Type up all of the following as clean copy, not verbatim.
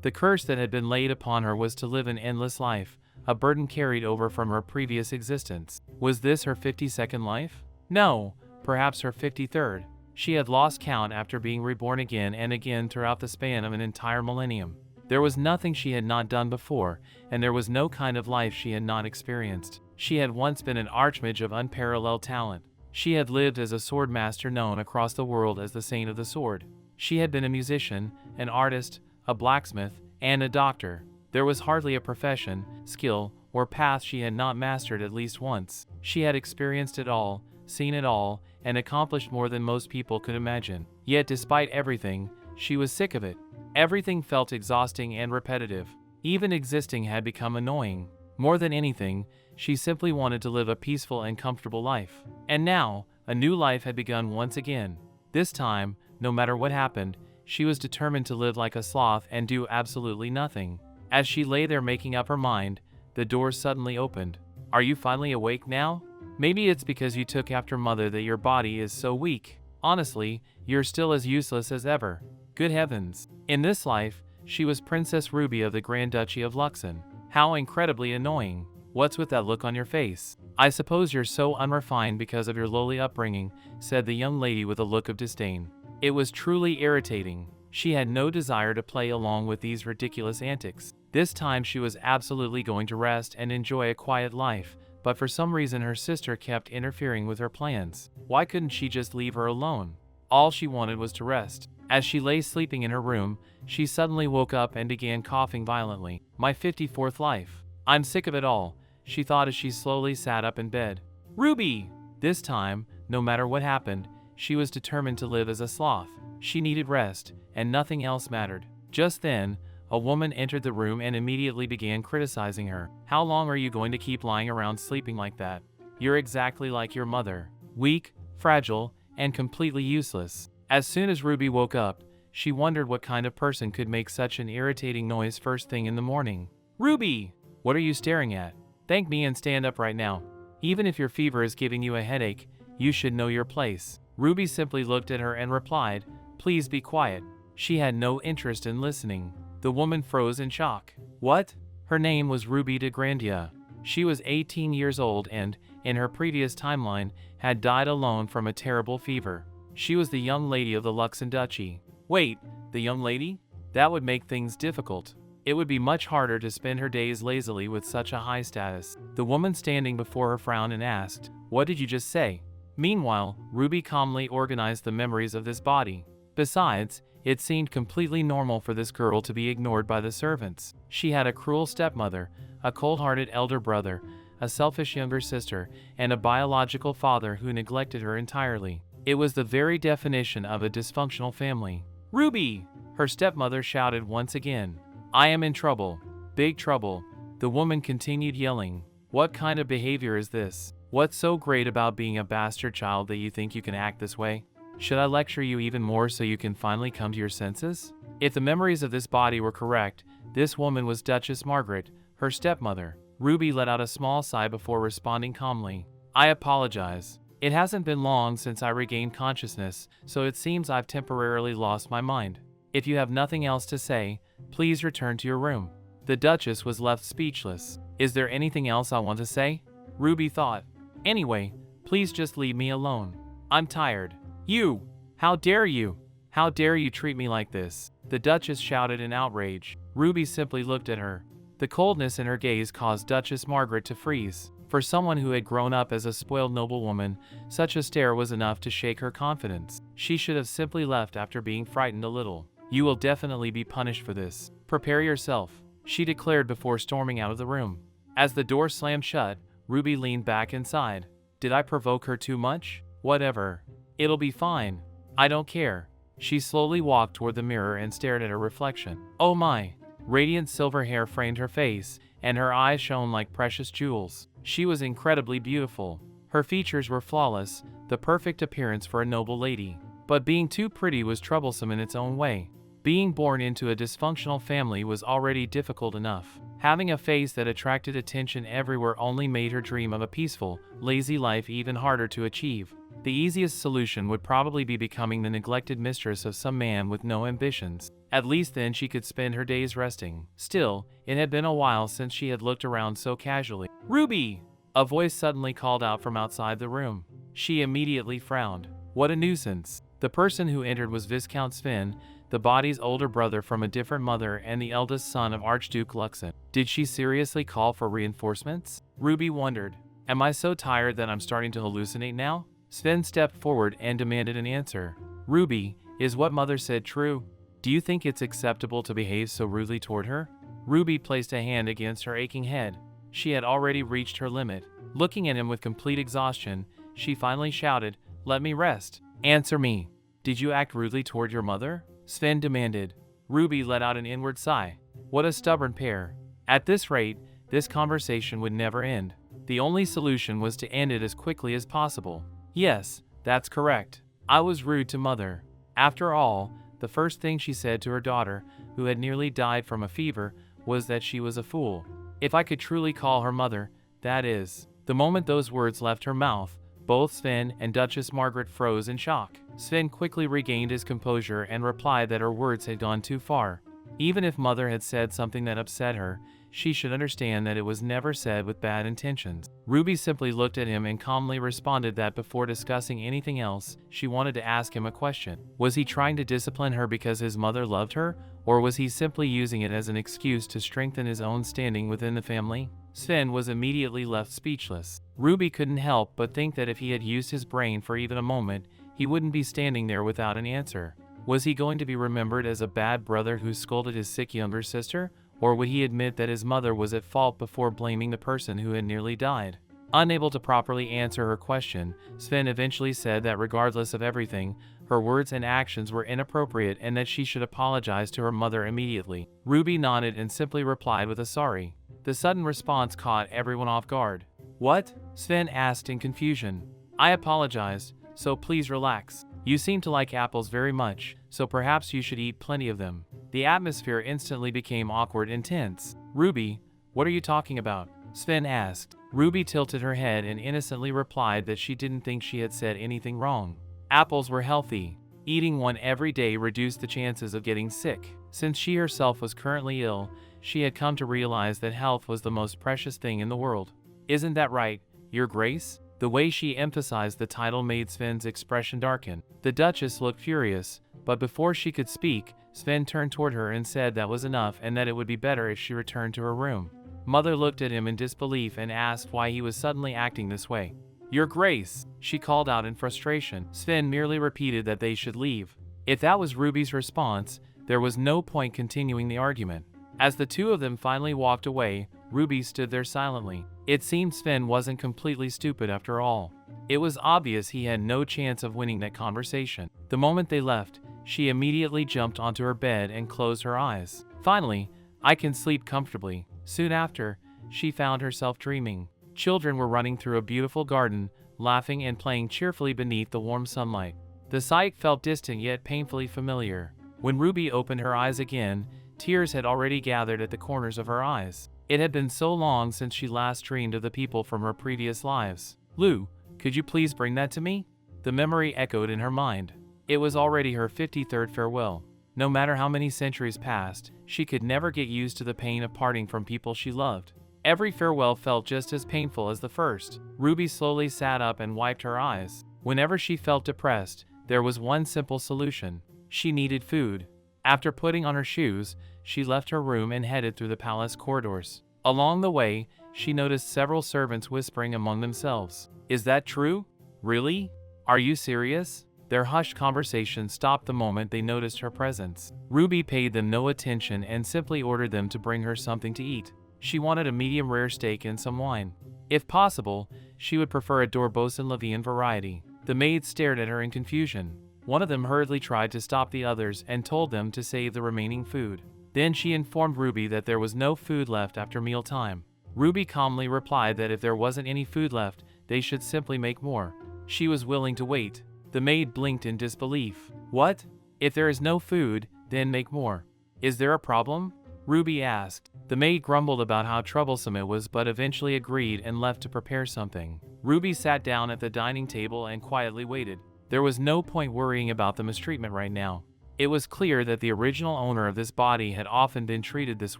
The curse that had been laid upon her was to live an endless life, a burden carried over from her previous existence. Was this her 52nd life? No, perhaps her 53rd. She had lost count after being reborn again and again throughout the span of an entire millennium. There was nothing she had not done before, and there was no kind of life she had not experienced. She had once been an archmage of unparalleled talent. She had lived as a sword master known across the world as the Saint of the Sword. She had been a musician, an artist, a blacksmith, and a doctor. There was hardly a profession, skill, or path she had not mastered at least once. She had experienced it all, seen it all, and accomplished more than most people could imagine. Yet despite everything, she was sick of it. Everything felt exhausting and repetitive. Even existing had become annoying. More than anything, she simply wanted to live a peaceful and comfortable life. And now, a new life had begun once again. This time, no matter what happened, she was determined to live like a sloth and do absolutely nothing. As she lay there making up her mind, the door suddenly opened. Are you finally awake now? Maybe it's because you took after Mother that your body is so weak. Honestly, you're still as useless as ever. Good heavens. In this life, she was Princess Ruby of the Grand Duchy of Luxon. How incredibly annoying. What's with that look on your face? I suppose you're so unrefined because of your lowly upbringing, said the young lady with a look of disdain. It was truly irritating. She had no desire to play along with these ridiculous antics. This time she was absolutely going to rest and enjoy a quiet life, but for some reason her sister kept interfering with her plans. Why couldn't she just leave her alone? All she wanted was to rest. As she lay sleeping in her room, she suddenly woke up and began coughing violently. My 54th life. I'm sick of it all, she thought as she slowly sat up in bed. Ruby! This time, no matter what happened, she was determined to live as a sloth. She needed rest, and nothing else mattered. Just then, a woman entered the room and immediately began criticizing her. How long are you going to keep lying around sleeping like that? You're exactly like your mother. Weak, fragile, and completely useless. As soon as Ruby woke up, she wondered what kind of person could make such an irritating noise first thing in the morning. Ruby! What are you staring at? Thank me and stand up right now. Even if your fever is giving you a headache, you should know your place. Ruby simply looked at her and replied, Please be quiet. She had no interest in listening. The woman froze in shock. What? Her name was Ruby de Grandia. She was 18 years old and, in her previous timeline, had died alone from a terrible fever. She was the young lady of the Luxon Duchy. Wait, the young lady? That would make things difficult. It would be much harder to spend her days lazily with such a high status. The woman standing before her frowned and asked, What did you just say? Meanwhile, Ruby calmly organized the memories of this body. Besides, it seemed completely normal for this girl to be ignored by the servants. She had a cruel stepmother, a cold-hearted elder brother, a selfish younger sister, and a biological father who neglected her entirely. It was the very definition of a dysfunctional family. Ruby! Her stepmother shouted once again. I am in trouble. Big trouble. The woman continued yelling. What kind of behavior is this? What's so great about being a bastard child that you think you can act this way? Should I lecture you even more so you can finally come to your senses? If the memories of this body were correct, this woman was Duchess Margaret, her stepmother. Ruby let out a small sigh before responding calmly. I apologize. It hasn't been long since I regained consciousness, so it seems I've temporarily lost my mind. If you have nothing else to say, please return to your room. The Duchess was left speechless. Is there anything else I want to say? Ruby thought. Anyway, please just leave me alone. I'm tired. You! How dare you? How dare you treat me like this? The Duchess shouted in outrage. Ruby simply looked at her. The coldness in her gaze caused Duchess Margaret to freeze. For someone who had grown up as a spoiled noblewoman, such a stare was enough to shake her confidence. She should have simply left after being frightened a little. You will definitely be punished for this. Prepare yourself, she declared before storming out of the room. As the door slammed shut, Ruby leaned back inside. Did I provoke her too much? Whatever. It'll be fine. I don't care. She slowly walked toward the mirror and stared at her reflection. Oh my! Radiant silver hair framed her face, and her eyes shone like precious jewels. She was incredibly beautiful. Her features were flawless, the perfect appearance for a noble lady. But being too pretty was troublesome in its own way. Being born into a dysfunctional family was already difficult enough. Having a face that attracted attention everywhere only made her dream of a peaceful, lazy life even harder to achieve. The easiest solution would probably be becoming the neglected mistress of some man with no ambitions. At least then she could spend her days resting. Still, it had been a while since she had looked around so casually. "Ruby!" A voice suddenly called out from outside the room. She immediately frowned. What a nuisance. The person who entered was Viscount Sven, the body's older brother from a different mother and the eldest son of Archduke Luxon. Did she seriously call for reinforcements? Ruby wondered. Am I so tired that I'm starting to hallucinate now? Sven stepped forward and demanded an answer. Ruby, is what mother said true? Do you think it's acceptable to behave so rudely toward her? Ruby placed a hand against her aching head. She had already reached her limit. Looking at him with complete exhaustion, she finally shouted, "Let me rest. Answer me. Did you act rudely toward your mother?" Sven demanded. Ruby let out an inward sigh. What a stubborn pair. At this rate, this conversation would never end. The only solution was to end it as quickly as possible. Yes, that's correct. I was rude to mother. After all, the first thing she said to her daughter, who had nearly died from a fever, was that she was a fool. If I could truly call her mother, that is. The moment those words left her mouth, both Sven and Duchess Margaret froze in shock. Sven quickly regained his composure and replied that her words had gone too far. Even if mother had said something that upset her, she should understand that it was never said with bad intentions. Ruby simply looked at him and calmly responded that before discussing anything else, she wanted to ask him a question. Was he trying to discipline her because his mother loved her, or was he simply using it as an excuse to strengthen his own standing within the family? Sven was immediately left speechless. Ruby couldn't help but think that if he had used his brain for even a moment, he wouldn't be standing there without an answer. Was he going to be remembered as a bad brother who scolded his sick younger sister? Or would he admit that his mother was at fault before blaming the person who had nearly died? Unable to properly answer her question, Sven eventually said that regardless of everything, her words and actions were inappropriate and that she should apologize to her mother immediately. Ruby nodded and simply replied with a sorry. The sudden response caught everyone off guard. What? Sven asked in confusion. I apologized, so please relax. You seem to like apples very much, so perhaps you should eat plenty of them. The atmosphere instantly became awkward and tense. Ruby, what are you talking about? Sven asked. Ruby tilted her head and innocently replied that she didn't think she had said anything wrong. Apples were healthy. Eating one every day reduced the chances of getting sick. Since she herself was currently ill, she had come to realize that health was the most precious thing in the world. Isn't that right, Your Grace? The way she emphasized the title made Sven's expression darken. The Duchess looked furious, but before she could speak, Sven turned toward her and said that was enough and that it would be better if she returned to her room. Mother looked at him in disbelief and asked why he was suddenly acting this way. Your Grace, she called out in frustration. Sven merely repeated that they should leave. If that was Ruby's response, there was no point continuing the argument. As the two of them finally walked away, Ruby stood there silently. It seemed Sven wasn't completely stupid after all. It was obvious he had no chance of winning that conversation. The moment they left, she immediately jumped onto her bed and closed her eyes. Finally, I can sleep comfortably. Soon after, she found herself dreaming. Children were running through a beautiful garden, laughing and playing cheerfully beneath the warm sunlight. The sight felt distant yet painfully familiar. When Ruby opened her eyes again, tears had already gathered at the corners of her eyes. It had been so long since she last dreamed of the people from her previous lives. Lou, could you please bring that to me? The memory echoed in her mind. It was already her 53rd farewell. No matter how many centuries passed, she could never get used to the pain of parting from people she loved. Every farewell felt just as painful as the first. Ruby slowly sat up and wiped her eyes. Whenever she felt depressed, there was one simple solution. She needed food. After putting on her shoes, she left her room and headed through the palace corridors. Along the way, she noticed several servants whispering among themselves. Is that true? Really? Are you serious? Their hushed conversation stopped the moment they noticed her presence. Ruby paid them no attention and simply ordered them to bring her something to eat. She wanted a medium rare steak and some wine. If possible, she would prefer a Dorbos and Levian variety. The maids stared at her in confusion. One of them hurriedly tried to stop the others and told them to save the remaining food. Then she informed Ruby that there was no food left after mealtime. Ruby calmly replied that if there wasn't any food left, they should simply make more. She was willing to wait. The maid blinked in disbelief. What? If there is no food, then make more. Is there a problem? Ruby asked. The maid grumbled about how troublesome it was but eventually agreed and left to prepare something. Ruby sat down at the dining table and quietly waited. There was no point worrying about the mistreatment right now. It was clear that the original owner of this body had often been treated this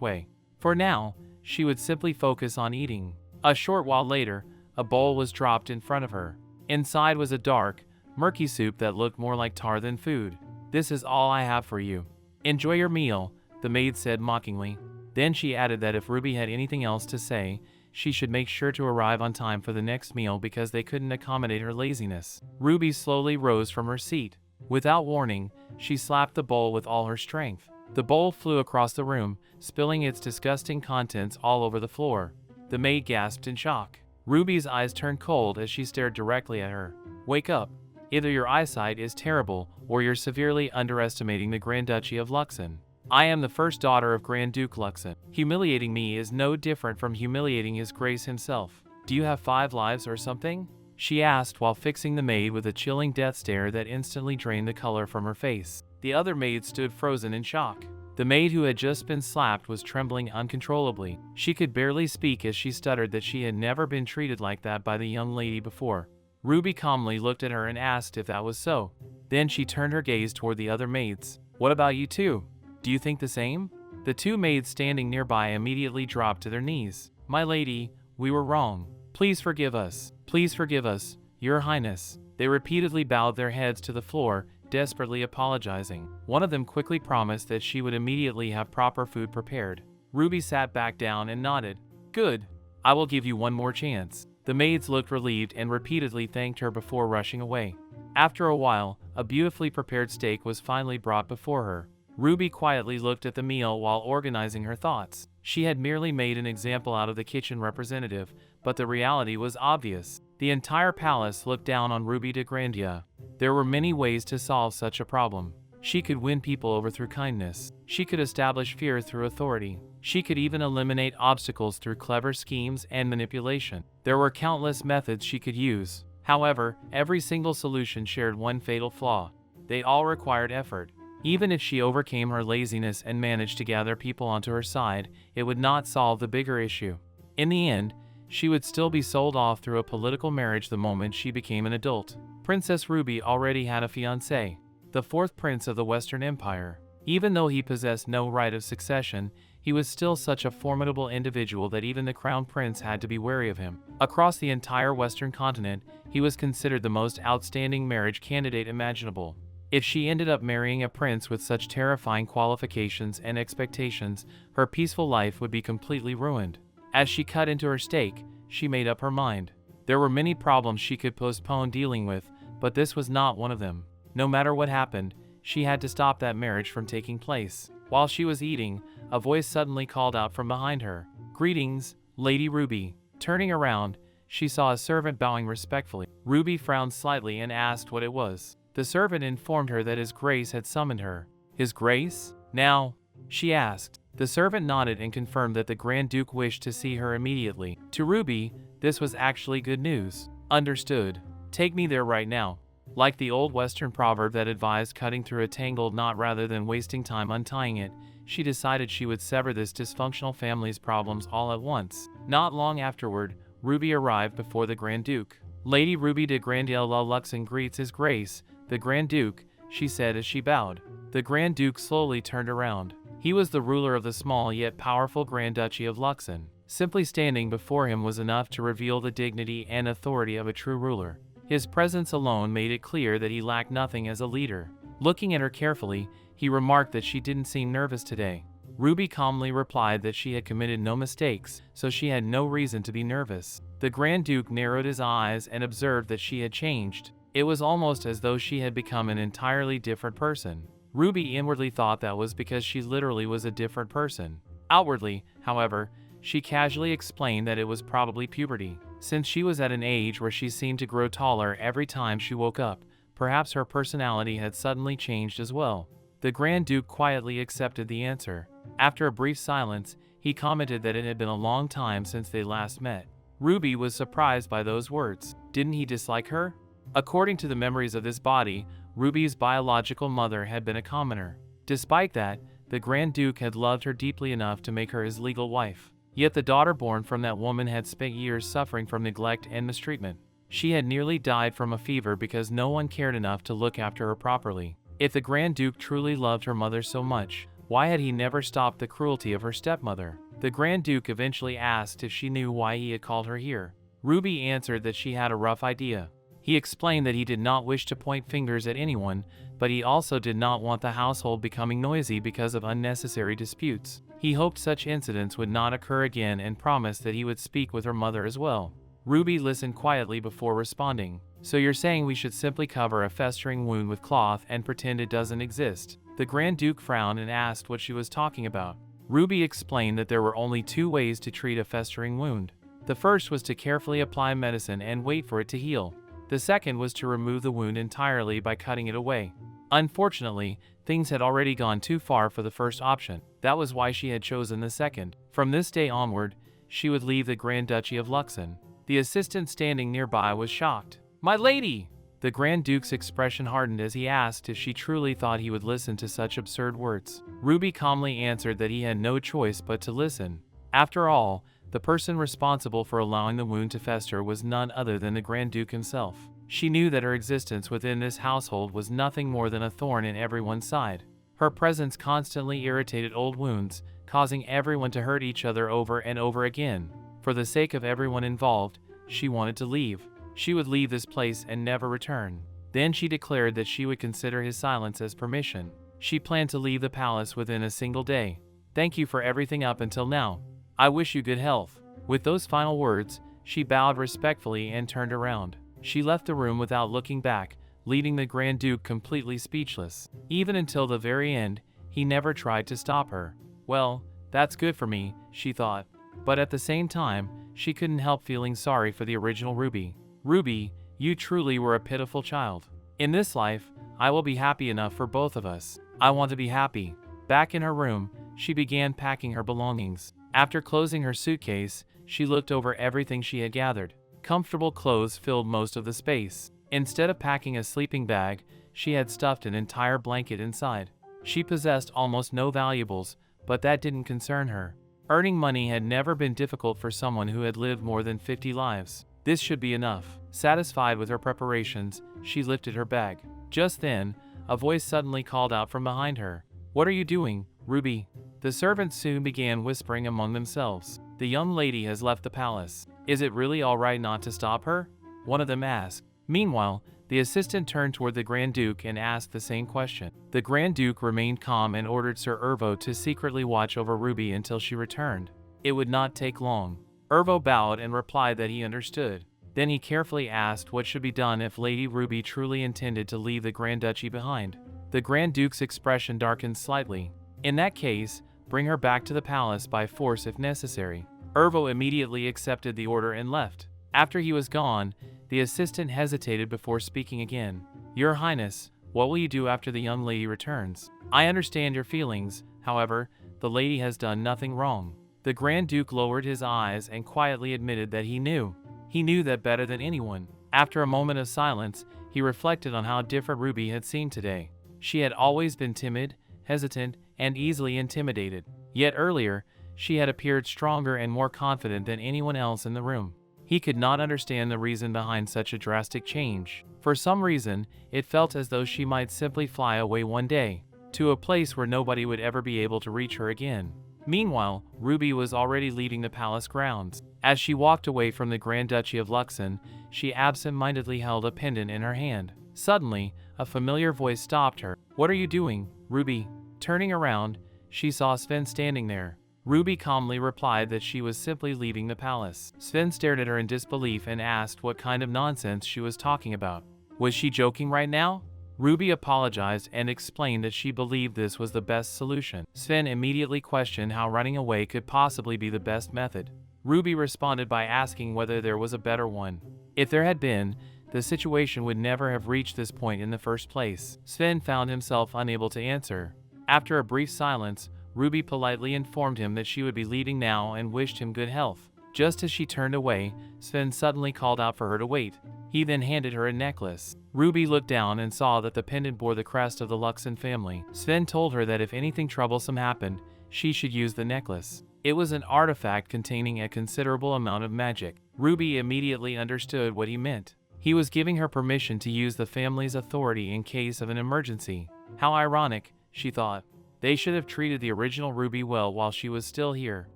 way. For now, she would simply focus on eating. A short while later, a bowl was dropped in front of her. Inside was a dark, murky soup that looked more like tar than food. "This is all I have for you. Enjoy your meal," the maid said mockingly. Then she added that if Ruby had anything else to say, she should make sure to arrive on time for the next meal because they couldn't accommodate her laziness. Ruby slowly rose from her seat. Without warning, she slapped the bowl with all her strength. The bowl flew across the room, spilling its disgusting contents all over the floor. The maid gasped in shock. Ruby's eyes turned cold as she stared directly at her. "Wake up. Either your eyesight is terrible or you're severely underestimating the Grand Duchy of Luxon. I am the first daughter of Grand Duke Luxon. Humiliating me is no different from humiliating His Grace himself. Do you have 5 lives or something?" she asked while fixing the maid with a chilling death stare that instantly drained the color from her face. The other maid stood frozen in shock. The maid who had just been slapped was trembling uncontrollably. She could barely speak as she stuttered that she had never been treated like that by the young lady before. Ruby calmly looked at her and asked if that was so. Then she turned her gaze toward the other maids. "What about you two? Do you think the same?" The 2 maids standing nearby immediately dropped to their knees. "My lady, we were wrong. Please forgive us. Please forgive us, Your Highness." They repeatedly bowed their heads to the floor, desperately apologizing. One of them quickly promised that she would immediately have proper food prepared. Ruby sat back down and nodded. "Good. I will give you one more chance." The maids looked relieved and repeatedly thanked her before rushing away. After a while, a beautifully prepared steak was finally brought before her. Ruby quietly looked at the meal while organizing her thoughts. She had merely made an example out of the kitchen representative, but the reality was obvious. The entire palace looked down on Ruby de Grandia. There were many ways to solve such a problem. She could win people over through kindness. She could establish fear through authority. She could even eliminate obstacles through clever schemes and manipulation. There were countless methods she could use. However, every single solution shared one fatal flaw. They all required effort. Even if she overcame her laziness and managed to gather people onto her side, it would not solve the bigger issue. In the end, she would still be sold off through a political marriage the moment she became an adult. Princess Ruby already had a fiancé, the 4th prince of the Western Empire. Even though he possessed no right of succession, he was still such a formidable individual that even the crown prince had to be wary of him. Across the entire Western continent, he was considered the most outstanding marriage candidate imaginable. If she ended up marrying a prince with such terrifying qualifications and expectations, her peaceful life would be completely ruined. As she cut into her steak, she made up her mind. There were many problems she could postpone dealing with, but this was not one of them. No matter what happened, she had to stop that marriage from taking place. While she was eating, a voice suddenly called out from behind her. "Greetings, Lady Ruby." Turning around, she saw a servant bowing respectfully. Ruby frowned slightly and asked what it was. The servant informed her that His Grace had summoned her. "His Grace? Now?" she asked. The servant nodded and confirmed that the Grand Duke wished to see her immediately. To Ruby, this was actually good news. "Understood. Take me there right now." Like the old Western proverb that advised cutting through a tangled knot rather than wasting time untying it, she decided she would sever this dysfunctional family's problems all at once. Not long afterward, Ruby arrived before the Grand Duke. "Lady Ruby de Grandia la Luxon greets His Grace, the Grand Duke," she said as she bowed. The Grand Duke slowly turned around. He was the ruler of the small yet powerful Grand Duchy of Luxon. Simply standing before him was enough to reveal the dignity and authority of a true ruler. His presence alone made it clear that he lacked nothing as a leader. Looking at her carefully, he remarked that she didn't seem nervous today. Ruby calmly replied that she had committed no mistakes, so she had no reason to be nervous. The Grand Duke narrowed his eyes and observed that she had changed. It was almost as though she had become an entirely different person. Ruby inwardly thought that was because she literally was a different person. Outwardly, however, she casually explained that it was probably puberty. Since she was at an age where she seemed to grow taller every time she woke up, perhaps her personality had suddenly changed as well. The Grand Duke quietly accepted the answer. After a brief silence, he commented that it had been a long time since they last met. Ruby was surprised by those words. Didn't he dislike her? According to the memories of this body, Ruby's biological mother had been a commoner. Despite that, the Grand Duke had loved her deeply enough to make her his legal wife. Yet the daughter born from that woman had spent years suffering from neglect and mistreatment. She had nearly died from a fever because no one cared enough to look after her properly. If the Grand Duke truly loved her mother so much, why had he never stopped the cruelty of her stepmother? The Grand Duke eventually asked if she knew why he had called her here. Ruby answered that she had a rough idea. He explained that he did not wish to point fingers at anyone, but he also did not want the household becoming noisy because of unnecessary disputes. He hoped such incidents would not occur again and promised that he would speak with her mother as well. Ruby listened quietly before responding. So you're saying we should simply cover a festering wound with cloth and pretend it doesn't exist? The Grand Duke frowned and asked what she was talking about. Ruby explained that there were only 2 ways to treat a festering wound. The first was to carefully apply medicine and wait for it to heal. The second was to remove the wound entirely by cutting it away. Unfortunately, things had already gone too far for the first option. That was why she had chosen the second. From this day onward, she would leave the Grand Duchy of Luxon. The assistant standing nearby was shocked. "My lady!" The Grand Duke's expression hardened as he asked if she truly thought he would listen to such absurd words. Ruby calmly answered that he had no choice but to listen. After all, the person responsible for allowing the wound to fester was none other than the Grand Duke himself. She knew that her existence within this household was nothing more than a thorn in everyone's side. Her presence constantly irritated old wounds, causing everyone to hurt each other over and over again. For the sake of everyone involved, she wanted to leave. She would leave this place and never return. Then she declared that she would consider his silence as permission. She planned to leave the palace within a single day. "Thank you for everything up until now. I wish you good health." With those final words, she bowed respectfully and turned around. She left the room without looking back, leaving the Grand Duke completely speechless. Even until the very end, he never tried to stop her. Well, that's good for me, she thought. But at the same time, she couldn't help feeling sorry for the original Ruby. "Ruby, you truly were a pitiful child. In this life, I will be happy enough for both of us. I want to be happy." Back in her room, she began packing her belongings. After closing her suitcase, she looked over everything she had gathered. Comfortable clothes filled most of the space. Instead of packing a sleeping bag, she had stuffed an entire blanket inside. She possessed almost no valuables, but that didn't concern her. Earning money had never been difficult for someone who had lived more than 50 lives. This should be enough. Satisfied with her preparations, she lifted her bag. Just then, a voice suddenly called out from behind her. "What are you doing, Ruby?" The servants soon began whispering among themselves. "The young lady has left the palace. Is it really all right not to stop her?" one of them asked. Meanwhile, the assistant turned toward the Grand Duke and asked the same question. The Grand Duke remained calm and ordered Sir Ervo to secretly watch over Ruby until she returned. It would not take long. Ervo bowed and replied that he understood. Then he carefully asked what should be done if Lady Ruby truly intended to leave the Grand Duchy behind. The Grand Duke's expression darkened slightly. "In that case, bring her back to the palace by force if necessary." Ervo immediately accepted the order and left. After he was gone, the assistant hesitated before speaking again. "Your Highness, what will you do after the young lady returns? I understand your feelings, however, the lady has done nothing wrong." The Grand Duke lowered his eyes and quietly admitted that he knew. He knew that better than anyone. After a moment of silence, he reflected on how different Ruby had seemed today. She had always been timid, hesitant, and easily intimidated. Yet earlier, she had appeared stronger and more confident than anyone else in the room. He could not understand the reason behind such a drastic change. For some reason, it felt as though she might simply fly away one day, to a place where nobody would ever be able to reach her again. Meanwhile, Ruby was already leaving the palace grounds. As she walked away from the Grand Duchy of Luxon, she absent-mindedly held a pendant in her hand. Suddenly, a familiar voice stopped her. "What are you doing, Ruby?" Turning around, she saw Sven standing there. Ruby calmly replied that she was simply leaving the palace. Sven stared at her in disbelief and asked what kind of nonsense she was talking about. Was she joking right now? Ruby apologized and explained that she believed this was the best solution. Sven immediately questioned how running away could possibly be the best method. Ruby responded by asking whether there was a better one. If there had been, the situation would never have reached this point in the first place. Sven found himself unable to answer. After a brief silence, Ruby politely informed him that she would be leaving now and wished him good health. Just as she turned away, Sven suddenly called out for her to wait. He then handed her a necklace. Ruby looked down and saw that the pendant bore the crest of the Luxon family. Sven told her that if anything troublesome happened, she should use the necklace. It was an artifact containing a considerable amount of magic. Ruby immediately understood what he meant. He was giving her permission to use the family's authority in case of an emergency. How ironic, she thought. They should have treated the original Ruby well while she was still here.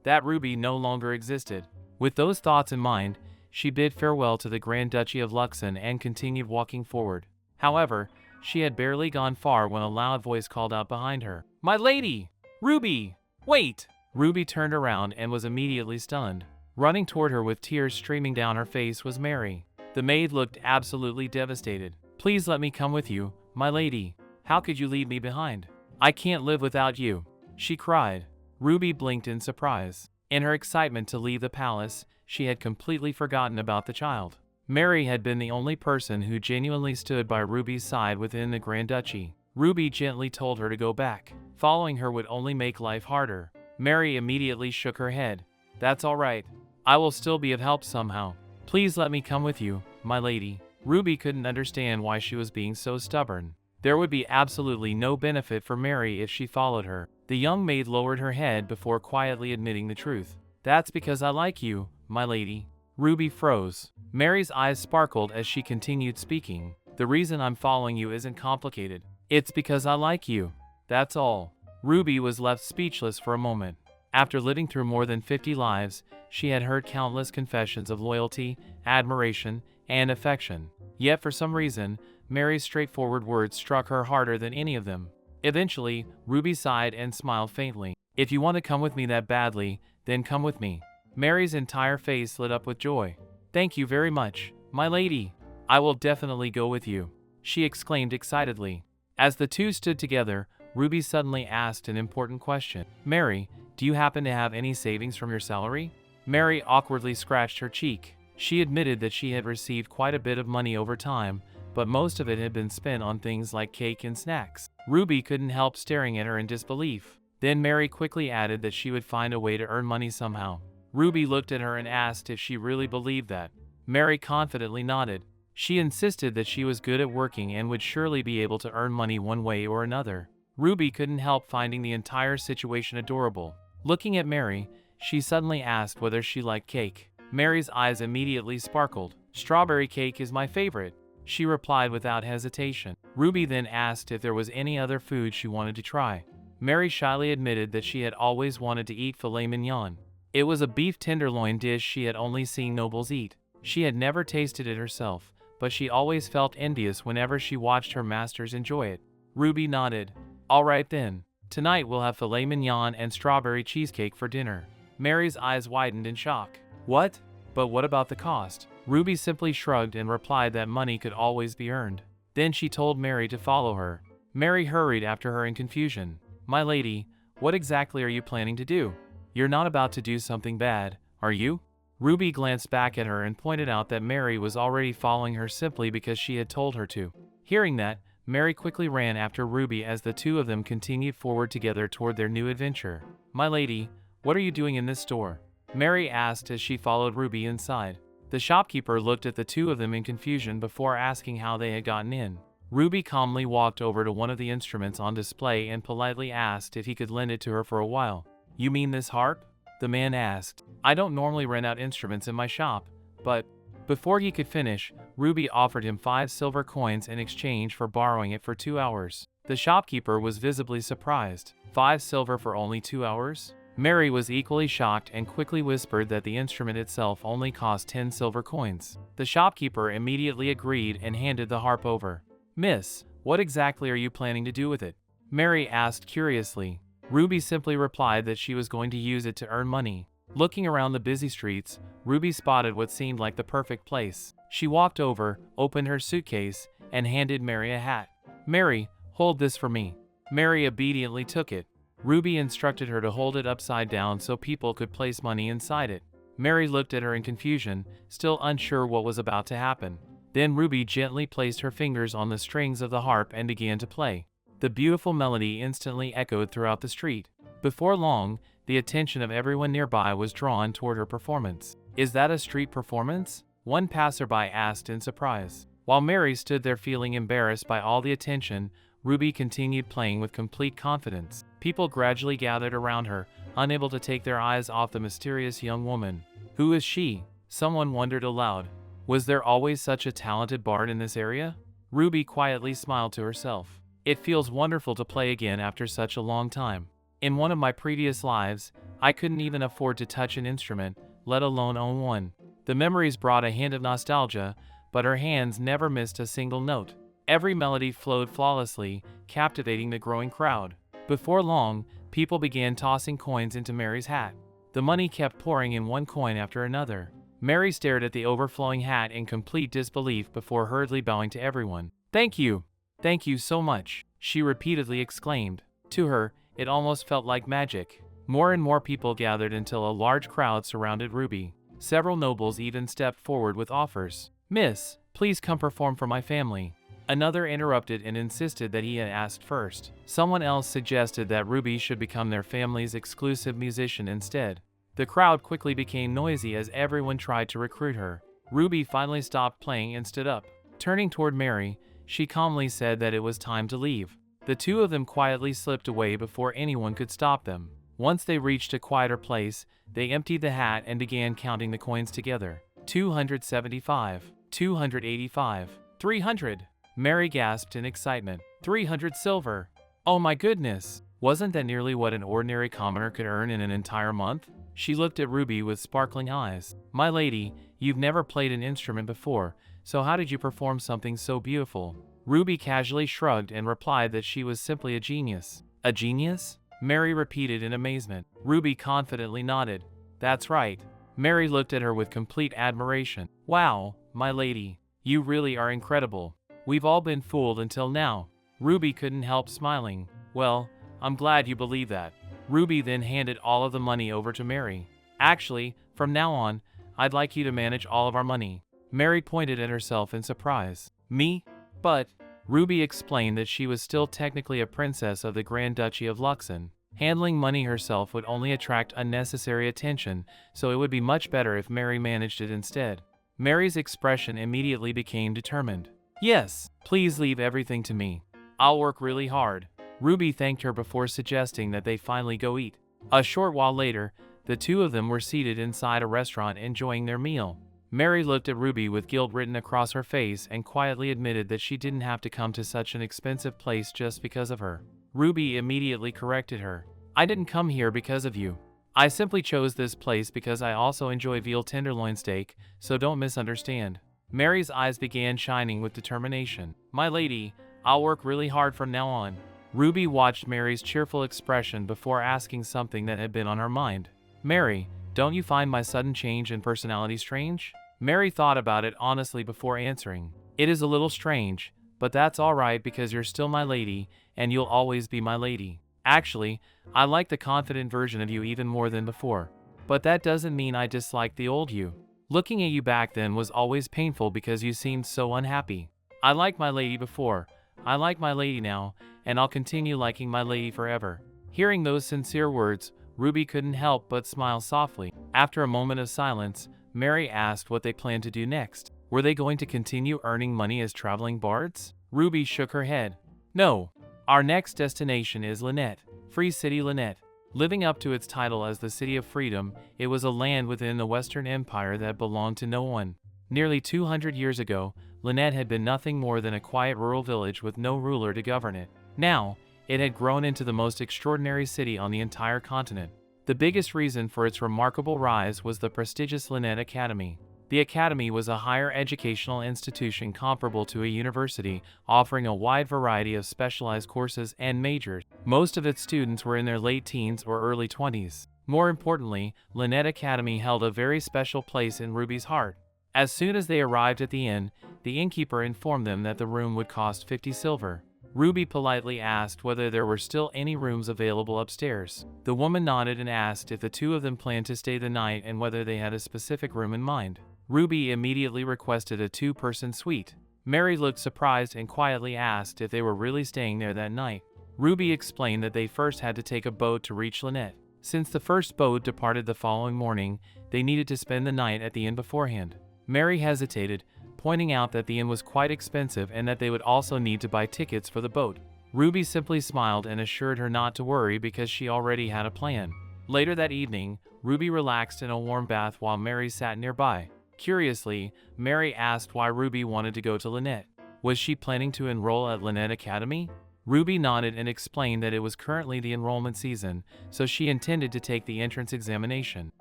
That Ruby no longer existed. With those thoughts in mind, she bid farewell to the Grand Duchy of Luxon and continued walking forward. However, she had barely gone far when a loud voice called out behind her. "My lady! Ruby! Wait!" Ruby turned around and was immediately stunned. Running toward her with tears streaming down her face was Mary. The maid looked absolutely devastated. "Please let me come with you, my lady. How could you leave me behind? I can't live without you," she cried. Ruby blinked in surprise. In her excitement to leave the palace, she had completely forgotten about the child. Mary had been the only person who genuinely stood by Ruby's side within the Grand Duchy. Ruby gently told her to go back. Following her would only make life harder. Mary immediately shook her head. "That's all right. I will still be of help somehow. Please let me come with you, my lady." Ruby couldn't understand why she was being so stubborn. There would be absolutely no benefit for Mary if she followed her. The young maid lowered her head before quietly admitting the truth. "That's because I like you, my lady." Ruby froze. Mary's eyes sparkled as she continued speaking. "The reason I'm following you isn't complicated. It's because I like you. That's all." Ruby was left speechless for a moment. After living through more than 50 lives, she had heard countless confessions of loyalty, admiration, and affection. Yet for some reason, Mary's straightforward words struck her harder than any of them. Eventually, Ruby sighed and smiled faintly. "If you want to come with me that badly, then come with me." Mary's entire face lit up with joy. "Thank you very much, my lady. I will definitely go with you," she exclaimed excitedly. As the two stood together, Ruby suddenly asked an important question. "Mary, do you happen to have any savings from your salary?" Mary awkwardly scratched her cheek. She admitted that she had received quite a bit of money over time, but most of it had been spent on things like cake and snacks. Ruby couldn't help staring at her in disbelief. Then Mary quickly added that she would find a way to earn money somehow. Ruby looked at her and asked if she really believed that. Mary confidently nodded. She insisted that she was good at working and would surely be able to earn money one way or another. Ruby couldn't help finding the entire situation adorable. Looking at Mary, she suddenly asked whether she liked cake. Mary's eyes immediately sparkled. "Strawberry cake is my favorite," she replied without hesitation. Ruby then asked if there was any other food she wanted to try. Mary shyly admitted that she had always wanted to eat filet mignon. It was a beef tenderloin dish she had only seen nobles eat. She had never tasted it herself, but she always felt envious whenever she watched her masters enjoy it. Ruby nodded. "All right then. Tonight we'll have filet mignon and strawberry cheesecake for dinner." Mary's eyes widened in shock. "What? But what about the cost?" Ruby simply shrugged and replied that money could always be earned. Then she told Mary to follow her. Mary hurried after her in confusion. "My lady, what exactly are you planning to do? You're not about to do something bad, are you?" Ruby glanced back at her and pointed out that Mary was already following her simply because she had told her to. Hearing that, Mary quickly ran after Ruby as the two of them continued forward together toward their new adventure. "My lady, what are you doing in this store?" Mary asked as she followed Ruby inside. The shopkeeper looked at the two of them in confusion before asking how they had gotten in. Ruby calmly walked over to one of the instruments on display and politely asked if he could lend it to her for a while. "You mean this harp?" the man asked. "I don't normally rent out instruments in my shop, but..." Before he could finish, Ruby offered him 5 silver coins in exchange for borrowing it for 2 hours. The shopkeeper was visibly surprised. 5 silver for only 2 hours? Mary was equally shocked and quickly whispered that the instrument itself only cost 10 silver coins. The shopkeeper immediately agreed and handed the harp over. "Miss, what exactly are you planning to do with it?" Mary asked curiously. Ruby simply replied that she was going to use it to earn money. Looking around the busy streets, Ruby spotted what seemed like the perfect place. She walked over, opened her suitcase, and handed Mary a hat. "Mary, hold this for me." Mary obediently took it. Ruby instructed her to hold it upside down so people could place money inside it. Mary looked at her in confusion, still unsure what was about to happen. Then Ruby gently placed her fingers on the strings of the harp and began to play. The beautiful melody instantly echoed throughout the street. Before long, the attention of everyone nearby was drawn toward her performance. "Is that a street performance?" one passerby asked in surprise. While Mary stood there feeling embarrassed by all the attention, Ruby continued playing with complete confidence. People gradually gathered around her, unable to take their eyes off the mysterious young woman. Who is she? Someone wondered aloud. Was there always such a talented bard in this area? Ruby quietly smiled to herself. It feels wonderful to play again after such a long time. In one of my previous lives, I couldn't even afford to touch an instrument, let alone own one. The memories brought a hint of nostalgia, but her hands never missed a single note. Every melody flowed flawlessly, captivating the growing crowd. Before long, people began tossing coins into Mary's hat. The money kept pouring in one coin after another. Mary stared at the overflowing hat in complete disbelief before hurriedly bowing to everyone. "Thank you! Thank you so much!" she repeatedly exclaimed. To her, it almost felt like magic. More and more people gathered until a large crowd surrounded Ruby. Several nobles even stepped forward with offers. "Miss, please come perform for my family." Another interrupted and insisted that he had asked first. Someone else suggested that Ruby should become their family's exclusive musician instead. The crowd quickly became noisy as everyone tried to recruit her. Ruby finally stopped playing and stood up. Turning toward Mary, she calmly said that it was time to leave. The two of them quietly slipped away before anyone could stop them. Once they reached a quieter place, they emptied the hat and began counting the coins together. 275, 285, 300. Mary gasped in excitement. 300 silver. Oh my goodness! Wasn't that nearly what an ordinary commoner could earn in an entire month? She looked at Ruby with sparkling eyes. "My lady, you've never played an instrument before, so how did you perform something so beautiful?" Ruby casually shrugged and replied that she was simply a genius. "A genius?" Mary repeated in amazement. Ruby confidently nodded. "That's right." Mary looked at her with complete admiration. "Wow, my lady, you really are incredible. We've all been fooled until now." Ruby couldn't help smiling. "Well, I'm glad you believe that." Ruby then handed all of the money over to Mary. "Actually, from now on, I'd like you to manage all of our money." Mary pointed at herself in surprise. "Me? But..." Ruby explained that she was still technically a princess of the Grand Duchy of Luxon. Handling money herself would only attract unnecessary attention, so it would be much better if Mary managed it instead. Mary's expression immediately became determined. "Yes, please leave everything to me. I'll work really hard." Ruby thanked her before suggesting that they finally go eat. A short while later, the two of them were seated inside a restaurant enjoying their meal. Mary looked at Ruby with guilt written across her face and quietly admitted that she didn't have to come to such an expensive place just because of her. Ruby immediately corrected her. "I didn't come here because of you. I simply chose this place because I also enjoy veal tenderloin steak, so don't misunderstand." Mary's eyes began shining with determination. "My lady, I'll work really hard from now on." Ruby watched Mary's cheerful expression before asking something that had been on her mind. "Mary, don't you find my sudden change in personality strange?" Mary thought about it honestly before answering. "It is a little strange, but that's alright because you're still my lady, and you'll always be my lady. Actually, I like the confident version of you even more than before. But that doesn't mean I dislike the old you. Looking at you back then was always painful because you seemed so unhappy. I liked my lady before, I like my lady now, and I'll continue liking my lady forever." Hearing those sincere words, Ruby couldn't help but smile softly. After a moment of silence, Mary asked what they planned to do next. Were they going to continue earning money as traveling bards? Ruby shook her head. "No. Our next destination is Lynette, Free City Lynette." Living up to its title as the City of Freedom, it was a land within the Western Empire that belonged to no one. Nearly 200 years ago, Lynette had been nothing more than a quiet rural village with no ruler to govern it. Now, it had grown into the most extraordinary city on the entire continent. The biggest reason for its remarkable rise was the prestigious Lynette Academy. The academy was a higher educational institution comparable to a university, offering a wide variety of specialized courses and majors. Most of its students were in their late teens or early 20s. More importantly, Lynette Academy held a very special place in Ruby's heart. As soon as they arrived at the inn, the innkeeper informed them that the room would cost 50 silver. Ruby politely asked whether there were still any rooms available upstairs. The woman nodded and asked if the two of them planned to stay the night and whether they had a specific room in mind. Ruby immediately requested a two-person suite. Mary looked surprised and quietly asked if they were really staying there that night. Ruby explained that they first had to take a boat to reach Lynette. Since the first boat departed the following morning, they needed to spend the night at the inn beforehand. Mary hesitated, pointing out that the inn was quite expensive and that they would also need to buy tickets for the boat. Ruby simply smiled and assured her not to worry because she already had a plan. Later that evening, Ruby relaxed in a warm bath while Mary sat nearby. Curiously, Mary asked why Ruby wanted to go to Lynette. Was she planning to enroll at Lynette Academy? Ruby nodded and explained that it was currently the enrollment season, so she intended to take the entrance examination.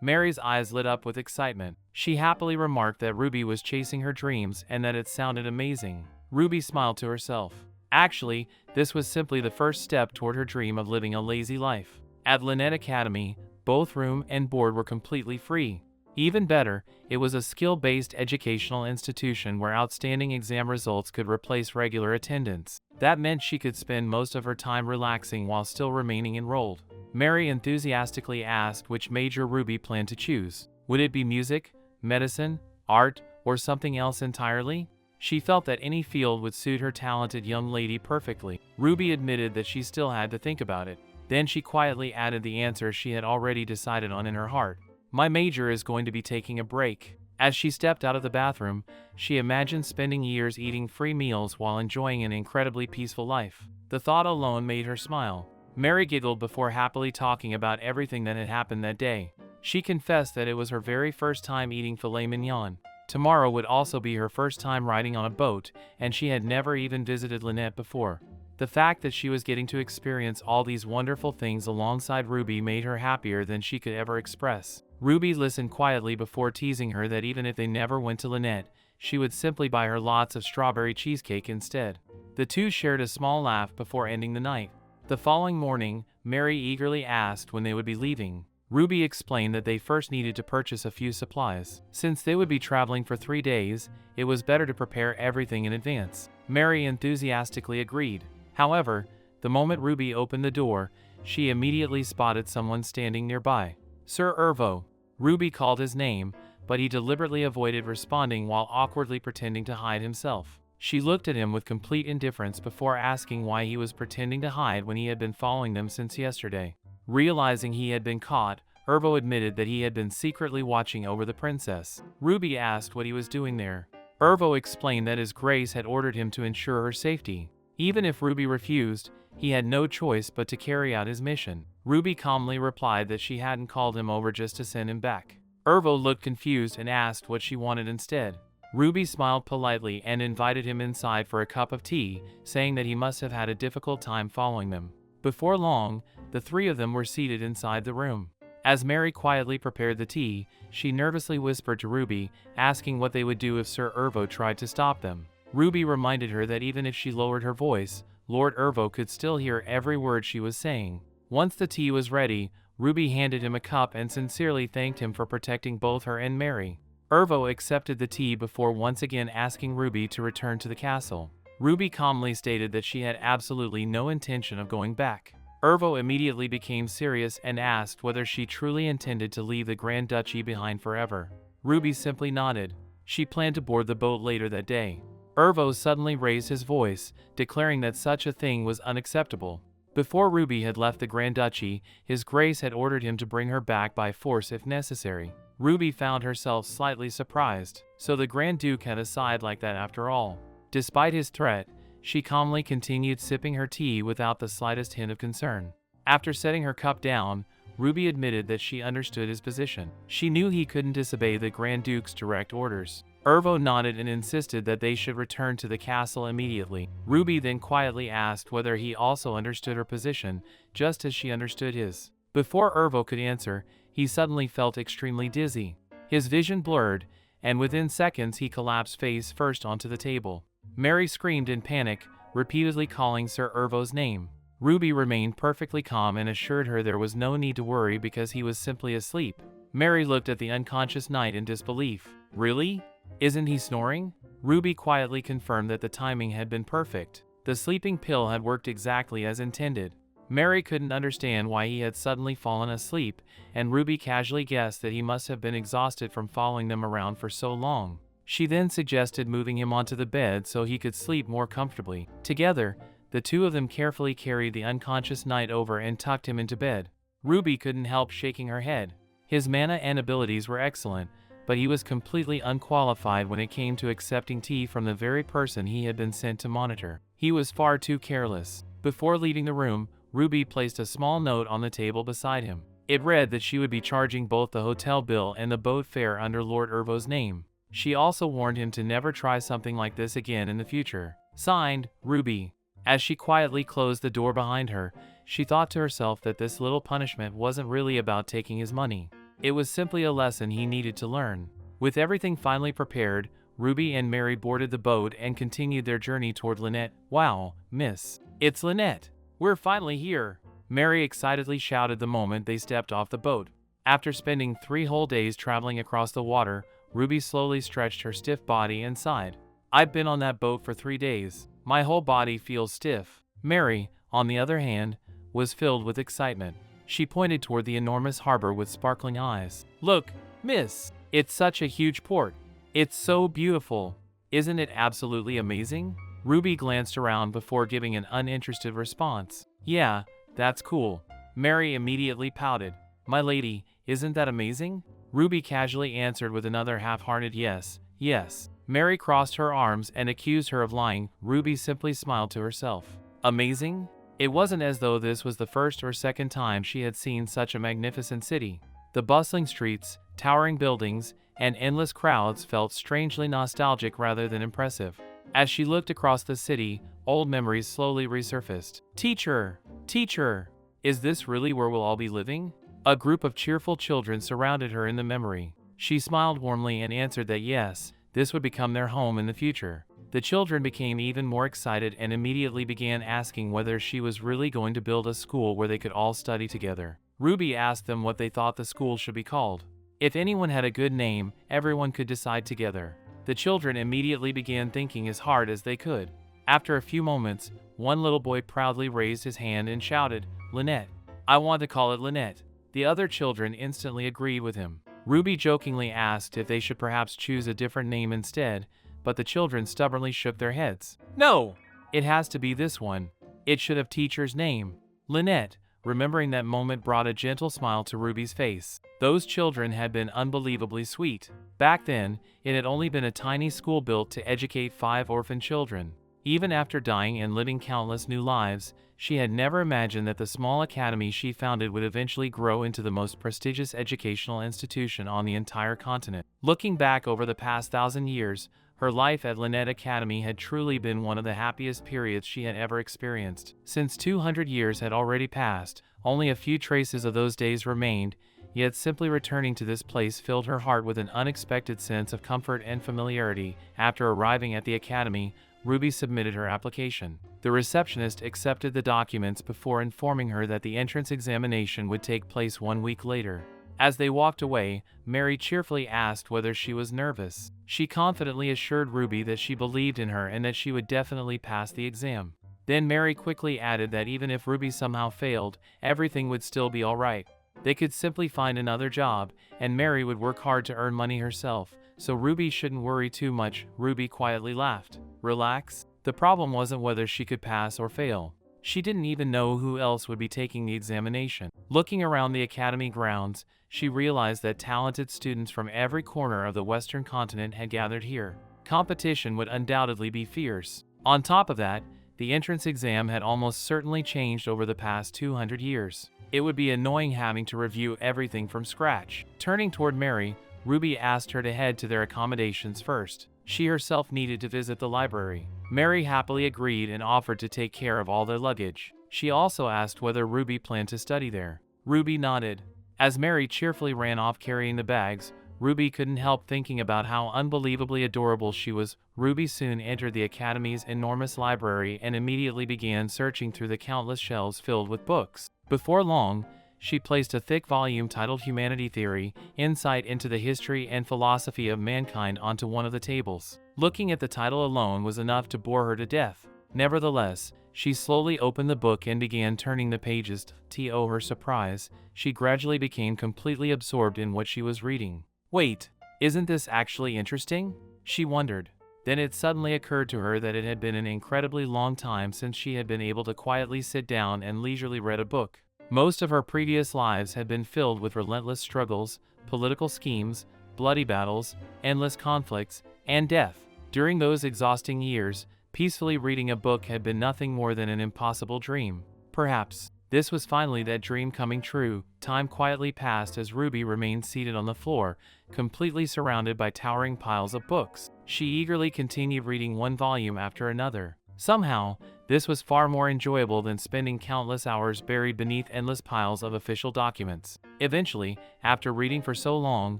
Mary's eyes lit up with excitement. She happily remarked that Ruby was chasing her dreams and that it sounded amazing. Ruby smiled to herself. Actually, this was simply the first step toward her dream of living a lazy life. At Lynette Academy, both room and board were completely free. Even better, it was a skill-based educational institution where outstanding exam results could replace regular attendance. That meant she could spend most of her time relaxing while still remaining enrolled. Mary enthusiastically asked which major Ruby planned to choose. Would it be music, medicine, art, or something else entirely? She felt that any field would suit her talented young lady perfectly. Ruby admitted that she still had to think about it. Then she quietly added the answer she had already decided on in her heart. My major is going to be taking a break. As she stepped out of the bathroom, she imagined spending years eating free meals while enjoying an incredibly peaceful life. The thought alone made her smile. Mary giggled before happily talking about everything that had happened that day. She confessed that it was her very first time eating filet mignon. Tomorrow would also be her first time riding on a boat, and she had never even visited Lynette before. The fact that she was getting to experience all these wonderful things alongside Ruby made her happier than she could ever express. Ruby listened quietly before teasing her that even if they never went to Lynette, she would simply buy her lots of strawberry cheesecake instead. The two shared a small laugh before ending the night. The following morning, Mary eagerly asked when they would be leaving. Ruby explained that they first needed to purchase a few supplies. Since they would be traveling for 3 days, it was better to prepare everything in advance. Mary enthusiastically agreed. However, the moment Ruby opened the door, she immediately spotted someone standing nearby. Sir Ervo. Ruby called his name, but he deliberately avoided responding while awkwardly pretending to hide himself. She looked at him with complete indifference before asking why he was pretending to hide when he had been following them since yesterday. Realizing he had been caught, Ervo admitted that he had been secretly watching over the princess. Ruby asked what he was doing there. Ervo explained that His Grace had ordered him to ensure her safety. Even if Ruby refused, he had no choice but to carry out his mission. Ruby calmly replied that she hadn't called him over just to send him back. Ervo looked confused and asked what she wanted instead. Ruby smiled politely and invited him inside for a cup of tea, saying that he must have had a difficult time following them. Before long, the three of them were seated inside the room. As Mary quietly prepared the tea, she nervously whispered to Ruby, asking what they would do if Sir Ervo tried to stop them. Ruby reminded her that even if she lowered her voice, Lord Ervo could still hear every word she was saying. Once the tea was ready, Ruby handed him a cup and sincerely thanked him for protecting both her and Mary. Ervo accepted the tea before once again asking Ruby to return to the castle. Ruby calmly stated that she had absolutely no intention of going back. Ervo immediately became serious and asked whether she truly intended to leave the Grand Duchy behind forever. Ruby simply nodded. She planned to board the boat later that day. Ervo suddenly raised his voice, declaring that such a thing was unacceptable. Before Ruby had left the Grand Duchy, His Grace had ordered him to bring her back by force if necessary. Ruby found herself slightly surprised. So the Grand Duke had a side like that after all. Despite his threat, she calmly continued sipping her tea without the slightest hint of concern. After setting her cup down, Ruby admitted that she understood his position. She knew he couldn't disobey the Grand Duke's direct orders. Ervo nodded and insisted that they should return to the castle immediately. Ruby then quietly asked whether he also understood her position, just as she understood his. Before Ervo could answer, he suddenly felt extremely dizzy. His vision blurred, and within seconds he collapsed face first onto the table. Mary screamed in panic, repeatedly calling Sir Ervo's name. Ruby remained perfectly calm and assured her there was no need to worry because he was simply asleep. Mary looked at the unconscious knight in disbelief. Really? Isn't he snoring? Ruby quietly confirmed that the timing had been perfect. The sleeping pill had worked exactly as intended. Mary couldn't understand why he had suddenly fallen asleep, and Ruby casually guessed that he must have been exhausted from following them around for so long. She then suggested moving him onto the bed so he could sleep more comfortably. Together, the two of them carefully carried the unconscious knight over and tucked him into bed. Ruby couldn't help shaking her head. His mana and abilities were excellent, but he was completely unqualified when it came to accepting tea from the very person he had been sent to monitor. He was far too careless. Before leaving the room, Ruby placed a small note on the table beside him. It read that she would be charging both the hotel bill and the boat fare under Lord Irvo's name. She also warned him to never try something like this again in the future. Signed, Ruby. As she quietly closed the door behind her, she thought to herself that this little punishment wasn't really about taking his money. It was simply a lesson he needed to learn. With everything finally prepared, Ruby and Mary boarded the boat and continued their journey toward Lynette. Wow, miss. It's Lynette. We're finally here. Mary excitedly shouted the moment they stepped off the boat. After spending 3 whole days traveling across the water, Ruby slowly stretched her stiff body and sighed. I've been on that boat for 3 days. My whole body feels stiff. Mary, on the other hand, was filled with excitement. She pointed toward the enormous harbor with sparkling eyes. Look, miss, it's such a huge port. It's so beautiful. Isn't it absolutely amazing? Ruby glanced around before giving an uninterested response. Yeah, that's cool. Mary immediately pouted. My lady, isn't that amazing? Ruby casually answered with another half-hearted yes, yes. Mary crossed her arms and accused her of lying. Ruby simply smiled to herself. Amazing? It wasn't as though this was the first or second time she had seen such a magnificent city. The bustling streets, towering buildings, and endless crowds felt strangely nostalgic rather than impressive. As she looked across the city, old memories slowly resurfaced. Teacher! Teacher! Is this really where we'll all be living? A group of cheerful children surrounded her in the memory. She smiled warmly and answered that yes, this would become their home in the future. The children became even more excited and immediately began asking whether she was really going to build a school where they could all study together. Ruby asked them what they thought the school should be called. If anyone had a good name, everyone could decide together. The children immediately began thinking as hard as they could. After a few moments, one little boy proudly raised his hand and shouted, Lynette. I want to call it Lynette. The other children instantly agreed with him. Ruby jokingly asked if they should perhaps choose a different name instead, but the children stubbornly shook their heads. No! It has to be this one. It should have teacher's name. Lynette, remembering that moment, brought a gentle smile to Ruby's face. Those children had been unbelievably sweet. Back then, it had only been a tiny school built to educate 5 orphan children. Even after dying and living countless new lives, she had never imagined that the small academy she founded would eventually grow into the most prestigious educational institution on the entire continent. Looking back over the past 1,000 years, her life at Lynette Academy had truly been one of the happiest periods she had ever experienced. Since 200 years had already passed, only a few traces of those days remained, yet simply returning to this place filled her heart with an unexpected sense of comfort and familiarity. After arriving at the academy, Ruby submitted her application. The receptionist accepted the documents before informing her that the entrance examination would take place 1 week later. As they walked away, Mary cheerfully asked whether she was nervous. She confidently assured Ruby that she believed in her and that she would definitely pass the exam. Then Mary quickly added that even if Ruby somehow failed, everything would still be all right. They could simply find another job, and Mary would work hard to earn money herself, so Ruby shouldn't worry too much. Ruby quietly laughed. Relax. The problem wasn't whether she could pass or fail. She didn't even know who else would be taking the examination. Looking around the academy grounds, she realized that talented students from every corner of the Western continent had gathered here. Competition would undoubtedly be fierce. On top of that, the entrance exam had almost certainly changed over the past 200 years. It would be annoying having to review everything from scratch. Turning toward Mary, Ruby asked her to head to their accommodations first. She herself needed to visit the library. Mary happily agreed and offered to take care of all their luggage. She also asked whether Ruby planned to study there. Ruby nodded. As Mary cheerfully ran off carrying the bags, Ruby couldn't help thinking about how unbelievably adorable she was. Ruby soon entered the academy's enormous library and immediately began searching through the countless shelves filled with books. Before long, she placed a thick volume titled Humanity Theory, Insight into the History and Philosophy of Mankind onto one of the tables. Looking at the title alone was enough to bore her to death. Nevertheless, she slowly opened the book and began turning the pages. To her surprise, she gradually became completely absorbed in what she was reading. Wait, isn't this actually interesting? She wondered. Then it suddenly occurred to her that it had been an incredibly long time since she had been able to quietly sit down and leisurely read a book. Most of her previous lives had been filled with relentless struggles, political schemes, bloody battles, endless conflicts, and death. During those exhausting years, peacefully reading a book had been nothing more than an impossible dream. Perhaps this was finally that dream coming true. Time quietly passed as Ruby remained seated on the floor, completely surrounded by towering piles of books. She eagerly continued reading one volume after another. Somehow, this was far more enjoyable than spending countless hours buried beneath endless piles of official documents. Eventually, after reading for so long,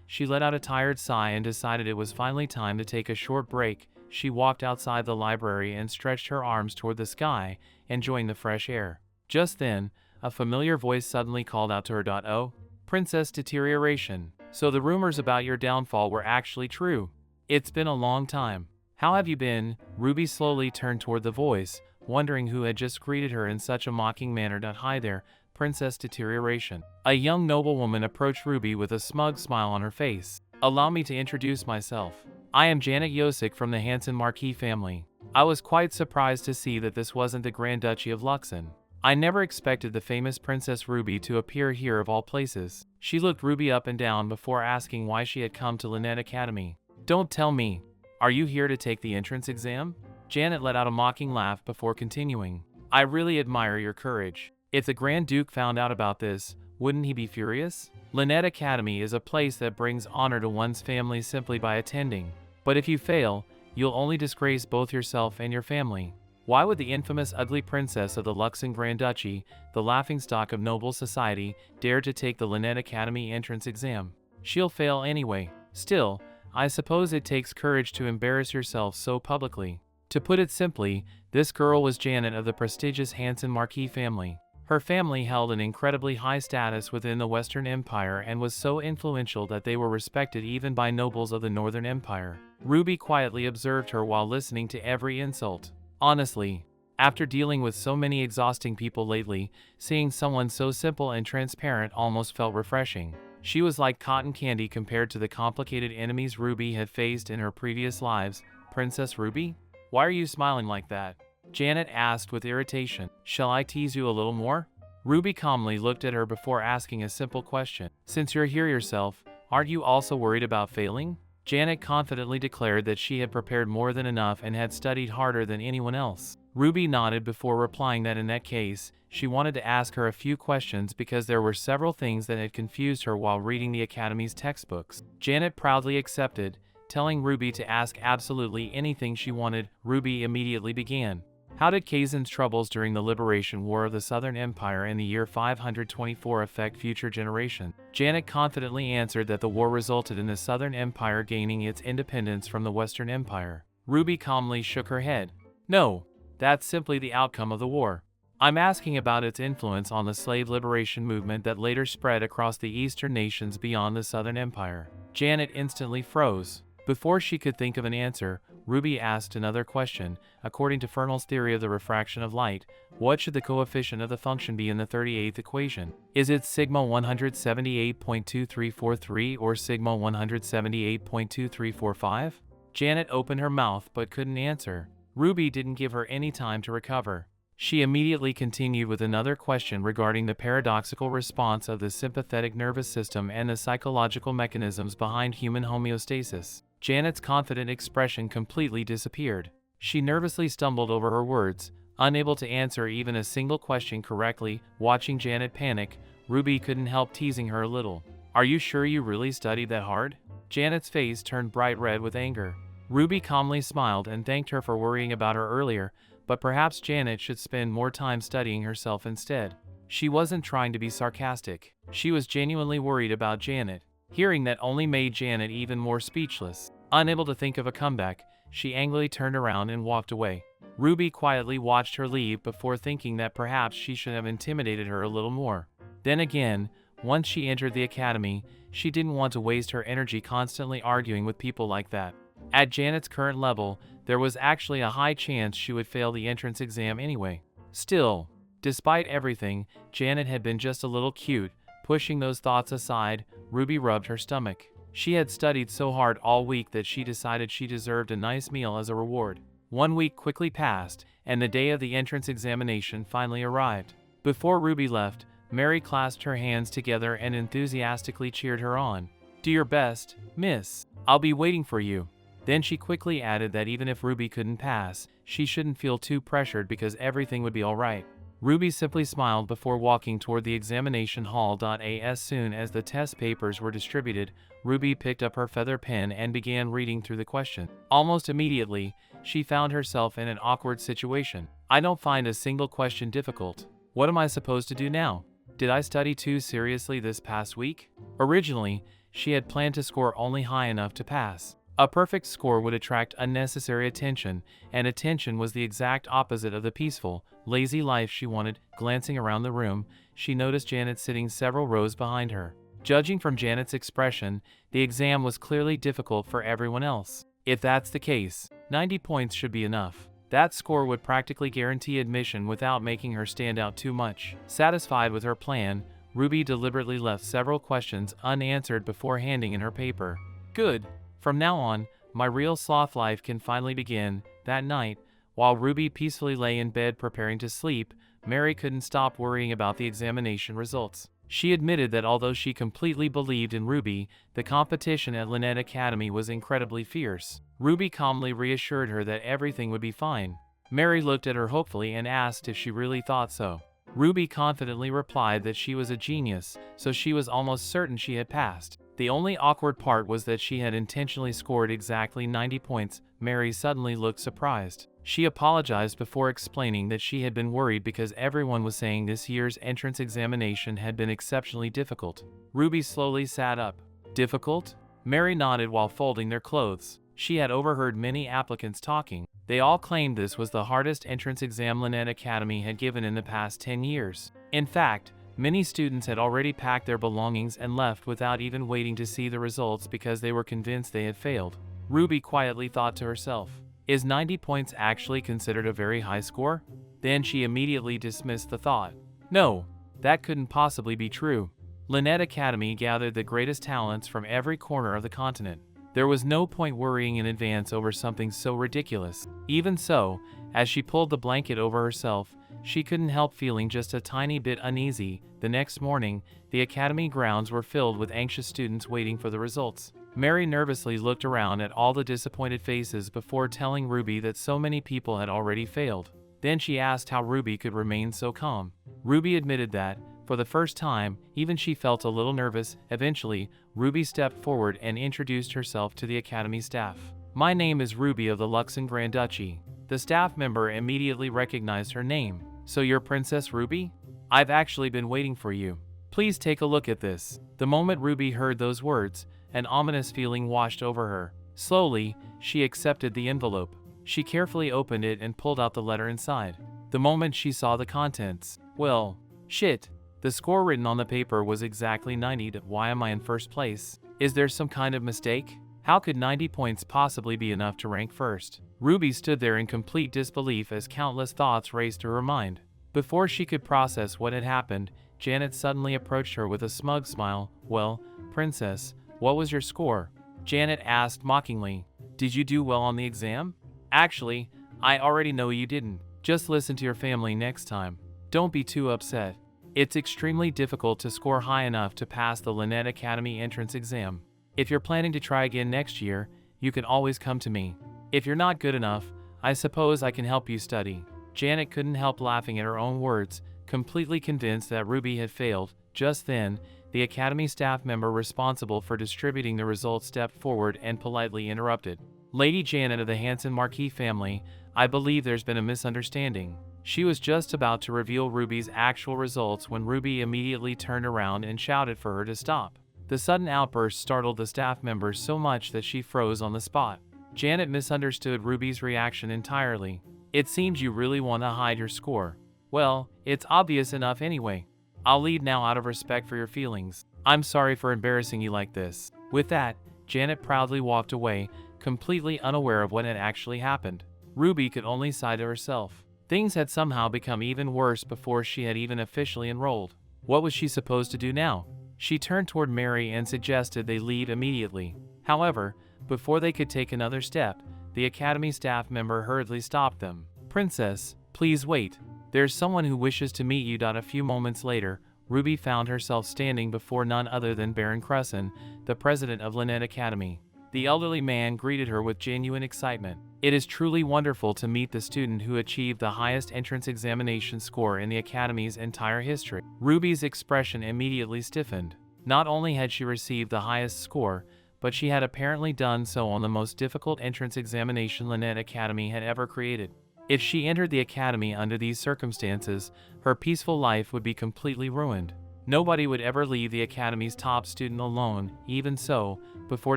she let out a tired sigh and decided it was finally time to take a short break. She walked outside the library and stretched her arms toward the sky, enjoying the fresh air. Just then, a familiar voice suddenly called out to her. "Oh, Princess Deterioration. So the rumors about your downfall were actually true. It's been a long time. How have you been?" Ruby slowly turned toward the voice, wondering who had just greeted her in such a mocking manner. "Hi there, Princess Deterioration." A young noblewoman approached Ruby with a smug smile on her face. "Allow me to introduce myself. I am Janet Yosik from the Hansen Marquis family." I was quite surprised to see that this wasn't the Grand Duchy of Luxon. I never expected the famous Princess Ruby to appear here of all places. She looked Ruby up and down before asking why she had come to Lynette Academy. "Don't tell me. Are you here to take the entrance exam?" Janet let out a mocking laugh before continuing. "I really admire your courage. If the Grand Duke found out about this, wouldn't he be furious? Lynette Academy is a place that brings honor to one's family simply by attending. But if you fail, you'll only disgrace both yourself and your family. Why would the infamous ugly princess of the Luxon Grand Duchy, the laughingstock of noble society, dare to take the Lynette Academy entrance exam? She'll fail anyway. Still, I suppose it takes courage to embarrass yourself so publicly." To put it simply, this girl was Janet of the prestigious Hansen Marquis family. Her family held an incredibly high status within the Western Empire and was so influential that they were respected even by nobles of the Northern Empire. Ruby quietly observed her while listening to every insult. Honestly, after dealing with so many exhausting people lately, seeing someone so simple and transparent almost felt refreshing. She was like cotton candy compared to the complicated enemies Ruby had faced in her previous lives. "Princess Ruby? Why are you smiling like that?" Janet asked with irritation. "Shall I tease you a little more?" Ruby calmly looked at her before asking a simple question. "Since you're here yourself, aren't you also worried about failing?" Janet confidently declared that she had prepared more than enough and had studied harder than anyone else. Ruby nodded before replying that in that case, she wanted to ask her a few questions because there were several things that had confused her while reading the Academy's textbooks. Janet proudly accepted, telling Ruby to ask absolutely anything she wanted. Ruby immediately began. How did Kazan's troubles during the Liberation War of the Southern Empire in the year 524 affect future generations? Janet confidently answered that the war resulted in the Southern Empire gaining its independence from the Western Empire. Ruby calmly shook her head. "No, that's simply the outcome of the war. I'm asking about its influence on the slave liberation movement that later spread across the eastern nations beyond the Southern Empire." Janet instantly froze. Before she could think of an answer, Ruby asked another question. According to Fernald's theory of the refraction of light, what should the coefficient of the function be in the 38th equation? Is it sigma 178.2343 or sigma 178.2345? Janet opened her mouth but couldn't answer. Ruby didn't give her any time to recover. She immediately continued with another question regarding the paradoxical response of the sympathetic nervous system and the psychological mechanisms behind human homeostasis. Janet's confident expression completely disappeared. She nervously stumbled over her words, unable to answer even a single question correctly. Watching Janet panic, Ruby couldn't help teasing her a little. "Are you sure you really studied that hard?" Janet's face turned bright red with anger. Ruby calmly smiled and thanked her for worrying about her earlier, but perhaps Janet should spend more time studying herself instead. She wasn't trying to be sarcastic. She was genuinely worried about Janet. Hearing that only made Janet even more speechless. Unable to think of a comeback, she angrily turned around and walked away. Ruby quietly watched her leave before thinking that perhaps she should have intimidated her a little more. Then again, once she entered the academy, she didn't want to waste her energy constantly arguing with people like that. At Janet's current level, there was actually a high chance she would fail the entrance exam anyway. Still, despite everything, Janet had been just a little cute. Pushing those thoughts aside, Ruby rubbed her stomach. She had studied so hard all week that she decided she deserved a nice meal as a reward. 1 week quickly passed, and the day of the entrance examination finally arrived. Before Ruby left, Mary clasped her hands together and enthusiastically cheered her on. Do your best, miss. I'll be waiting for you. Then she quickly added that even if Ruby couldn't pass, she shouldn't feel too pressured because everything would be alright. Ruby simply smiled before walking toward the examination hall. As soon as the test papers were distributed, Ruby picked up her feather pen and began reading through the question. Almost immediately, she found herself in an awkward situation. I don't find a single question difficult. What am I supposed to do now? Did I study too seriously this past week? Originally, she had planned to score only high enough to pass. A perfect score would attract unnecessary attention, and attention was the exact opposite of the peaceful, lazy life she wanted. Glancing around the room, she noticed Janet sitting several rows behind her. Judging from Janet's expression, the exam was clearly difficult for everyone else. If that's the case, 90 points should be enough. That score would practically guarantee admission without making her stand out too much. Satisfied with her plan, Ruby deliberately left several questions unanswered before handing in her paper. Good. From now on, my real sloth life can finally begin. That night, while Ruby peacefully lay in bed preparing to sleep, Mary couldn't stop worrying about the examination results. She admitted that although she completely believed in Ruby, the competition at Lynette Academy was incredibly fierce. Ruby calmly reassured her that everything would be fine. Mary looked at her hopefully and asked if she really thought so. Ruby confidently replied that she was a genius, so she was almost certain she had passed. The only awkward part was that she had intentionally scored exactly 90 points. Mary suddenly looked surprised. She apologized before explaining that she had been worried because everyone was saying this year's entrance examination had been exceptionally difficult. Ruby slowly sat up. Difficult? Mary nodded while folding their clothes. She had overheard many applicants talking. They all claimed this was the hardest entrance exam Lynette Academy had given in the past 10 years. In fact, many students had already packed their belongings and left without even waiting to see the results because they were convinced they had failed. Ruby quietly thought to herself, is 90 points actually considered a very high score? Then she immediately dismissed the thought. No, that couldn't possibly be true. Lynette Academy gathered the greatest talents from every corner of the continent. There was no point worrying in advance over something so ridiculous. Even so, as she pulled the blanket over herself, she couldn't help feeling just a tiny bit uneasy. The next morning, the academy grounds were filled with anxious students waiting for the results. Mary nervously looked around at all the disappointed faces before telling Ruby that so many people had already failed. Then she asked how Ruby could remain so calm. Ruby admitted that, for the first time, even she felt a little nervous. Eventually, Ruby stepped forward and introduced herself to the academy staff. My name is Ruby of the Luxon Grand Duchy. The staff member immediately recognized her name. So you're Princess Ruby? I've actually been waiting for you. Please take a look at this. The moment Ruby heard those words, an ominous feeling washed over her. Slowly, she accepted the envelope. She carefully opened it and pulled out the letter inside. The moment she saw the contents, well, shit. The score written on the paper was exactly 90. Why am I in first place? Is there some kind of mistake? How could 90 points possibly be enough to rank first? Ruby stood there in complete disbelief as countless thoughts raced through her mind. Before she could process what had happened, Janet suddenly approached her with a smug smile. Well, Princess, what was your score? Janet asked mockingly. Did you do well on the exam? Actually, I already know you didn't. Just listen to your family next time. Don't be too upset. It's extremely difficult to score high enough to pass the Lynette Academy entrance exam. If you're planning to try again next year, you can always come to me. If you're not good enough, I suppose I can help you study. Janet couldn't help laughing at her own words, completely convinced that Ruby had failed. Just then, the academy staff member responsible for distributing the results stepped forward and politely interrupted. Lady Janet of the Hanson Marquis family, I believe there's been a misunderstanding. She was just about to reveal Ruby's actual results when Ruby immediately turned around and shouted for her to stop. The sudden outburst startled the staff member so much that she froze on the spot. Janet misunderstood Ruby's reaction entirely. It seems you really want to hide your score. Well, it's obvious enough anyway. I'll leave now out of respect for your feelings. I'm sorry for embarrassing you like this. With that, Janet proudly walked away, completely unaware of what had actually happened. Ruby could only sigh to herself. Things had somehow become even worse before she had even officially enrolled. What was she supposed to do now? She turned toward Mary and suggested they leave immediately. However, before they could take another step, the academy staff member hurriedly stopped them. Princess, please wait. There's someone who wishes to meet you. A few moments later, Ruby found herself standing before none other than Baron Crescent, the president of Lynette Academy. The elderly man greeted her with genuine excitement. It is truly wonderful to meet the student who achieved the highest entrance examination score in the Academy's entire history. Ruby's expression immediately stiffened. Not only had she received the highest score, but she had apparently done so on the most difficult entrance examination Lynette Academy had ever created. If she entered the Academy under these circumstances, her peaceful life would be completely ruined. Nobody would ever leave the Academy's top student alone. Even so, before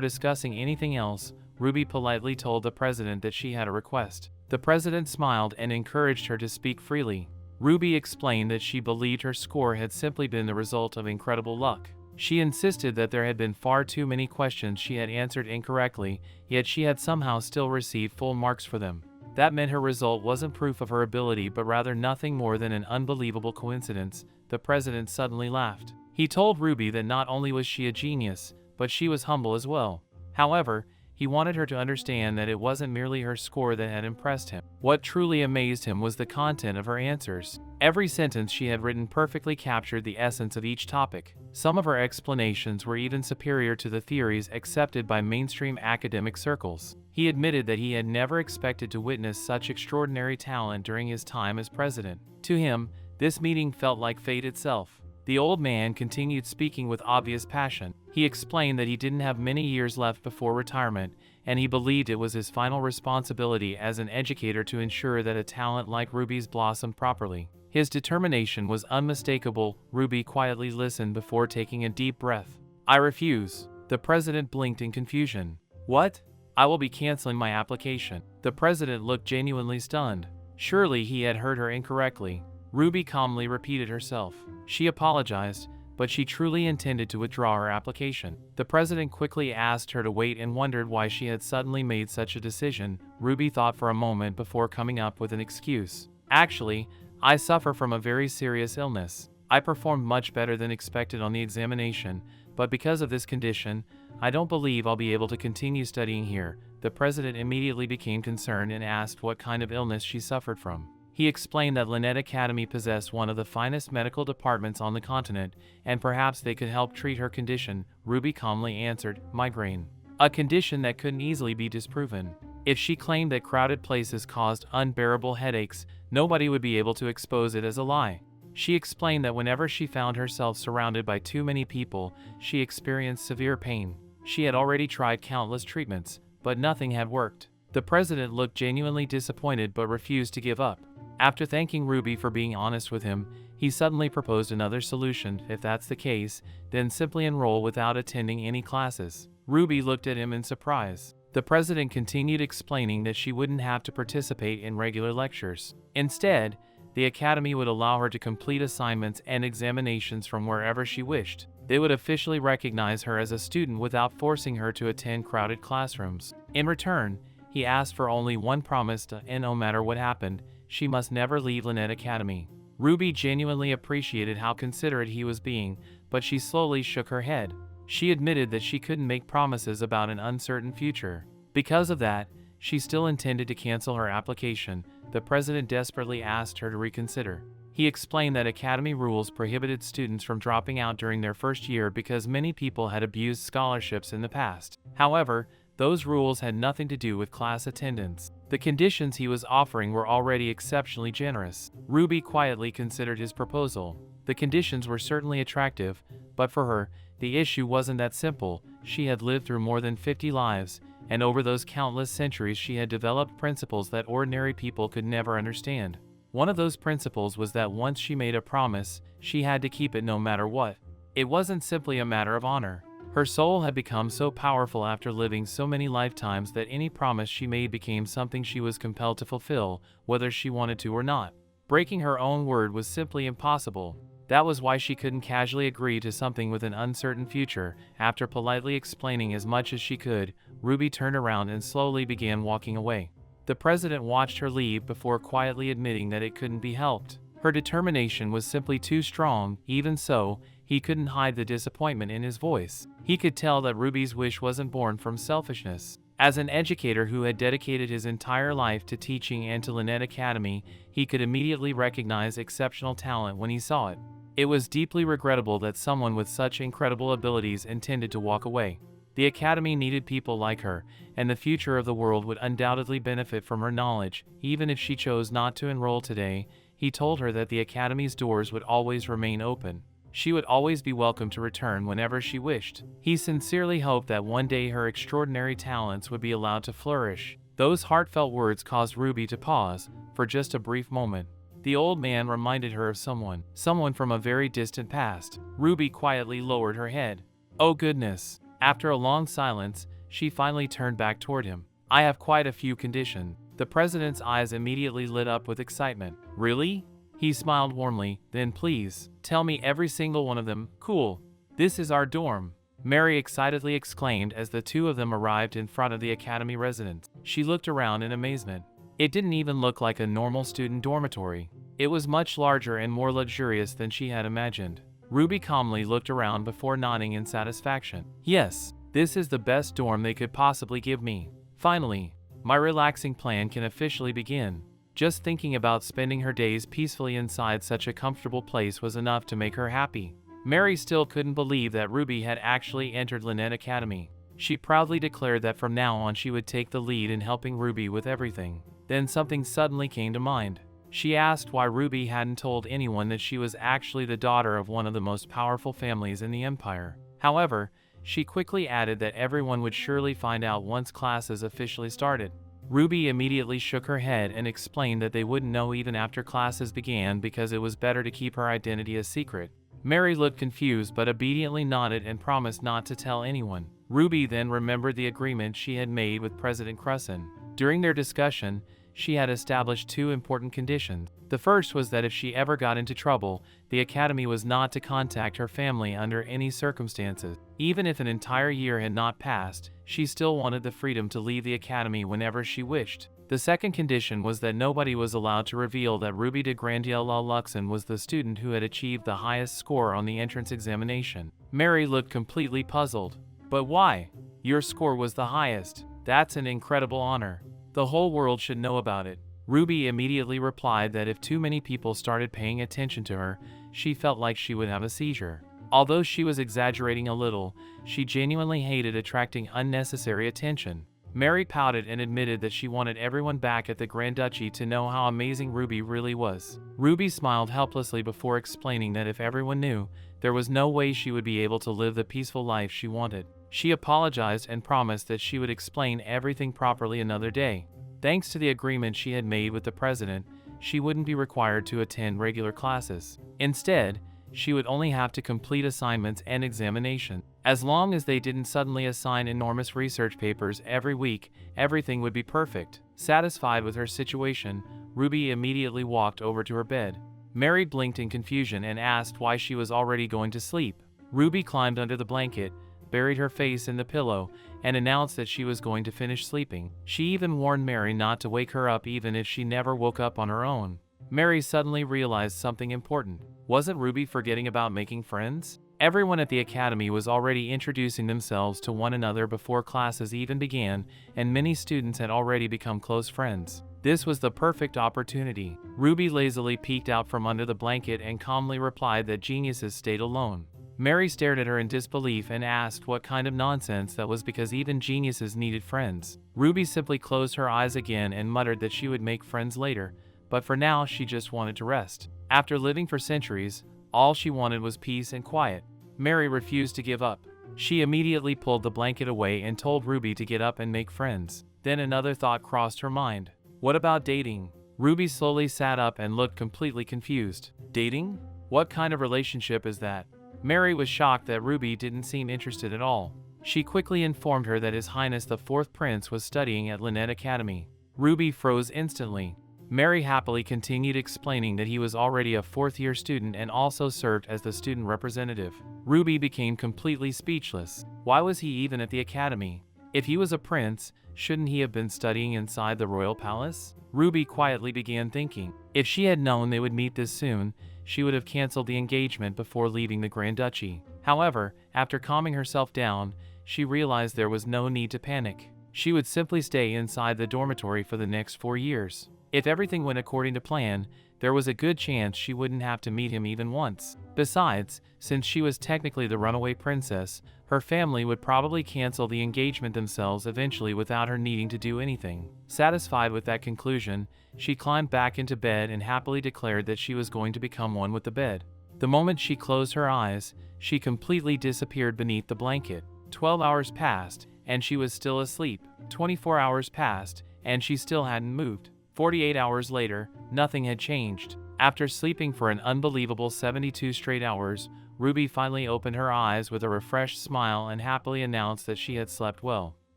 discussing anything else, Ruby politely told the president that she had a request. The president smiled and encouraged her to speak freely. Ruby explained that she believed her score had simply been the result of incredible luck. She insisted that there had been far too many questions she had answered incorrectly, yet she had somehow still received full marks for them. That meant her result wasn't proof of her ability but rather nothing more than an unbelievable coincidence. The president suddenly laughed. He told Ruby that not only was she a genius, but she was humble as well. However, he wanted her to understand that it wasn't merely her score that had impressed him. What truly amazed him was the content of her answers. Every sentence she had written perfectly captured the essence of each topic. Some of her explanations were even superior to the theories accepted by mainstream academic circles. He admitted that he had never expected to witness such extraordinary talent during his time as president. To him, this meeting felt like fate itself. The old man continued speaking with obvious passion. He explained that he didn't have many years left before retirement, and he believed it was his final responsibility as an educator to ensure that a talent like Ruby's blossomed properly. His determination was unmistakable. Ruby quietly listened before taking a deep breath. "I refuse." The president blinked in confusion. "What?" "I will be canceling my application." The president looked genuinely stunned. Surely he had heard her incorrectly. Ruby calmly repeated herself. She apologized, but she truly intended to withdraw her application. The president quickly asked her to wait and wondered why she had suddenly made such a decision. Ruby thought for a moment before coming up with an excuse. "Actually, I suffer from a very serious illness. I performed much better than expected on the examination, but because of this condition, I don't believe I'll be able to continue studying here." The president immediately became concerned and asked what kind of illness she suffered from. He explained that Lynette Academy possessed one of the finest medical departments on the continent, and perhaps they could help treat her condition. Ruby calmly answered, "Migraine. A condition that couldn't easily be disproven. If she claimed that crowded places caused unbearable headaches, nobody would be able to expose it as a lie." She explained that whenever she found herself surrounded by too many people, she experienced severe pain. She had already tried countless treatments, but nothing had worked. The president looked genuinely disappointed but refused to give up. After thanking Ruby for being honest with him, he suddenly proposed another solution. "If that's the case, then simply enroll without attending any classes." Ruby looked at him in surprise. The president continued explaining that she wouldn't have to participate in regular lectures. Instead, the academy would allow her to complete assignments and examinations from wherever she wished. They would officially recognize her as a student without forcing her to attend crowded classrooms. In return, he asked for only one promise, and no matter what happened, she must never leave Lynette Academy. Ruby genuinely appreciated how considerate he was being, but she slowly shook her head. She admitted that she couldn't make promises about an uncertain future. Because of that, she still intended to cancel her application. The president desperately asked her to reconsider. He explained that academy rules prohibited students from dropping out during their first year because many people had abused scholarships in the past. However, those rules had nothing to do with class attendance. The conditions he was offering were already exceptionally generous. Ruby quietly considered his proposal. The conditions were certainly attractive, but for her, the issue wasn't that simple. She had lived through more than 50 lives, and over those countless centuries she had developed principles that ordinary people could never understand. One of those principles was that once she made a promise, she had to keep it no matter what. It wasn't simply a matter of honor. Her soul had become so powerful after living so many lifetimes that any promise she made became something she was compelled to fulfill, whether she wanted to or not. Breaking her own word was simply impossible. That was why she couldn't casually agree to something with an uncertain future. After politely explaining as much as she could, Ruby turned around and slowly began walking away. The president watched her leave before quietly admitting that it couldn't be helped. Her determination was simply too strong. Even so, he couldn't hide the disappointment in his voice. He could tell that Ruby's wish wasn't born from selfishness. As an educator who had dedicated his entire life to teaching and to Lynette Academy, he could immediately recognize exceptional talent when he saw it. It was deeply regrettable that someone with such incredible abilities intended to walk away. The academy needed people like her, and the future of the world would undoubtedly benefit from her knowledge, even if she chose not to enroll today. He told her that the academy's doors would always remain open. She would always be welcome to return whenever she wished. He sincerely hoped that one day her extraordinary talents would be allowed to flourish. Those heartfelt words caused Ruby to pause for just a brief moment. The old man reminded her of someone from a very distant past. Ruby quietly lowered her head. Oh goodness. After a long silence, she finally turned back toward him. I have quite a few conditions. The president's eyes immediately lit up with excitement. Really? He smiled warmly. Then please, tell me every single one of them. Cool. This is our dorm, Mary excitedly exclaimed as the two of them arrived in front of the academy residence. She looked around in amazement. It didn't even look like a normal student dormitory. It was much larger and more luxurious than she had imagined. Ruby calmly looked around before nodding in satisfaction. Yes, this is the best dorm they could possibly give me. Finally, my relaxing plan can officially begin. Just thinking about spending her days peacefully inside such a comfortable place was enough to make her happy. Mary still couldn't believe that Ruby had actually entered Lynette Academy. She proudly declared that from now on she would take the lead in helping Ruby with everything. Then something suddenly came to mind. She asked why Ruby hadn't told anyone that she was actually the daughter of one of the most powerful families in the empire. However, she quickly added that everyone would surely find out once classes officially started. Ruby immediately shook her head and explained that they wouldn't know even after classes began because it was better to keep her identity a secret. Mary looked confused but obediently nodded and promised not to tell anyone. Ruby then remembered the agreement she had made with President Crusson. During their discussion, she had established two important conditions. The first was that if she ever got into trouble, the academy was not to contact her family under any circumstances. Even if an entire year had not passed, she still wanted the freedom to leave the academy whenever she wished. The second condition was that nobody was allowed to reveal that Ruby de Grandier-La Luxon was the student who had achieved the highest score on the entrance examination. Mary looked completely puzzled. But why? Your score was the highest. That's an incredible honor. The whole world should know about it. Ruby immediately replied that if too many people started paying attention to her, she felt like she would have a seizure. Although she was exaggerating a little, she genuinely hated attracting unnecessary attention. Mary pouted and admitted that she wanted everyone back at the Grand Duchy to know how amazing Ruby really was. Ruby smiled helplessly before explaining that if everyone knew, there was no way she would be able to live the peaceful life she wanted. She apologized and promised that she would explain everything properly another day. Thanks to the agreement she had made with the president, she wouldn't be required to attend regular classes. Instead, she would only have to complete assignments and examinations. As long as they didn't suddenly assign enormous research papers every week, everything would be perfect. Satisfied with her situation, Ruby immediately walked over to her bed. Mary blinked in confusion and asked why she was already going to sleep. Ruby climbed under the blanket, buried her face in the pillow, and announced that she was going to finish sleeping. She even warned Mary not to wake her up even if she never woke up on her own. Mary suddenly realized something important. Wasn't Ruby forgetting about making friends? Everyone at the academy was already introducing themselves to one another before classes even began, and many students had already become close friends. This was the perfect opportunity. Ruby lazily peeked out from under the blanket and calmly replied that geniuses stayed alone. Mary stared at her in disbelief and asked what kind of nonsense that was because even geniuses needed friends. Ruby simply closed her eyes again and muttered that she would make friends later, but for now she just wanted to rest. After living for centuries, all she wanted was peace and quiet. Mary refused to give up. She immediately pulled the blanket away and told Ruby to get up and make friends. Then another thought crossed her mind. What about dating? Ruby slowly sat up and looked completely confused. Dating? What kind of relationship is that? Mary was shocked that Ruby didn't seem interested at all. She quickly informed her that His Highness the Fourth Prince was studying at Lynette Academy. Ruby froze instantly. Mary happily continued explaining that he was already a fourth-year student and also served as the student representative. Ruby became completely speechless. Why was he even at the academy? If he was a prince, shouldn't he have been studying inside the royal palace? Ruby quietly began thinking. If she had known they would meet this soon, she would have canceled the engagement before leaving the Grand Duchy. However, after calming herself down, she realized there was no need to panic. She would simply stay inside the dormitory for the next 4 years. If everything went according to plan, there was a good chance she wouldn't have to meet him even once. Besides, since she was technically the runaway princess, her family would probably cancel the engagement themselves eventually without her needing to do anything. Satisfied with that conclusion, she climbed back into bed and happily declared that she was going to become one with the bed. The moment she closed her eyes, she completely disappeared beneath the blanket. 12 hours passed, and she was still asleep. 24 hours passed, and she still hadn't moved. 48 hours later, nothing had changed. After sleeping for an unbelievable 72 straight hours, Ruby finally opened her eyes with a refreshed smile and happily announced that she had slept well.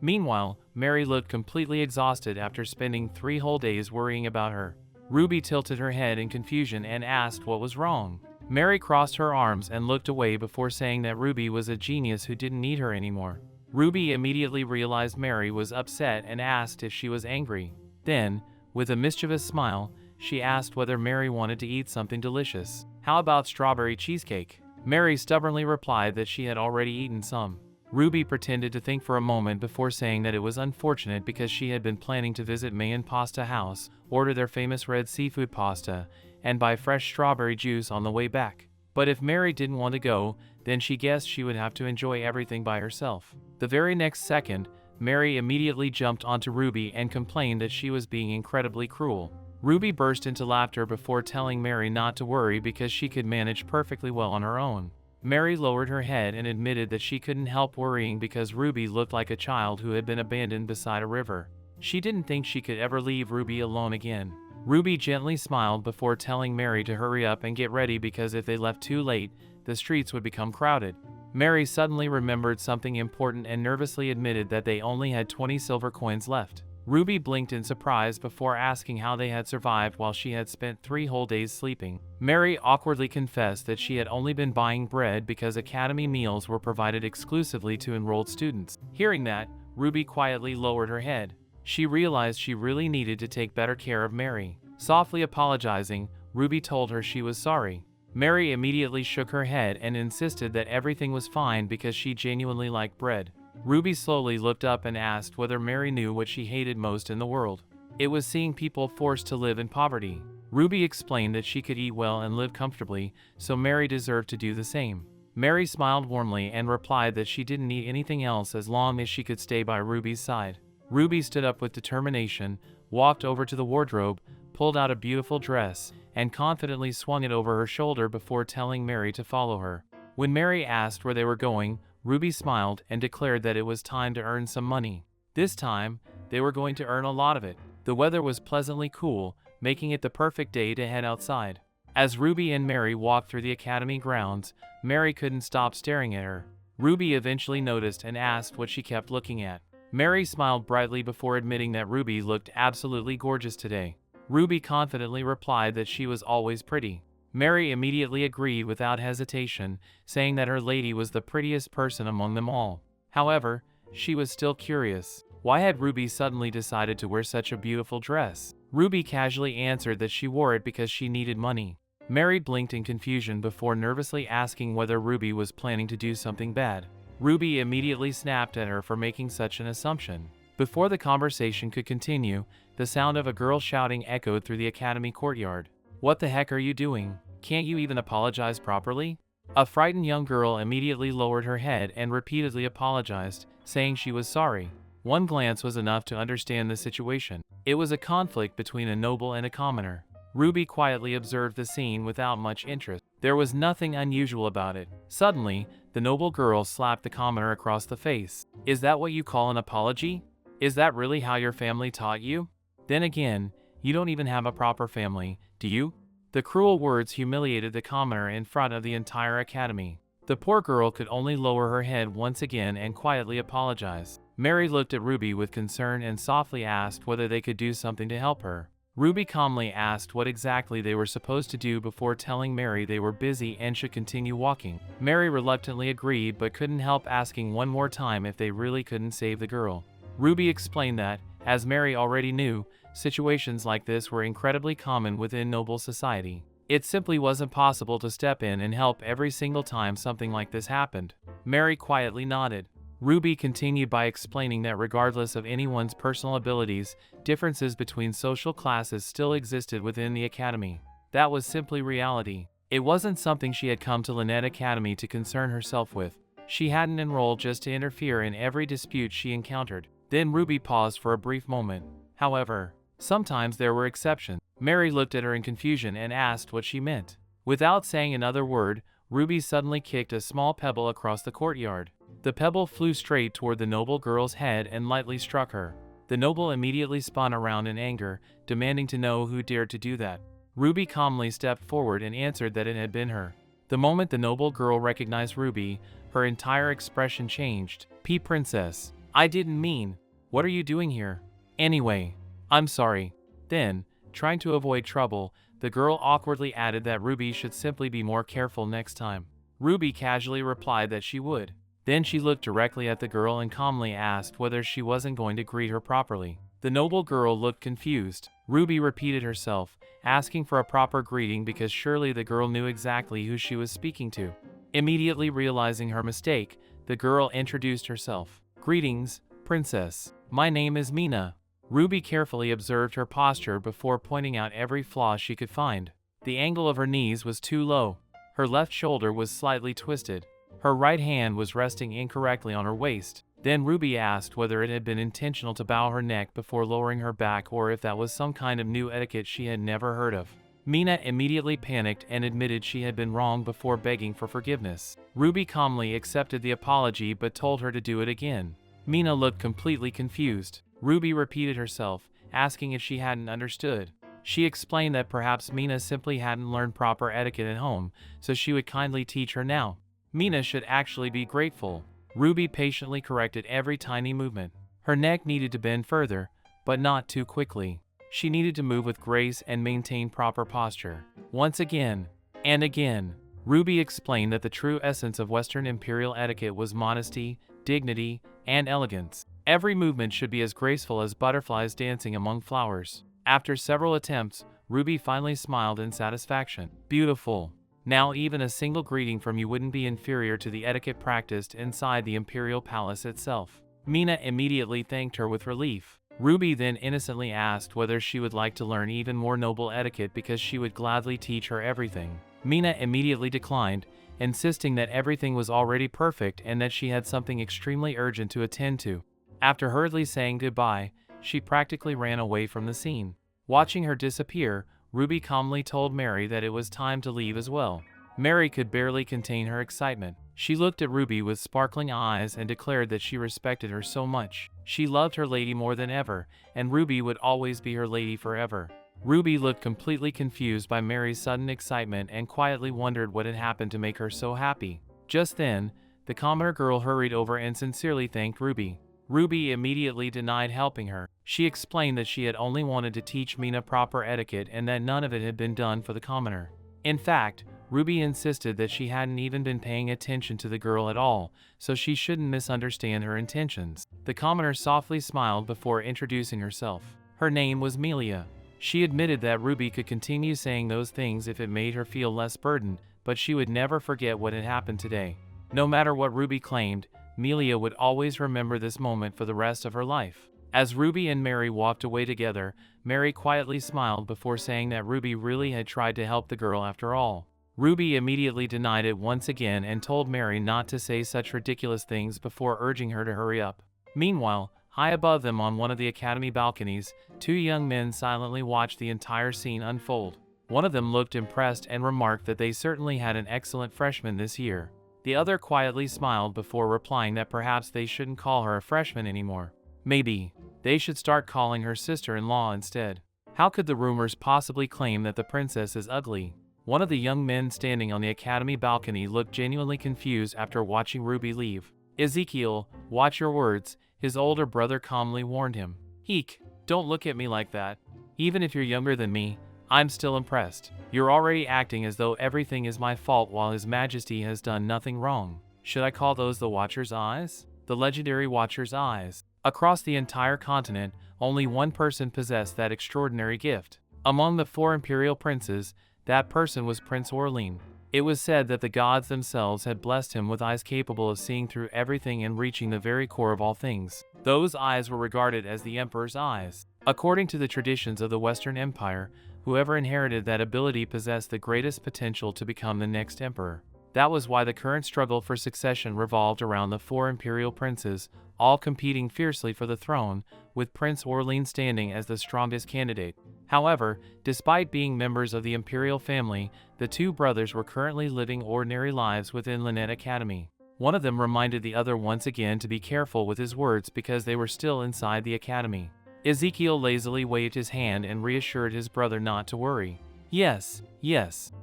Meanwhile, Mary looked completely exhausted after spending 3 whole days worrying about her. Ruby tilted her head in confusion and asked what was wrong. Mary crossed her arms and looked away before saying that Ruby was a genius who didn't need her anymore. Ruby immediately realized Mary was upset and asked if she was angry. Then, with a mischievous smile, she asked whether Mary wanted to eat something delicious. How about strawberry cheesecake? Mary stubbornly replied that she had already eaten some. Ruby pretended to think for a moment before saying that it was unfortunate because she had been planning to visit Mayan Pasta House, order their famous red seafood pasta, and buy fresh strawberry juice on the way back. But if Mary didn't want to go, then she guessed she would have to enjoy everything by herself. The very next second, Mary immediately jumped onto Ruby and complained that she was being incredibly cruel. Ruby burst into laughter before telling Mary not to worry because she could manage perfectly well on her own. Mary lowered her head and admitted that she couldn't help worrying because Ruby looked like a child who had been abandoned beside a river. She didn't think she could ever leave Ruby alone again. Ruby gently smiled before telling Mary to hurry up and get ready because if they left too late, the streets would become crowded. Mary suddenly remembered something important and nervously admitted that they only had 20 silver coins left. Ruby blinked in surprise before asking how they had survived while she had spent 3 whole days sleeping. Mary awkwardly confessed that she had only been buying bread because academy meals were provided exclusively to enrolled students. Hearing that, Ruby quietly lowered her head. She realized she really needed to take better care of Mary. Softly apologizing, Ruby told her she was sorry. Mary immediately shook her head and insisted that everything was fine because she genuinely liked bread. Ruby slowly looked up and asked whether Mary knew what she hated most in the world. It was seeing people forced to live in poverty. Ruby explained that she could eat well and live comfortably, so Mary deserved to do the same. Mary smiled warmly and replied that she didn't need anything else as long as she could stay by Ruby's side. Ruby stood up with determination, walked over to the wardrobe, pulled out a beautiful dress, and confidently swung it over her shoulder before telling Mary to follow her. When Mary asked where they were going, Ruby smiled and declared that it was time to earn some money. This time, they were going to earn a lot of it. The weather was pleasantly cool, making it the perfect day to head outside. As Ruby and Mary walked through the academy grounds, Mary couldn't stop staring at her. Ruby eventually noticed and asked what she kept looking at. Mary smiled brightly before admitting that Ruby looked absolutely gorgeous today. Ruby confidently replied that she was always pretty. Mary immediately agreed without hesitation, saying that her lady was the prettiest person among them all. However, she was still curious. Why had Ruby suddenly decided to wear such a beautiful dress? Ruby casually answered that she wore it because she needed money. Mary blinked in confusion before nervously asking whether Ruby was planning to do something bad. Ruby immediately snapped at her for making such an assumption. Before the conversation could continue, the sound of a girl shouting echoed through the academy courtyard. "What the heck are you doing? Can't you even apologize properly?" A frightened young girl immediately lowered her head and repeatedly apologized, saying she was sorry. One glance was enough to understand the situation. It was a conflict between a noble and a commoner. Ruby quietly observed the scene without much interest. There was nothing unusual about it. Suddenly, the noble girl slapped the commoner across the face. "Is that what you call an apology? Is that really how your family taught you? Then again, you don't even have a proper family, do you?" The cruel words humiliated the commoner in front of the entire academy. The poor girl could only lower her head once again and quietly apologize. Mary looked at Ruby with concern and softly asked whether they could do something to help her. Ruby calmly asked what exactly they were supposed to do before telling Mary they were busy and should continue walking. Mary reluctantly agreed but couldn't help asking one more time if they really couldn't save the girl. Ruby explained that, as Mary already knew, situations like this were incredibly common within noble society. It simply wasn't possible to step in and help every single time something like this happened. Mary quietly nodded. Ruby continued by explaining that regardless of anyone's personal abilities, differences between social classes still existed within the academy. That was simply reality. It wasn't something she had come to Lynette Academy to concern herself with. She hadn't enrolled just to interfere in every dispute she encountered. Then Ruby paused for a brief moment. However, sometimes there were exceptions. Mary looked at her in confusion and asked what she meant. Without saying another word, Ruby suddenly kicked a small pebble across the courtyard. The pebble flew straight toward the noble girl's head and lightly struck her. The noble immediately spun around in anger, demanding to know who dared to do that. Ruby calmly stepped forward and answered that it had been her. The moment the noble girl recognized Ruby, her entire expression changed. Princess, I didn't mean. What are you doing here? Anyway, I'm sorry. Then, trying to avoid trouble, the girl awkwardly added that Ruby should simply be more careful next time. Ruby casually replied that she would. Then she looked directly at the girl and calmly asked whether she wasn't going to greet her properly. The noble girl looked confused. Ruby repeated herself, asking for a proper greeting because surely the girl knew exactly who she was speaking to. Immediately realizing her mistake, the girl introduced herself. Greetings, Princess. My name is Mina. Ruby carefully observed her posture before pointing out every flaw she could find. The angle of her knees was too low. Her left shoulder was slightly twisted. Her right hand was resting incorrectly on her waist. Then Ruby asked whether it had been intentional to bow her neck before lowering her back or if that was some kind of new etiquette she had never heard of. Mina immediately panicked and admitted she had been wrong before begging for forgiveness. Ruby calmly accepted the apology but told her to do it again. Mina looked completely confused. Ruby repeated herself, asking if she hadn't understood. She explained that perhaps Mina simply hadn't learned proper etiquette at home, so she would kindly teach her now. Mina should actually be grateful. Ruby patiently corrected every tiny movement. Her neck needed to bend further, but not too quickly. She needed to move with grace and maintain proper posture. Once again, and again, Ruby explained that the true essence of Western imperial etiquette was modesty, dignity, and elegance. Every movement should be as graceful as butterflies dancing among flowers. After several attempts, Ruby finally smiled in satisfaction. Beautiful. Now even a single greeting from you wouldn't be inferior to the etiquette practiced inside the imperial palace itself. Mina immediately thanked her with relief. Ruby then innocently asked whether she would like to learn even more noble etiquette because she would gladly teach her everything. Mina immediately declined, insisting that everything was already perfect and that she had something extremely urgent to attend to. After hurriedly saying goodbye, she practically ran away from the scene. Watching her disappear, Ruby calmly told Mary that it was time to leave as well. Mary could barely contain her excitement. She looked at Ruby with sparkling eyes and declared that she respected her so much. She loved her lady more than ever, and Ruby would always be her lady forever. Ruby looked completely confused by Mary's sudden excitement and quietly wondered what had happened to make her so happy. Just then, the commoner girl hurried over and sincerely thanked Ruby. Ruby immediately denied helping her. She explained that she had only wanted to teach Mina proper etiquette and that none of it had been done for the commoner. In fact, Ruby insisted that she hadn't even been paying attention to the girl at all, so she shouldn't misunderstand her intentions. The commoner softly smiled before introducing herself. Her name was Melia. She admitted that Ruby could continue saying those things if it made her feel less burdened, but she would never forget what had happened today. No matter what Ruby claimed, Melia would always remember this moment for the rest of her life. As Ruby and Mary walked away together, Mary quietly smiled before saying that Ruby really had tried to help the girl after all. Ruby immediately denied it once again and told Mary not to say such ridiculous things before urging her to hurry up. Meanwhile, high above them on one of the academy balconies, two young men silently watched the entire scene unfold. One of them looked impressed and remarked that they certainly had an excellent freshman this year. The other quietly smiled before replying that perhaps they shouldn't call her a freshman anymore. Maybe they should start calling her sister-in-law instead. How could the rumors possibly claim that the princess is ugly? One of the young men standing on the academy balcony looked genuinely confused after watching Ruby leave. Ezekiel, watch your words, his older brother calmly warned him. Eek, don't look at me like that. Even if you're younger than me, I'm still impressed. You're already acting as though everything is my fault while His Majesty has done nothing wrong. Should I call those the Watcher's Eyes? The legendary Watcher's Eyes. Across the entire continent, only one person possessed that extraordinary gift. Among the 4 imperial princes, that person was Prince Orlean. It was said that the gods themselves had blessed him with eyes capable of seeing through everything and reaching the very core of all things. Those eyes were regarded as the Emperor's eyes. According to the traditions of the Western Empire, Whoever inherited that ability possessed the greatest potential to become the next emperor. That was why the current struggle for succession revolved around the 4 imperial princes, all competing fiercely for the throne, with Prince Orlean standing as the strongest candidate. However, despite being members of the imperial family, the 2 brothers were currently living ordinary lives within Lynette Academy. One of them reminded the other once again to be careful with his words because they were still inside the academy. Ezekiel lazily waved his hand and reassured his brother not to worry. Yes,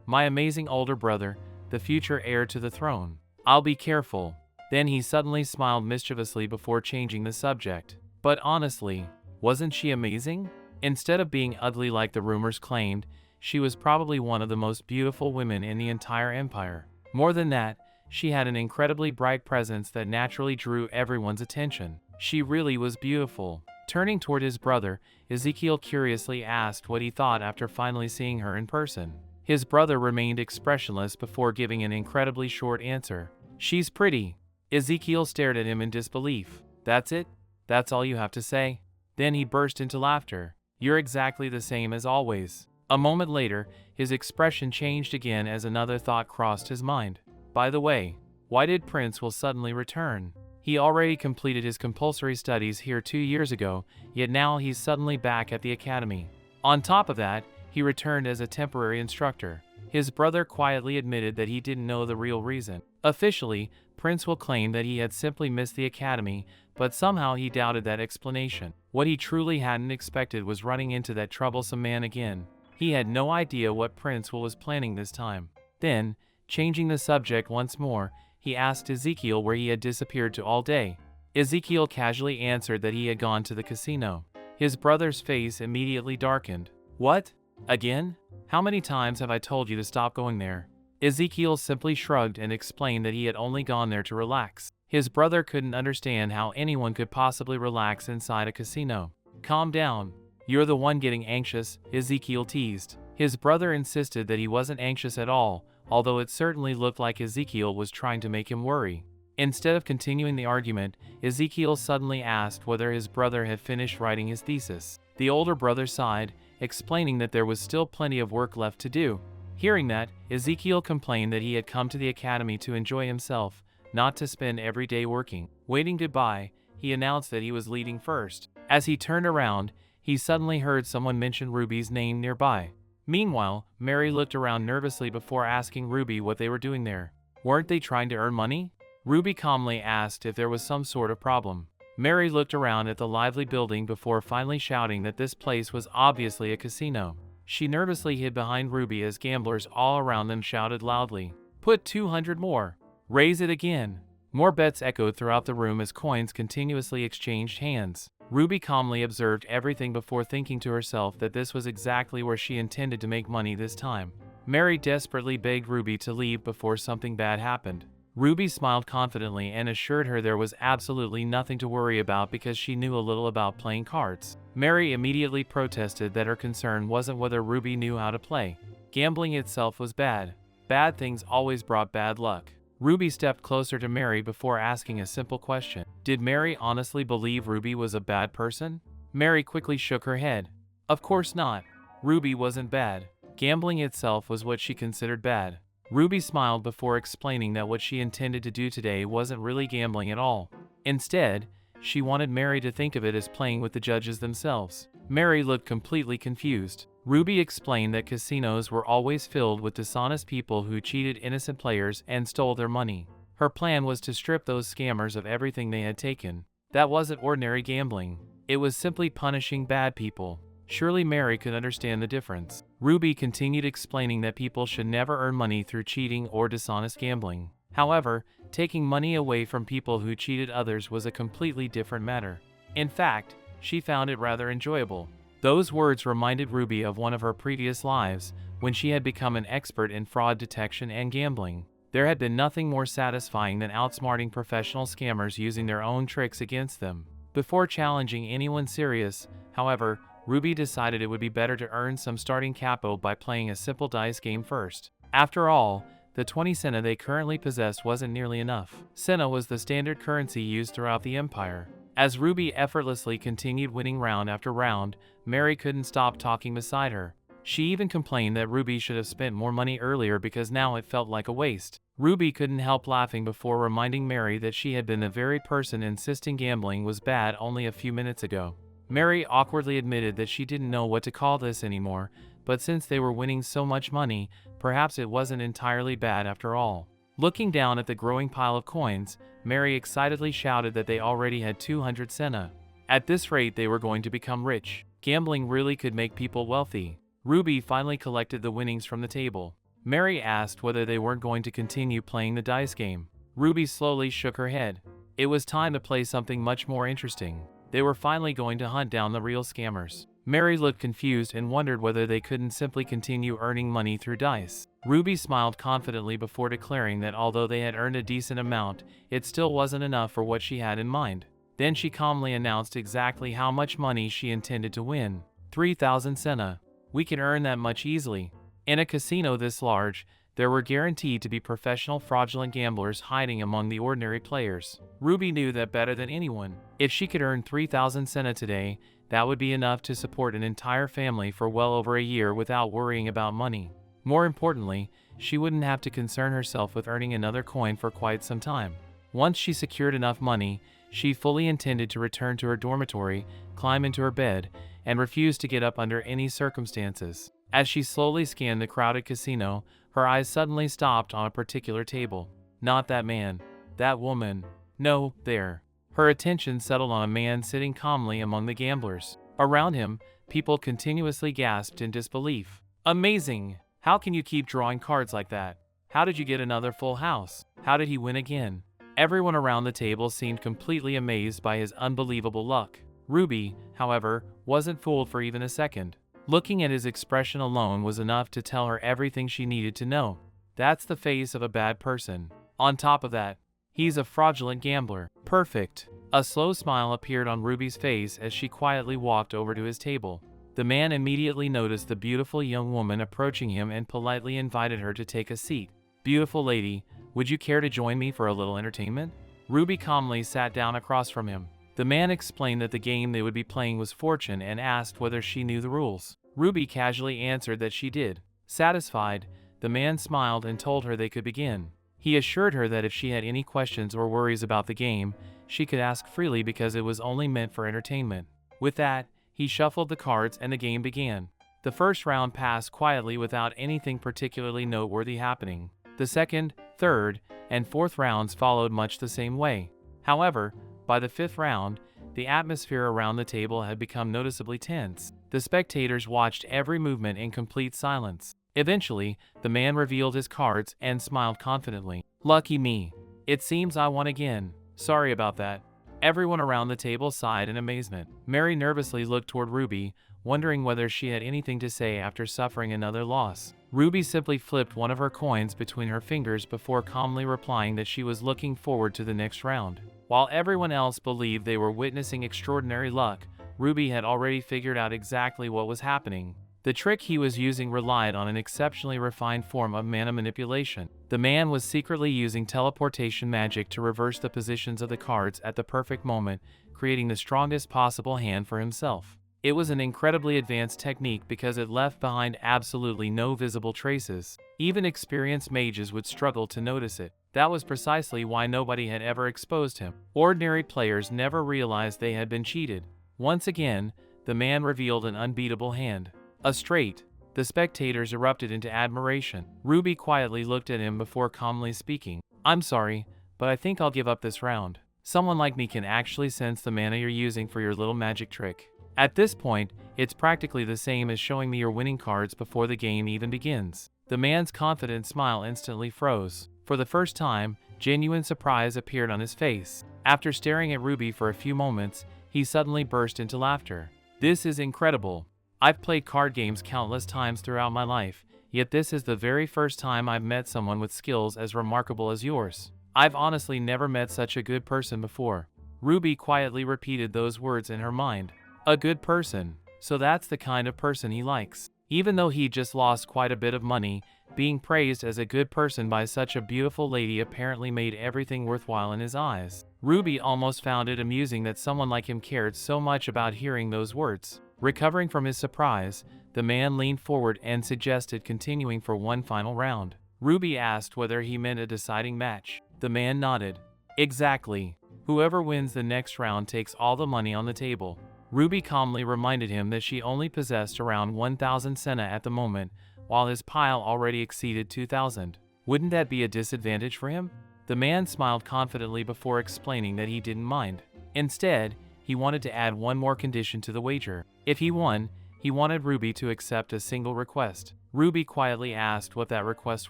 my amazing older brother, the future heir to the throne. I'll be careful. Then he suddenly smiled mischievously before changing the subject. But honestly, wasn't she amazing? Instead of being ugly like the rumors claimed, she was probably one of the most beautiful women in the entire empire. More than that, she had an incredibly bright presence that naturally drew everyone's attention. She really was beautiful. Turning toward his brother, Ezekiel curiously asked what he thought after finally seeing her in person. His brother remained expressionless before giving an incredibly short answer. She's pretty. Ezekiel stared at him in disbelief. That's it? That's all you have to say? Then he burst into laughter. You're exactly the same as always. A moment later, his expression changed again as another thought crossed his mind. By the way, why did Prince will suddenly return? He already completed his compulsory studies here 2 years ago, yet now he's suddenly back at the academy. On top of that, he returned as a temporary instructor. His brother quietly admitted that he didn't know the real reason. Officially, Prince will claim that he had simply missed the academy, but somehow he doubted that explanation. What he truly hadn't expected was running into that troublesome man again. He had no idea what Prince was planning this time. Then, changing the subject once more, he asked Ezekiel where he had disappeared to all day. Ezekiel casually answered that he had gone to the casino. His brother's face immediately darkened. What? Again? How many times have I told you to stop going there? Ezekiel simply shrugged and explained that he had only gone there to relax. His brother couldn't understand how anyone could possibly relax inside a casino. Calm down. You're the one getting anxious, Ezekiel teased. His brother insisted that he wasn't anxious at all, although it certainly looked like Ezekiel was trying to make him worry. Instead of continuing the argument, Ezekiel suddenly asked whether his brother had finished writing his thesis. The older brother sighed, explaining that there was still plenty of work left to do. Hearing that, Ezekiel complained that he had come to the academy to enjoy himself, not to spend every day working. Waving goodbye, he announced that he was leaving first. As he turned around, he suddenly heard someone mention Ruby's name nearby. Meanwhile, Mary looked around nervously before asking Ruby what they were doing there. Weren't they trying to earn money? Ruby calmly asked if there was some sort of problem. Mary looked around at the lively building before finally shouting that this place was obviously a casino. She nervously hid behind Ruby as gamblers all around them shouted loudly, "Put 200 more! Raise it again!" More bets echoed throughout the room as coins continuously exchanged hands. Ruby calmly observed everything before thinking to herself that this was exactly where she intended to make money this time. Mary desperately begged Ruby to leave before something bad happened. Ruby smiled confidently and assured her there was absolutely nothing to worry about because she knew a little about playing cards. Mary immediately protested that her concern wasn't whether Ruby knew how to play. Gambling itself was bad. Bad things always brought bad luck. Ruby stepped closer to Mary before asking a simple question. Did Mary honestly believe Ruby was a bad person? Mary quickly shook her head. Of course not. Ruby wasn't bad. Gambling itself was what she considered bad. Ruby smiled before explaining that what she intended to do today wasn't really gambling at all. Instead, she wanted Mary to think of it as playing with the judges themselves. Mary looked completely confused. Ruby explained that casinos were always filled with dishonest people who cheated innocent players and stole their money. Her plan was to strip those scammers of everything they had taken. That wasn't ordinary gambling. It was simply punishing bad people. Surely Mary could understand the difference. Ruby continued explaining that people should never earn money through cheating or dishonest gambling. However, taking money away from people who cheated others was a completely different matter. In fact, she found it rather enjoyable. Those words reminded Ruby of one of her previous lives, when she had become an expert in fraud detection and gambling. There had been nothing more satisfying than outsmarting professional scammers using their own tricks against them. Before challenging anyone serious, however, Ruby decided it would be better to earn some starting capital by playing a simple dice game first. After all, the 20 senna they currently possessed wasn't nearly enough. Senna was the standard currency used throughout the empire. As Ruby effortlessly continued winning round after round, Mary couldn't stop talking beside her. She even complained that Ruby should have spent more money earlier because now it felt like a waste. Ruby couldn't help laughing before reminding Mary that she had been the very person insisting gambling was bad only a few minutes ago. Mary awkwardly admitted that she didn't know what to call this anymore, but since they were winning so much money, perhaps it wasn't entirely bad after all. Looking down at the growing pile of coins, Mary excitedly shouted that they already had 200 senna. At this rate, they were going to become rich. Gambling really could make people wealthy. Ruby finally collected the winnings from the table. Mary asked whether they weren't going to continue playing the dice game. Ruby slowly shook her head. It was time to play something much more interesting. They were finally going to hunt down the real scammers. Mary looked confused and wondered whether they couldn't simply continue earning money through dice. Ruby smiled confidently before declaring that although they had earned a decent amount, it still wasn't enough for what she had in mind. Then she calmly announced exactly how much money she intended to win. 3,000 senna. We can earn that much easily. In a casino this large, there were guaranteed to be professional fraudulent gamblers hiding among the ordinary players. Ruby knew that better than anyone. If she could earn 3,000 senna today, that would be enough to support an entire family for well over a year without worrying about money. More importantly, she wouldn't have to concern herself with earning another coin for quite some time. Once she secured enough money, she fully intended to return to her dormitory, climb into her bed, and refuse to get up under any circumstances. As she slowly scanned the crowded casino, her eyes suddenly stopped on a particular table. Not that man. That woman. No, there. Her attention settled on a man sitting calmly among the gamblers. Around him, people continuously gasped in disbelief. Amazing! How can you keep drawing cards like that? How did you get another full house? How did he win again? Everyone around the table seemed completely amazed by his unbelievable luck. Ruby, however, wasn't fooled for even a second. Looking at his expression alone was enough to tell her everything she needed to know. That's the face of a bad person. On top of that, he's a fraudulent gambler. Perfect. A slow smile appeared on Ruby's face as she quietly walked over to his table. The man immediately noticed the beautiful young woman approaching him and politely invited her to take a seat. Beautiful lady, would you care to join me for a little entertainment? Ruby calmly sat down across from him. The man explained that the game they would be playing was fortune and asked whether she knew the rules. Ruby casually answered that she did. Satisfied, the man smiled and told her they could begin. He assured her that if she had any questions or worries about the game, she could ask freely because it was only meant for entertainment. With that, he shuffled the cards and the game began. The first round passed quietly without anything particularly noteworthy happening. The second, third, and fourth rounds followed much the same way. However, by the fifth round, the atmosphere around the table had become noticeably tense. The spectators watched every movement in complete silence. Eventually, the man revealed his cards and smiled confidently. Lucky me. It seems I won again. Sorry about that. Everyone around the table sighed in amazement. Mary nervously looked toward Ruby, wondering whether she had anything to say after suffering another loss. Ruby simply flipped one of her coins between her fingers before calmly replying that she was looking forward to the next round. While everyone else believed they were witnessing extraordinary luck, Ruby had already figured out exactly what was happening. The trick he was using relied on an exceptionally refined form of mana manipulation. The man was secretly using teleportation magic to reverse the positions of the cards at the perfect moment, creating the strongest possible hand for himself. It was an incredibly advanced technique because it left behind absolutely no visible traces. Even experienced mages would struggle to notice it. That was precisely why nobody had ever exposed him. Ordinary players never realized they had been cheated. Once again, the man revealed an unbeatable hand. A straight. The spectators erupted into admiration. Ruby quietly looked at him before calmly speaking. I'm sorry, but I think I'll give up this round. Someone like me can actually sense the mana you're using for your little magic trick. At this point, it's practically the same as showing me your winning cards before the game even begins. The man's confident smile instantly froze. For the first time, genuine surprise appeared on his face. After staring at Ruby for a few moments, he suddenly burst into laughter. This is incredible. I've played card games countless times throughout my life, yet this is the very first time I've met someone with skills as remarkable as yours. I've honestly never met such a good person before. Ruby quietly repeated those words in her mind. A good person. So that's the kind of person he likes. Even though he just lost quite a bit of money, being praised as a good person by such a beautiful lady apparently made everything worthwhile in his eyes. Ruby almost found it amusing that someone like him cared so much about hearing those words. Recovering from his surprise, the man leaned forward and suggested continuing for one final round. Ruby asked whether he meant a deciding match. The man nodded. Exactly. Whoever wins the next round takes all the money on the table. Ruby calmly reminded him that she only possessed around 1,000 senna at the moment, while his pile already exceeded 2,000. Wouldn't that be a disadvantage for him? The man smiled confidently before explaining that he didn't mind. Instead, he wanted to add one more condition to the wager. If he won, he wanted Ruby to accept a single request. Ruby quietly asked what that request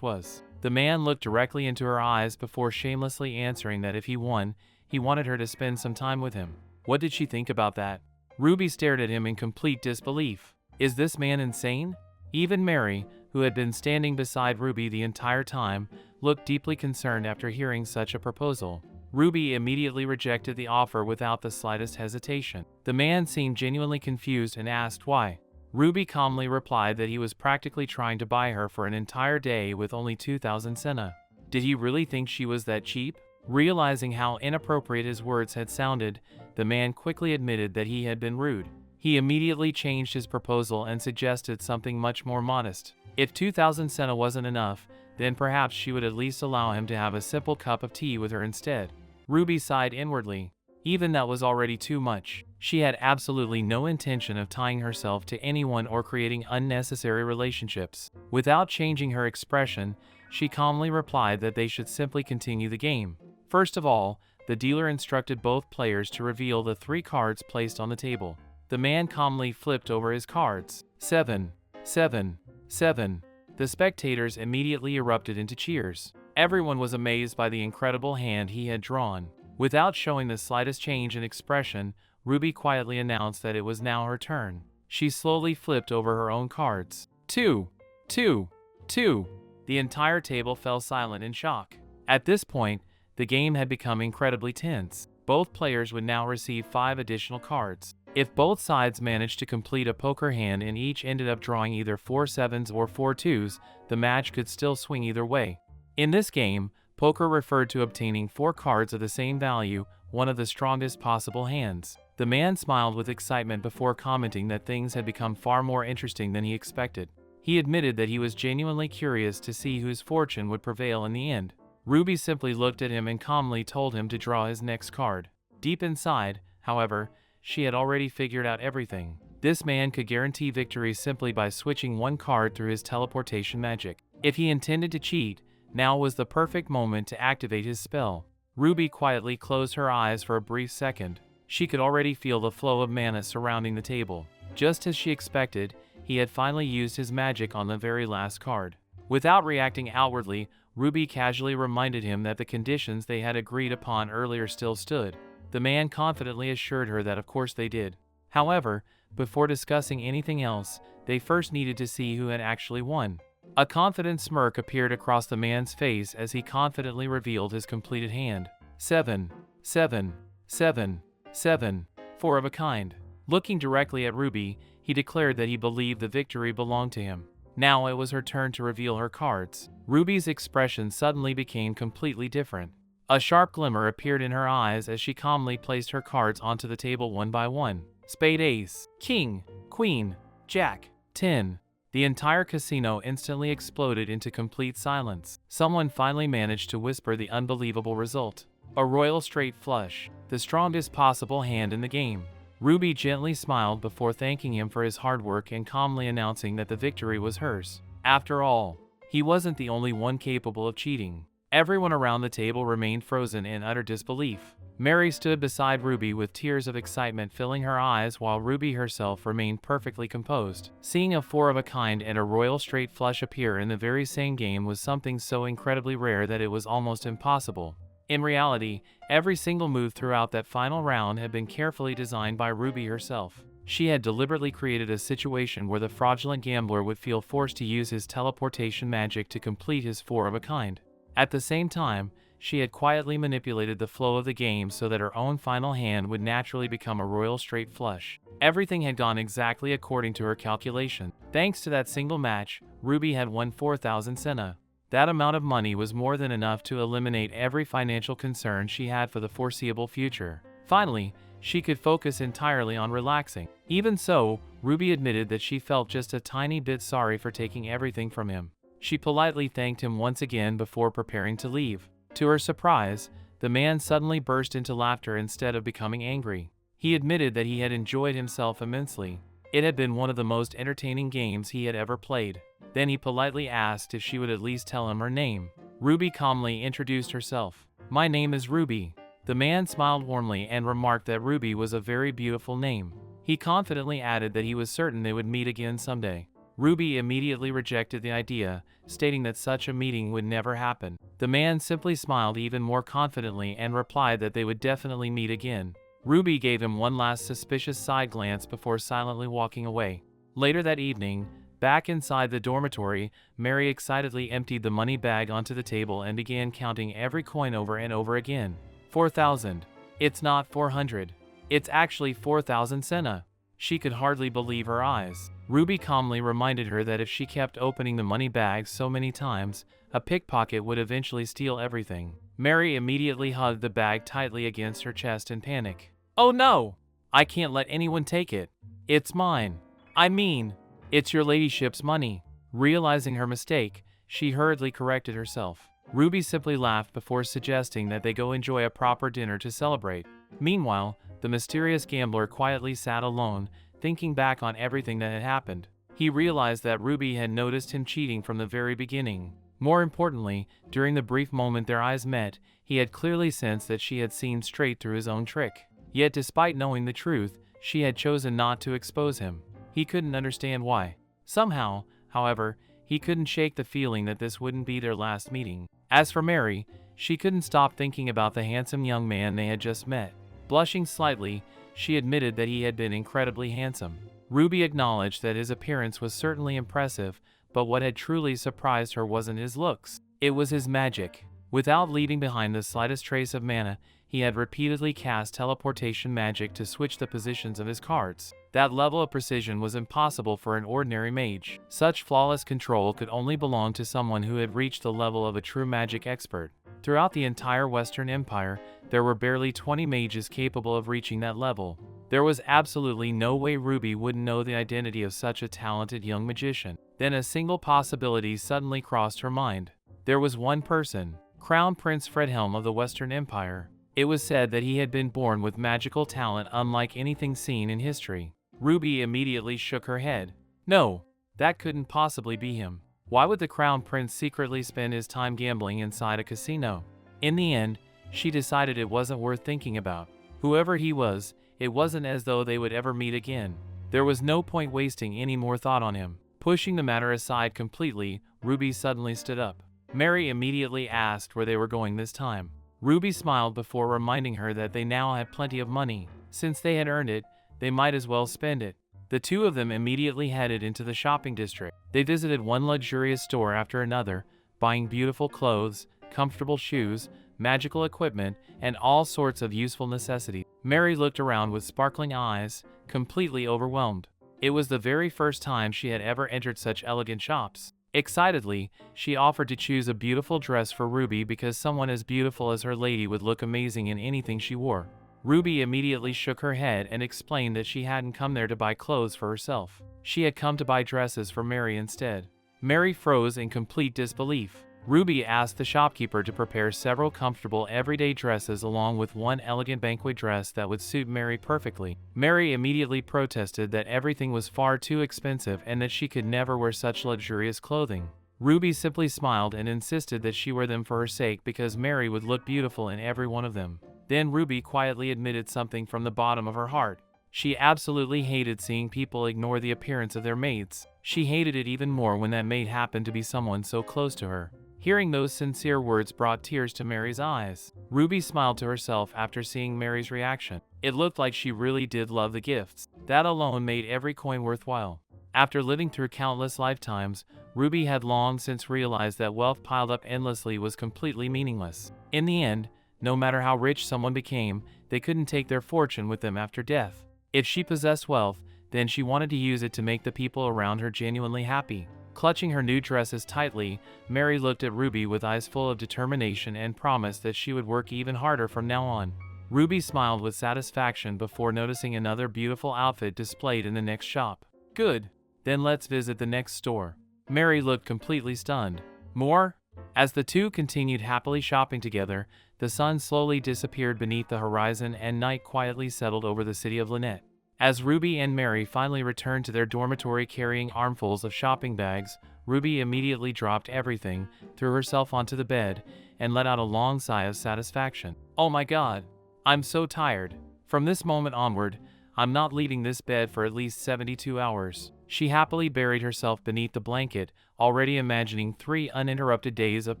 was. The man looked directly into her eyes before shamelessly answering that if he won, he wanted her to spend some time with him. What did she think about that? Ruby stared at him in complete disbelief. Is this man insane? Even Mary, who had been standing beside Ruby the entire time, looked deeply concerned after hearing such a proposal. Ruby immediately rejected the offer without the slightest hesitation. The man seemed genuinely confused and asked why. Ruby calmly replied that he was practically trying to buy her for an entire day with only 2,000 senna. Did he really think she was that cheap? Realizing how inappropriate his words had sounded, the man quickly admitted that he had been rude. He immediately changed his proposal and suggested something much more modest. If 2,000 senna wasn't enough, then perhaps she would at least allow him to have a simple cup of tea with her instead. Ruby sighed inwardly. Even that was already too much. She had absolutely no intention of tying herself to anyone or creating unnecessary relationships. Without changing her expression, she calmly replied that they should simply continue the game. First of all, the dealer instructed both players to reveal the 3 cards placed on the table. The man calmly flipped over his cards. 7, 7, 7. The spectators immediately erupted into cheers. Everyone was amazed by the incredible hand he had drawn. Without showing the slightest change in expression, Ruby quietly announced that it was now her turn. She slowly flipped over her own cards. 2, 2, 2. The entire table fell silent in shock. At this point, the game had become incredibly tense. Both players would now receive 5 additional cards. If both sides managed to complete a poker hand and each ended up drawing either 4 sevens or 4 twos, the match could still swing either way. In this game, poker referred to obtaining 4 cards of the same value, one of the strongest possible hands. The man smiled with excitement before commenting that things had become far more interesting than he expected. He admitted that he was genuinely curious to see whose fortune would prevail in the end. Ruby simply looked at him and calmly told him to draw his next card. Deep inside, however, she had already figured out everything. This man could guarantee victory simply by switching one card through his teleportation magic. If he intended to cheat, now was the perfect moment to activate his spell. Ruby quietly closed her eyes for a brief second. She could already feel the flow of mana surrounding the table. Just as she expected, he had finally used his magic on the very last card. Without reacting outwardly, Ruby casually reminded him that the conditions they had agreed upon earlier still stood. The man confidently assured her that of course they did. However, before discussing anything else, they first needed to see who had actually won. A confident smirk appeared across the man's face as he confidently revealed his completed hand. 7, 7, 7, 7, 4 of a kind. Looking directly at Ruby, he declared that he believed the victory belonged to him. Now it was her turn to reveal her cards. Ruby's expression suddenly became completely different. A sharp glimmer appeared in her eyes as she calmly placed her cards onto the table one by one. Spade ace, king, queen, jack, 10. The entire casino instantly exploded into complete silence. Someone finally managed to whisper the unbelievable result. A royal straight flush, the strongest possible hand in the game. Ruby gently smiled before thanking him for his hard work and calmly announcing that the victory was hers. After all, he wasn't the only one capable of cheating. Everyone around the table remained frozen in utter disbelief. Mary stood beside Ruby with tears of excitement filling her eyes while Ruby herself remained perfectly composed. Seeing a 4 of a kind and a royal straight flush appear in the very same game was something so incredibly rare that it was almost impossible. In reality, every single move throughout that final round had been carefully designed by Ruby herself. She had deliberately created a situation where the fraudulent gambler would feel forced to use his teleportation magic to complete his 4 of a kind. At the same time, she had quietly manipulated the flow of the game so that her own final hand would naturally become a royal straight flush. Everything had gone exactly according to her calculation. Thanks to that single match, Ruby had won 4,000 senna. That amount of money was more than enough to eliminate every financial concern she had for the foreseeable future. Finally, she could focus entirely on relaxing. Even so, Ruby admitted that she felt just a tiny bit sorry for taking everything from him. She politely thanked him once again before preparing to leave. To her surprise, the man suddenly burst into laughter instead of becoming angry. He admitted that he had enjoyed himself immensely. It had been one of the most entertaining games he had ever played. Then he politely asked if she would at least tell him her name. Ruby calmly introduced herself. "My name is Ruby." The man smiled warmly and remarked that Ruby was a very beautiful name. He confidently added that he was certain they would meet again someday. Ruby immediately rejected the idea, stating that such a meeting would never happen. The man simply smiled even more confidently and replied that they would definitely meet again. Ruby gave him one last suspicious side glance before silently walking away. Later that evening, back inside the dormitory, Mary excitedly emptied the money bag onto the table and began counting every coin over and over again. 4,000. It's not 400. It's actually 4,000 senna. She could hardly believe her eyes. Ruby calmly reminded her that if she kept opening the money bags so many times, a pickpocket would eventually steal everything. Mary immediately hugged the bag tightly against her chest in panic. "Oh no! I can't let anyone take it. It's mine. I mean, it's your ladyship's money." Realizing her mistake, she hurriedly corrected herself. Ruby simply laughed before suggesting that they go enjoy a proper dinner to celebrate. Meanwhile, the mysterious gambler quietly sat alone, thinking back on everything that had happened. He realized that Ruby had noticed him cheating from the very beginning. More importantly, during the brief moment their eyes met, he had clearly sensed that she had seen straight through his own trick. Yet despite knowing the truth, she had chosen not to expose him. He couldn't understand why. Somehow, however, he couldn't shake the feeling that this wouldn't be their last meeting. As for Mary, she couldn't stop thinking about the handsome young man they had just met. Blushing slightly, she admitted that he had been incredibly handsome. Ruby acknowledged that his appearance was certainly impressive, but what had truly surprised her wasn't his looks. It was his magic. Without leaving behind the slightest trace of mana, he had repeatedly cast teleportation magic to switch the positions of his cards. That level of precision was impossible for an ordinary mage. Such flawless control could only belong to someone who had reached the level of a true magic expert. Throughout the entire Western Empire, there were barely 20 mages capable of reaching that level. There was absolutely no way Ruby wouldn't know the identity of such a talented young magician. Then a single possibility suddenly crossed her mind. There was one person, Crown Prince Fredhelm of the Western Empire. It was said that he had been born with magical talent unlike anything seen in history. Ruby immediately shook her head. No, that couldn't possibly be him. Why would the Crown Prince secretly spend his time gambling inside a casino? In the end, she decided it wasn't worth thinking about. Whoever he was, it wasn't as though they would ever meet again. There was no point wasting any more thought on him. Pushing the matter aside completely, Ruby suddenly stood up. Mary immediately asked where they were going this time. Ruby smiled before reminding her that they now had plenty of money. Since they had earned it, they might as well spend it. The two of them immediately headed into the shopping district. They visited one luxurious store after another, buying beautiful clothes, comfortable shoes, magical equipment, and all sorts of useful necessities. Mary looked around with sparkling eyes, completely overwhelmed. It was the very first time she had ever entered such elegant shops. Excitedly, she offered to choose a beautiful dress for Ruby because someone as beautiful as her lady would look amazing in anything she wore. Ruby immediately shook her head and explained that she hadn't come there to buy clothes for herself. She had come to buy dresses for Mary instead. Mary froze in complete disbelief. Ruby asked the shopkeeper to prepare several comfortable everyday dresses along with one elegant banquet dress that would suit Mary perfectly. Mary immediately protested that everything was far too expensive and that she could never wear such luxurious clothing. Ruby simply smiled and insisted that she wear them for her sake because Mary would look beautiful in every one of them. Then Ruby quietly admitted something from the bottom of her heart. She absolutely hated seeing people ignore the appearance of their maids. She hated it even more when that maid happened to be someone so close to her. Hearing those sincere words brought tears to Mary's eyes. Ruby smiled to herself after seeing Mary's reaction. It looked like she really did love the gifts. That alone made every coin worthwhile. After living through countless lifetimes, Ruby had long since realized that wealth piled up endlessly was completely meaningless. In the end, no matter how rich someone became, they couldn't take their fortune with them after death. If she possessed wealth, then she wanted to use it to make the people around her genuinely happy. Clutching her new dresses tightly, Mary looked at Ruby with eyes full of determination and promised that she would work even harder from now on. Ruby smiled with satisfaction before noticing another beautiful outfit displayed in the next shop. Good. Then let's visit the next store. Mary looked completely stunned. More? As the two continued happily shopping together, the sun slowly disappeared beneath the horizon and night quietly settled over the city of Lynette. As Ruby and Mary finally returned to their dormitory carrying armfuls of shopping bags, Ruby immediately dropped everything, threw herself onto the bed, and let out a long sigh of satisfaction. Oh my God! I'm so tired. From this moment onward, I'm not leaving this bed for at least 72 hours. She happily buried herself beneath the blanket, already imagining 3 uninterrupted days of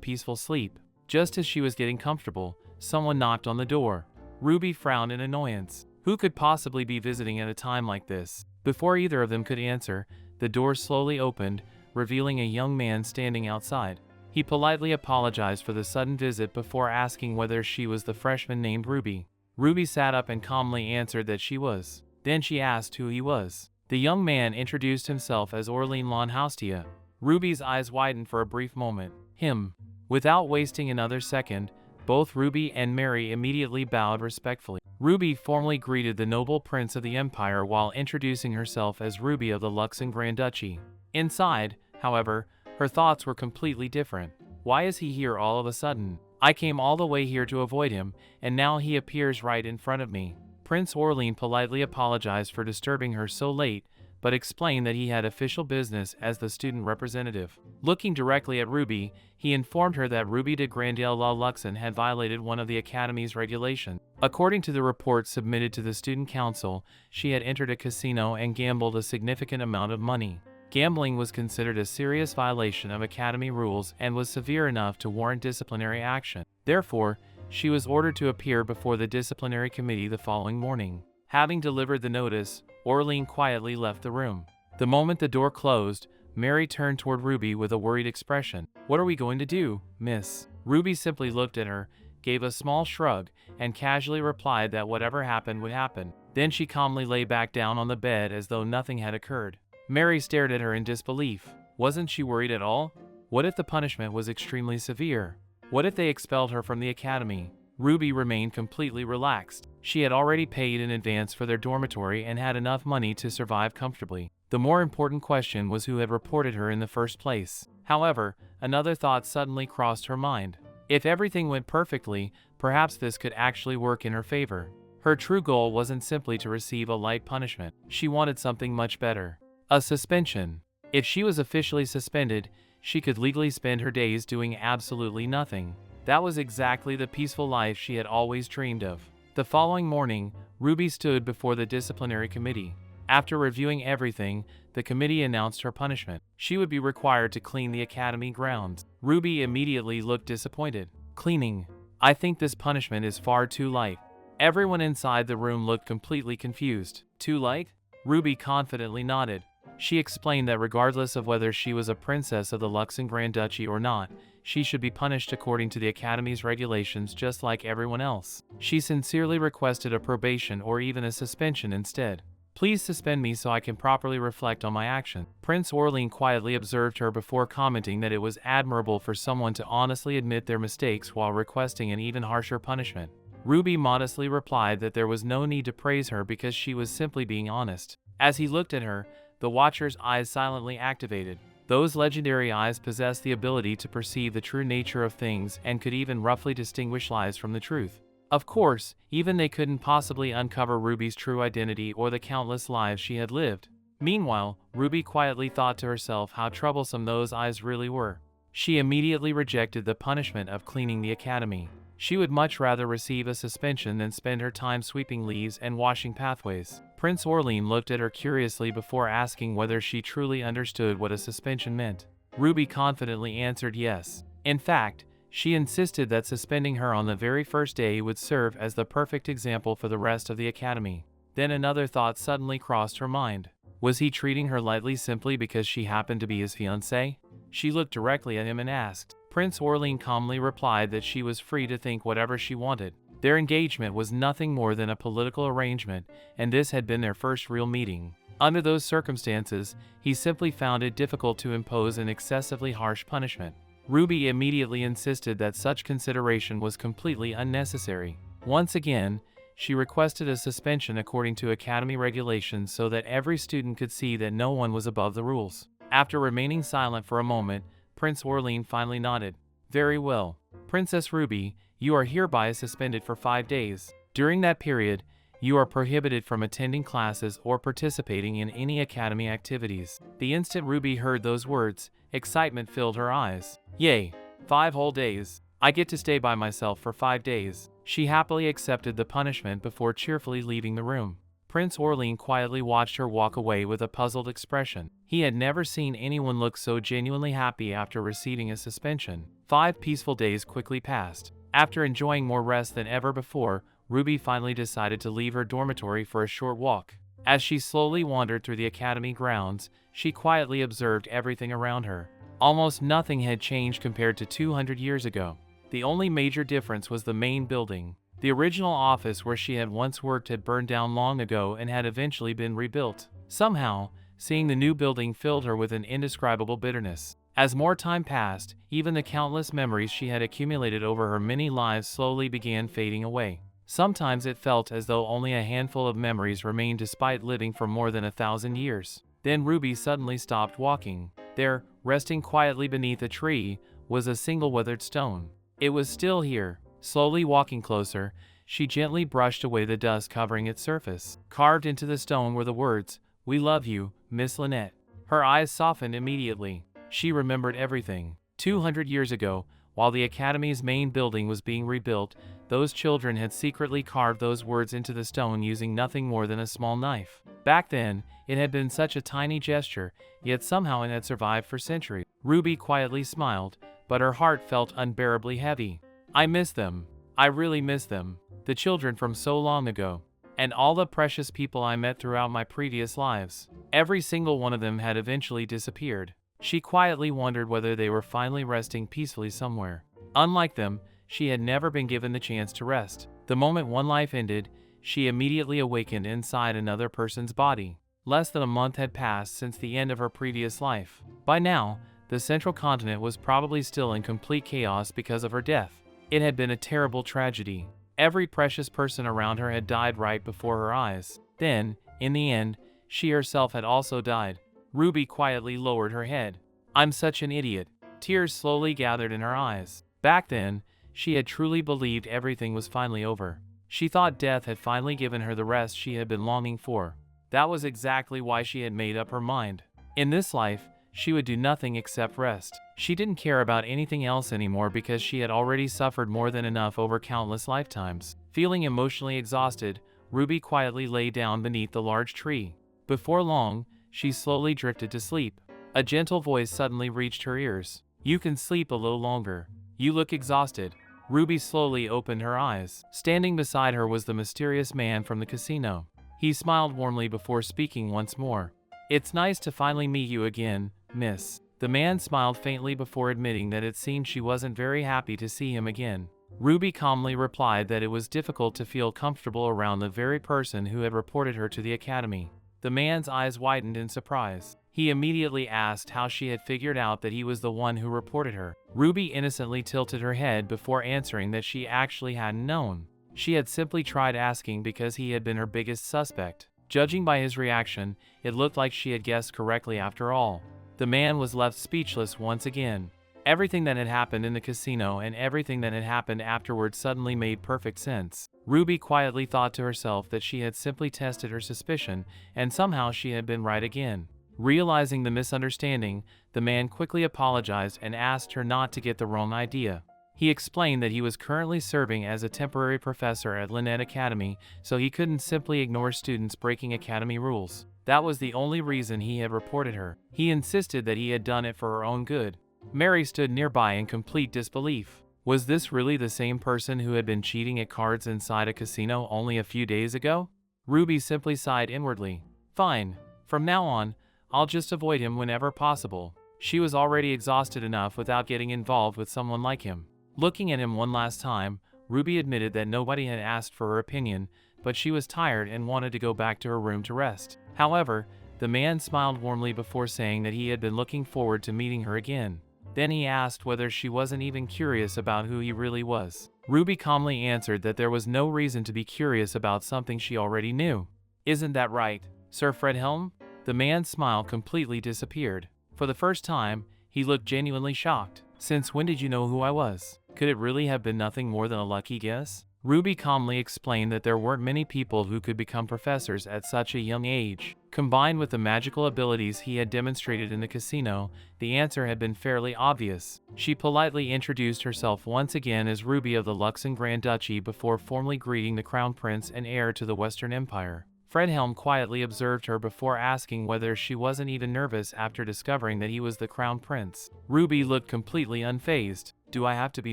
peaceful sleep. Just as she was getting comfortable, someone knocked on the door. Ruby frowned in annoyance. Who could possibly be visiting at a time like this? Before either of them could answer, the door slowly opened, revealing a young man standing outside. He politely apologized for the sudden visit before asking whether she was the freshman named Ruby. Ruby sat up and calmly answered that she was. Then she asked who he was. The young man introduced himself as Orlean Lonhaustia. Ruby's eyes widened for a brief moment. Him. Without wasting another second, both Ruby and Mary immediately bowed respectfully. Ruby formally greeted the noble prince of the empire while introducing herself as Ruby of the Luxon Grand Duchy. Inside, however, her thoughts were completely different. Why is he here all of a sudden? I came all the way here to avoid him, and now he appears right in front of me. Prince Orlean politely apologized for disturbing her so late, but explained that he had official business as the student representative. Looking directly at Ruby, he informed her that Ruby de Grandel la Luxon had violated one of the Academy's regulations. According to the report submitted to the Student Council, she had entered a casino and gambled a significant amount of money. Gambling was considered a serious violation of Academy rules and was severe enough to warrant disciplinary action. Therefore, she was ordered to appear before the disciplinary committee the following morning. Having delivered the notice, Orlean quietly left the room. The moment the door closed, Mary turned toward Ruby with a worried expression. What are we going to do, miss? Ruby simply looked at her, gave a small shrug, and casually replied that whatever happened would happen. Then she calmly lay back down on the bed as though nothing had occurred. Mary stared at her in disbelief. Wasn't she worried at all? What if the punishment was extremely severe? What if they expelled her from the academy? Ruby remained completely relaxed. She had already paid in advance for their dormitory and had enough money to survive comfortably. The more important question was who had reported her in the first place. However, another thought suddenly crossed her mind. If everything went perfectly, perhaps this could actually work in her favor. Her true goal wasn't simply to receive a light punishment. She wanted something much better. A suspension. If she was officially suspended, she could legally spend her days doing absolutely nothing. That was exactly the peaceful life she had always dreamed of. The following morning, Ruby stood before the disciplinary committee. After reviewing everything, the committee announced her punishment. She would be required to clean the academy grounds. Ruby immediately looked disappointed. Cleaning. I think this punishment is far too light. Everyone inside the room looked completely confused. Too light? Ruby confidently nodded. She explained that regardless of whether she was a princess of the Luxon Grand Duchy or not, she should be punished according to the Academy's regulations just like everyone else. She sincerely requested a probation or even a suspension instead. Please suspend me so I can properly reflect on my action. Prince Orlean quietly observed her before commenting that it was admirable for someone to honestly admit their mistakes while requesting an even harsher punishment. Ruby modestly replied that there was no need to praise her because she was simply being honest. As he looked at her, the Watcher's eyes silently activated. Those legendary eyes possessed the ability to perceive the true nature of things and could even roughly distinguish lies from the truth. Of course, even they couldn't possibly uncover Ruby's true identity or the countless lives she had lived. Meanwhile, Ruby quietly thought to herself how troublesome those eyes really were. She immediately rejected the punishment of cleaning the academy. She would much rather receive a suspension than spend her time sweeping leaves and washing pathways. Prince Orlean looked at her curiously before asking whether she truly understood what a suspension meant. Ruby confidently answered yes. In fact, she insisted that suspending her on the very first day would serve as the perfect example for the rest of the academy. Then another thought suddenly crossed her mind. Was he treating her lightly simply because she happened to be his fiancée? She looked directly at him and asked. Prince Orlean calmly replied that she was free to think whatever she wanted. Their engagement was nothing more than a political arrangement, and this had been their first real meeting. Under those circumstances, he simply found it difficult to impose an excessively harsh punishment. Ruby immediately insisted that such consideration was completely unnecessary. Once again, she requested a suspension according to academy regulations so that every student could see that no one was above the rules. After remaining silent for a moment, Prince Orlean finally nodded. Very well. Princess Ruby, you are hereby suspended for 5 days. During that period, you are prohibited from attending classes or participating in any academy activities. The instant Ruby heard those words, excitement filled her eyes. Yay! 5 whole days. I get to stay by myself for 5 days. She happily accepted the punishment before cheerfully leaving the room. Prince Orlean quietly watched her walk away with a puzzled expression. He had never seen anyone look so genuinely happy after receiving a suspension. 5 peaceful days quickly passed. After enjoying more rest than ever before, Ruby finally decided to leave her dormitory for a short walk. As she slowly wandered through the academy grounds, she quietly observed everything around her. Almost nothing had changed compared to 200 years ago. The only major difference was the main building. The original office where she had once worked had burned down long ago and had eventually been rebuilt. Somehow, seeing the new building filled her with an indescribable bitterness. As more time passed, even the countless memories she had accumulated over her many lives slowly began fading away. Sometimes it felt as though only a handful of memories remained despite living for more than 1,000 years. Then Ruby suddenly stopped walking. There, resting quietly beneath a tree, was a single weathered stone. It was still here. Slowly walking closer, she gently brushed away the dust covering its surface. Carved into the stone were the words, "We love you, Miss Lynette." Her eyes softened immediately. She remembered everything. 200 years ago, while the academy's main building was being rebuilt, those children had secretly carved those words into the stone using nothing more than a small knife. Back then, it had been such a tiny gesture, yet somehow it had survived for centuries. Ruby quietly smiled, but her heart felt unbearably heavy. I miss them. I really miss them. The children from so long ago. And all the precious people I met throughout my previous lives. Every single one of them had eventually disappeared. She quietly wondered whether they were finally resting peacefully somewhere. Unlike them, she had never been given the chance to rest. The moment one life ended, she immediately awakened inside another person's body. Less than a month had passed since the end of her previous life. By now, the central continent was probably still in complete chaos because of her death. It had been a terrible tragedy. Every precious person around her had died right before her eyes. Then, in the end, she herself had also died. Ruby quietly lowered her head. I'm such an idiot. Tears slowly gathered in her eyes. Back then, she had truly believed everything was finally over. She thought death had finally given her the rest she had been longing for. That was exactly why she had made up her mind. In this life, she would do nothing except rest. She didn't care about anything else anymore because she had already suffered more than enough over countless lifetimes. Feeling emotionally exhausted, Ruby quietly lay down beneath the large tree. Before long, she slowly drifted to sleep. A gentle voice suddenly reached her ears. You can sleep a little longer. You look exhausted. Ruby slowly opened her eyes. Standing beside her was the mysterious man from the casino. He smiled warmly before speaking once more. It's nice to finally meet you again, miss. The man smiled faintly before admitting that it seemed she wasn't very happy to see him again. Ruby calmly replied that it was difficult to feel comfortable around the very person who had reported her to the academy. The man's eyes widened in surprise. He immediately asked how she had figured out that he was the one who reported her. Ruby innocently tilted her head before answering that she actually hadn't known. She had simply tried asking because he had been her biggest suspect. Judging by his reaction, it looked like she had guessed correctly after all. The man was left speechless once again. Everything that had happened in the casino and everything that had happened afterwards suddenly made perfect sense. Ruby quietly thought to herself that she had simply tested her suspicion, and somehow she had been right again. Realizing the misunderstanding, the man quickly apologized and asked her not to get the wrong idea. He explained that he was currently serving as a temporary professor at Lynette Academy, so he couldn't simply ignore students breaking academy rules. That was the only reason he had reported her. He insisted that he had done it for her own good. Mary stood nearby in complete disbelief. Was this really the same person who had been cheating at cards inside a casino only a few days ago? Ruby simply sighed inwardly. Fine. From now on, I'll just avoid him whenever possible. She was already exhausted enough without getting involved with someone like him. Looking at him one last time, Ruby admitted that nobody had asked for her opinion, but she was tired and wanted to go back to her room to rest. However, the man smiled warmly before saying that he had been looking forward to meeting her again. Then he asked whether she wasn't even curious about who he really was. Ruby calmly answered that there was no reason to be curious about something she already knew. Isn't that right, Sir Fredhelm? The man's smile completely disappeared. For the first time, he looked genuinely shocked. Since when did you know who I was? Could it really have been nothing more than a lucky guess? Ruby calmly explained that there weren't many people who could become professors at such a young age. Combined with the magical abilities he had demonstrated in the casino, the answer had been fairly obvious. She politely introduced herself once again as Ruby of the Luxon Grand Duchy before formally greeting the Crown Prince and heir to the Western Empire. Fredhelm quietly observed her before asking whether she wasn't even nervous after discovering that he was the Crown Prince. Ruby looked completely unfazed. Do I have to be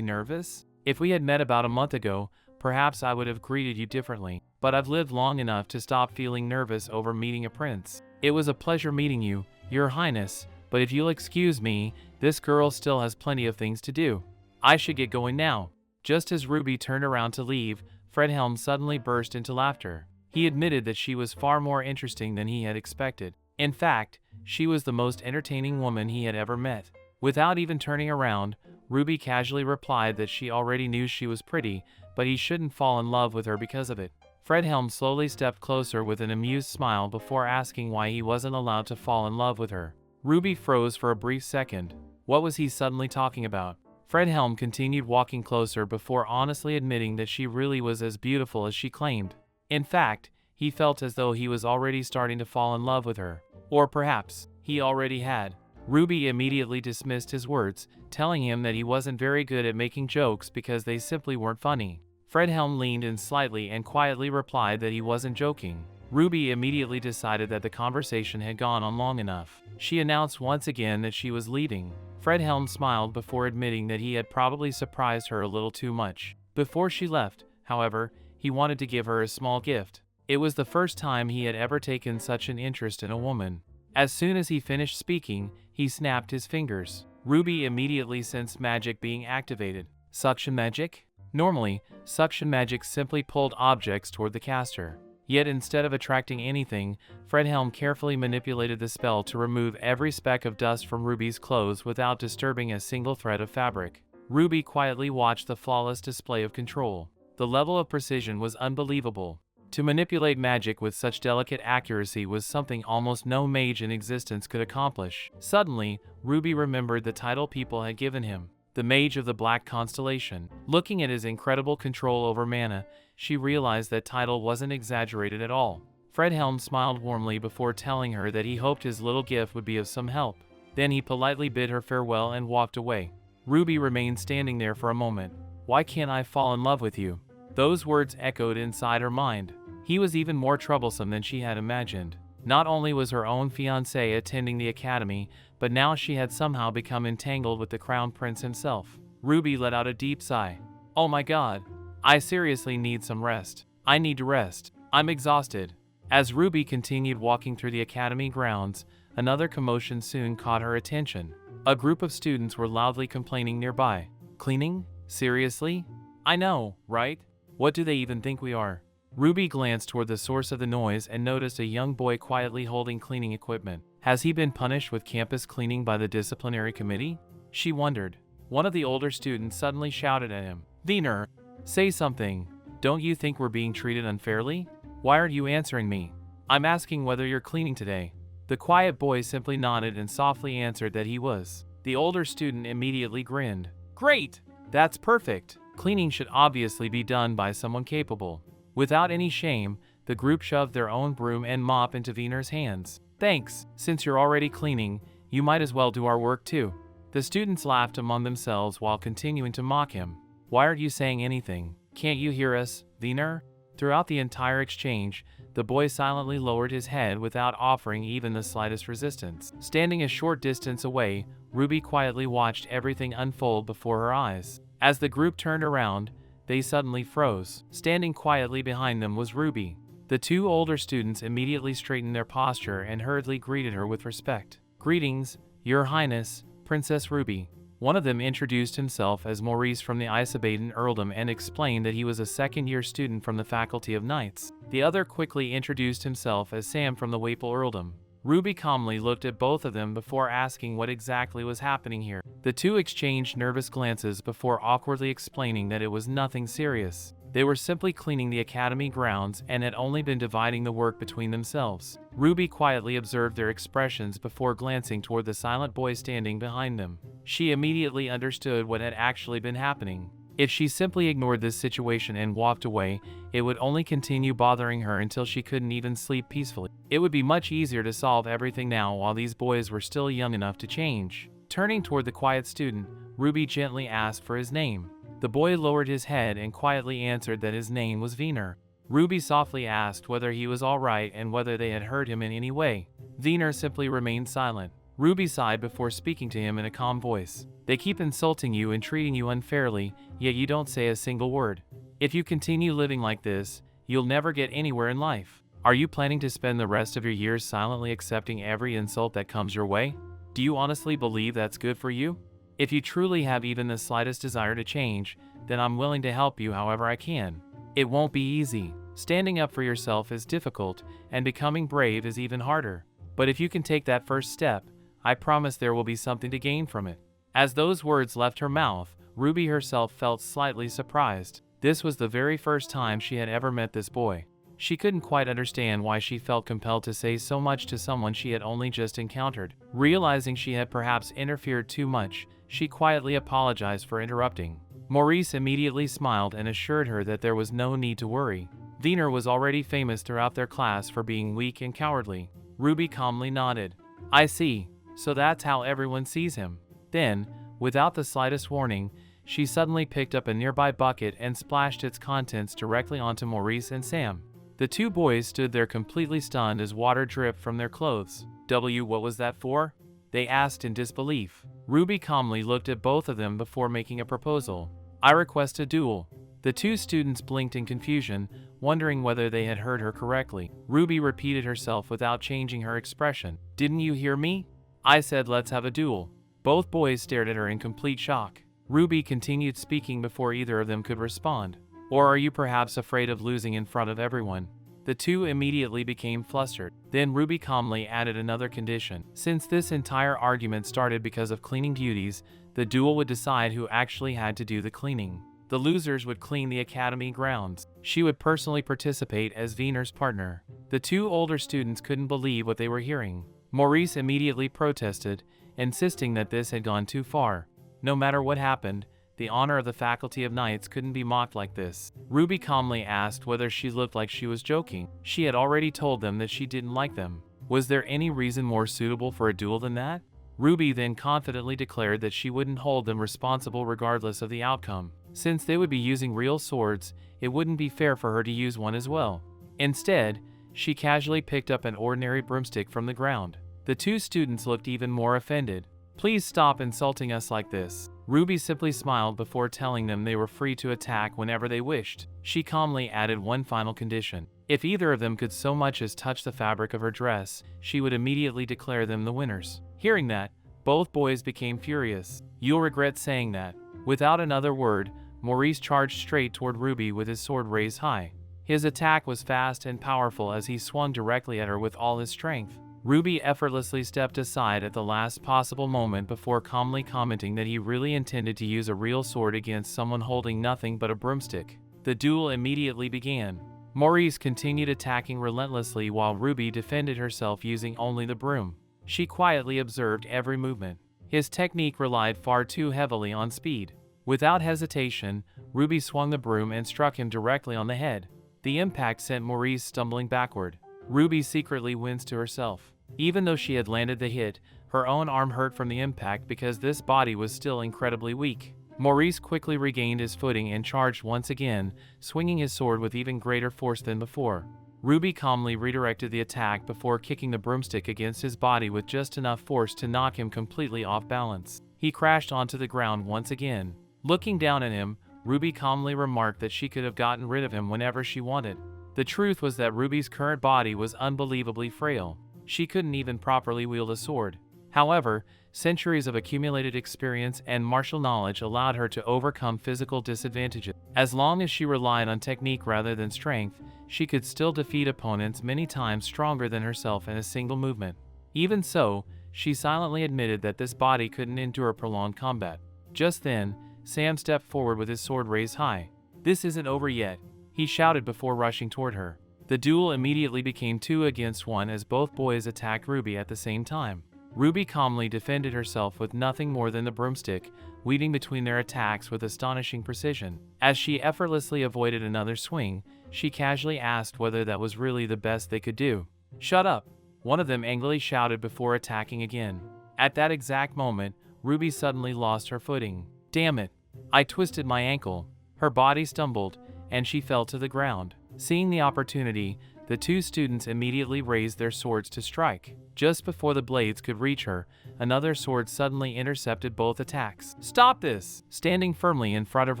nervous? If we had met about a month ago, perhaps I would have greeted you differently, but I've lived long enough to stop feeling nervous over meeting a prince. It was a pleasure meeting you, Your Highness, but if you'll excuse me, this girl still has plenty of things to do. I should get going now. Just as Ruby turned around to leave, Fredhelm suddenly burst into laughter. He admitted that she was far more interesting than he had expected. In fact, she was the most entertaining woman he had ever met. Without even turning around, Ruby casually replied that she already knew she was pretty, but he shouldn't fall in love with her because of it. Fredhelm slowly stepped closer with an amused smile before asking why he wasn't allowed to fall in love with her. Ruby froze for a brief second. What was he suddenly talking about? Fredhelm continued walking closer before honestly admitting that she really was as beautiful as she claimed. In fact, he felt as though he was already starting to fall in love with her. Or perhaps, he already had. Ruby immediately dismissed his words, telling him that he wasn't very good at making jokes because they simply weren't funny. Fredhelm leaned in slightly and quietly replied that he wasn't joking. Ruby immediately decided that the conversation had gone on long enough. She announced once again that she was leaving. Fredhelm smiled before admitting that he had probably surprised her a little too much. Before she left, however, he wanted to give her a small gift. It was the first time he had ever taken such an interest in a woman. As soon as he finished speaking, he snapped his fingers. Ruby immediately sensed magic being activated. Suction magic? Normally, suction magic simply pulled objects toward the caster. Yet instead of attracting anything, Fredhelm carefully manipulated the spell to remove every speck of dust from Ruby's clothes without disturbing a single thread of fabric. Ruby quietly watched the flawless display of control. The level of precision was unbelievable. To manipulate magic with such delicate accuracy was something almost no mage in existence could accomplish. Suddenly, Ruby remembered the title people had given him, the Mage of the Black Constellation. Looking at his incredible control over mana, she realized that title wasn't exaggerated at all. Fredhelm smiled warmly before telling her that he hoped his little gift would be of some help. Then he politely bid her farewell and walked away. Ruby remained standing there for a moment. Why can't I fall in love with you? Those words echoed inside her mind. He was even more troublesome than she had imagined. Not only was her own fiancé attending the academy, but now she had somehow become entangled with the Crown Prince himself. Ruby let out a deep sigh. Oh my god. I seriously need some rest. I need to rest. I'm exhausted. As Ruby continued walking through the academy grounds, another commotion soon caught her attention. A group of students were loudly complaining nearby. Cleaning? Seriously? I know, right? What do they even think we are? Ruby glanced toward the source of the noise and noticed a young boy quietly holding cleaning equipment. Has he been punished with campus cleaning by the disciplinary committee? She wondered. One of the older students suddenly shouted at him. Wiener, say something. Don't you think we're being treated unfairly? Why aren't you answering me? I'm asking whether you're cleaning today. The quiet boy simply nodded and softly answered that he was. The older student immediately grinned. Great! That's perfect. Cleaning should obviously be done by someone capable. Without any shame, the group shoved their own broom and mop into Wiener's hands. Thanks, since you're already cleaning, you might as well do our work too. The students laughed among themselves while continuing to mock him. Why aren't you saying anything? Can't you hear us, Wiener? Throughout the entire exchange, the boy silently lowered his head without offering even the slightest resistance. Standing a short distance away, Ruby quietly watched everything unfold before her eyes. As the group turned around, they suddenly froze. Standing quietly behind them was Ruby. The two older students immediately straightened their posture and hurriedly greeted her with respect. Greetings, Your Highness, Princess Ruby. One of them introduced himself as Maurice from the Isabaden Earldom and explained that he was a second-year student from the Faculty of Knights. The other quickly introduced himself as Sam from the Wapel Earldom. Ruby calmly looked at both of them before asking what exactly was happening here. The two exchanged nervous glances before awkwardly explaining that it was nothing serious. They were simply cleaning the academy grounds and had only been dividing the work between themselves. Ruby quietly observed their expressions before glancing toward the silent boy standing behind them. She immediately understood what had actually been happening. If she simply ignored this situation and walked away, it would only continue bothering her until she couldn't even sleep peacefully. It would be much easier to solve everything now while these boys were still young enough to change. Turning toward the quiet student, Ruby gently asked for his name. The boy lowered his head and quietly answered that his name was Wiener. Ruby softly asked whether he was all right and whether they had hurt him in any way. Wiener simply remained silent. Ruby sighed before speaking to him in a calm voice. They keep insulting you and treating you unfairly, yet you don't say a single word. If you continue living like this, you'll never get anywhere in life. Are you planning to spend the rest of your years silently accepting every insult that comes your way? Do you honestly believe that's good for you? If you truly have even the slightest desire to change, then I'm willing to help you however I can. It won't be easy. Standing up for yourself is difficult, and becoming brave is even harder. But if you can take that first step, I promise there will be something to gain from it. As those words left her mouth, Ruby herself felt slightly surprised. This was the very first time she had ever met this boy. She couldn't quite understand why she felt compelled to say so much to someone she had only just encountered. Realizing she had perhaps interfered too much, she quietly apologized for interrupting. Maurice immediately smiled and assured her that there was no need to worry. Wiener was already famous throughout their class for being weak and cowardly. Ruby calmly nodded. I see. So that's how everyone sees him. Then, without the slightest warning, she suddenly picked up a nearby bucket and splashed its contents directly onto Maurice and Sam. The two boys stood there completely stunned as water dripped from their clothes. What was that for? They asked in disbelief. Ruby calmly looked at both of them before making a proposal. I request a duel. The two students blinked in confusion, wondering whether they had heard her correctly. Ruby repeated herself without changing her expression. Didn't you hear me? I said let's have a duel. Both boys stared at her in complete shock. Ruby continued speaking before either of them could respond. Or are you perhaps afraid of losing in front of everyone? The two immediately became flustered. Then Ruby calmly added another condition. Since this entire argument started because of cleaning duties, the duel would decide who actually had to do the cleaning. The losers would clean the academy grounds. She would personally participate as Wiener's partner. The two older students couldn't believe what they were hearing. Maurice immediately protested, insisting that this had gone too far. No matter what happened, the honor of the Faculty of Knights couldn't be mocked like this. Ruby calmly asked whether she looked like she was joking. She had already told them that she didn't like them. Was there any reason more suitable for a duel than that? Ruby then confidently declared that she wouldn't hold them responsible regardless of the outcome. Since they would be using real swords, it wouldn't be fair for her to use one as well. Instead, she casually picked up an ordinary broomstick from the ground. The two students looked even more offended. Please stop insulting us like this. Ruby simply smiled before telling them they were free to attack whenever they wished. She calmly added one final condition. If either of them could so much as touch the fabric of her dress, she would immediately declare them the winners. Hearing that, both boys became furious. You'll regret saying that. Without another word, Maurice charged straight toward Ruby with his sword raised high. His attack was fast and powerful as he swung directly at her with all his strength. Ruby effortlessly stepped aside at the last possible moment before calmly commenting that he really intended to use a real sword against someone holding nothing but a broomstick. The duel immediately began. Maurice continued attacking relentlessly while Ruby defended herself using only the broom. She quietly observed every movement. His technique relied far too heavily on speed. Without hesitation, Ruby swung the broom and struck him directly on the head. The impact sent Maurice stumbling backward. Ruby secretly winced to herself. Even though she had landed the hit, her own arm hurt from the impact because this body was still incredibly weak. Maurice quickly regained his footing and charged once again, swinging his sword with even greater force than before. Ruby calmly redirected the attack before kicking the broomstick against his body with just enough force to knock him completely off balance. He crashed onto the ground once again. Looking down at him, Ruby calmly remarked that she could have gotten rid of him whenever she wanted. The truth was that Ruby's current body was unbelievably frail. She couldn't even properly wield a sword. However, centuries of accumulated experience and martial knowledge allowed her to overcome physical disadvantages. As long as she relied on technique rather than strength, she could still defeat opponents many times stronger than herself in a single movement. Even so, she silently admitted that this body couldn't endure prolonged combat. Just then, Sam stepped forward with his sword raised high. "This isn't over yet," he shouted before rushing toward her. The duel immediately became 2 against 1 as both boys attacked Ruby at the same time. Ruby calmly defended herself with nothing more than the broomstick, weaving between their attacks with astonishing precision. As she effortlessly avoided another swing, she casually asked whether that was really the best they could do. "Shut up!" one of them angrily shouted before attacking again. At that exact moment, Ruby suddenly lost her footing. "Damn it! I twisted my ankle." Her body stumbled, and she fell to the ground. Seeing the opportunity, the 2 students immediately raised their swords to strike. Just before the blades could reach her, another sword suddenly intercepted both attacks. "Stop this!" Standing firmly in front of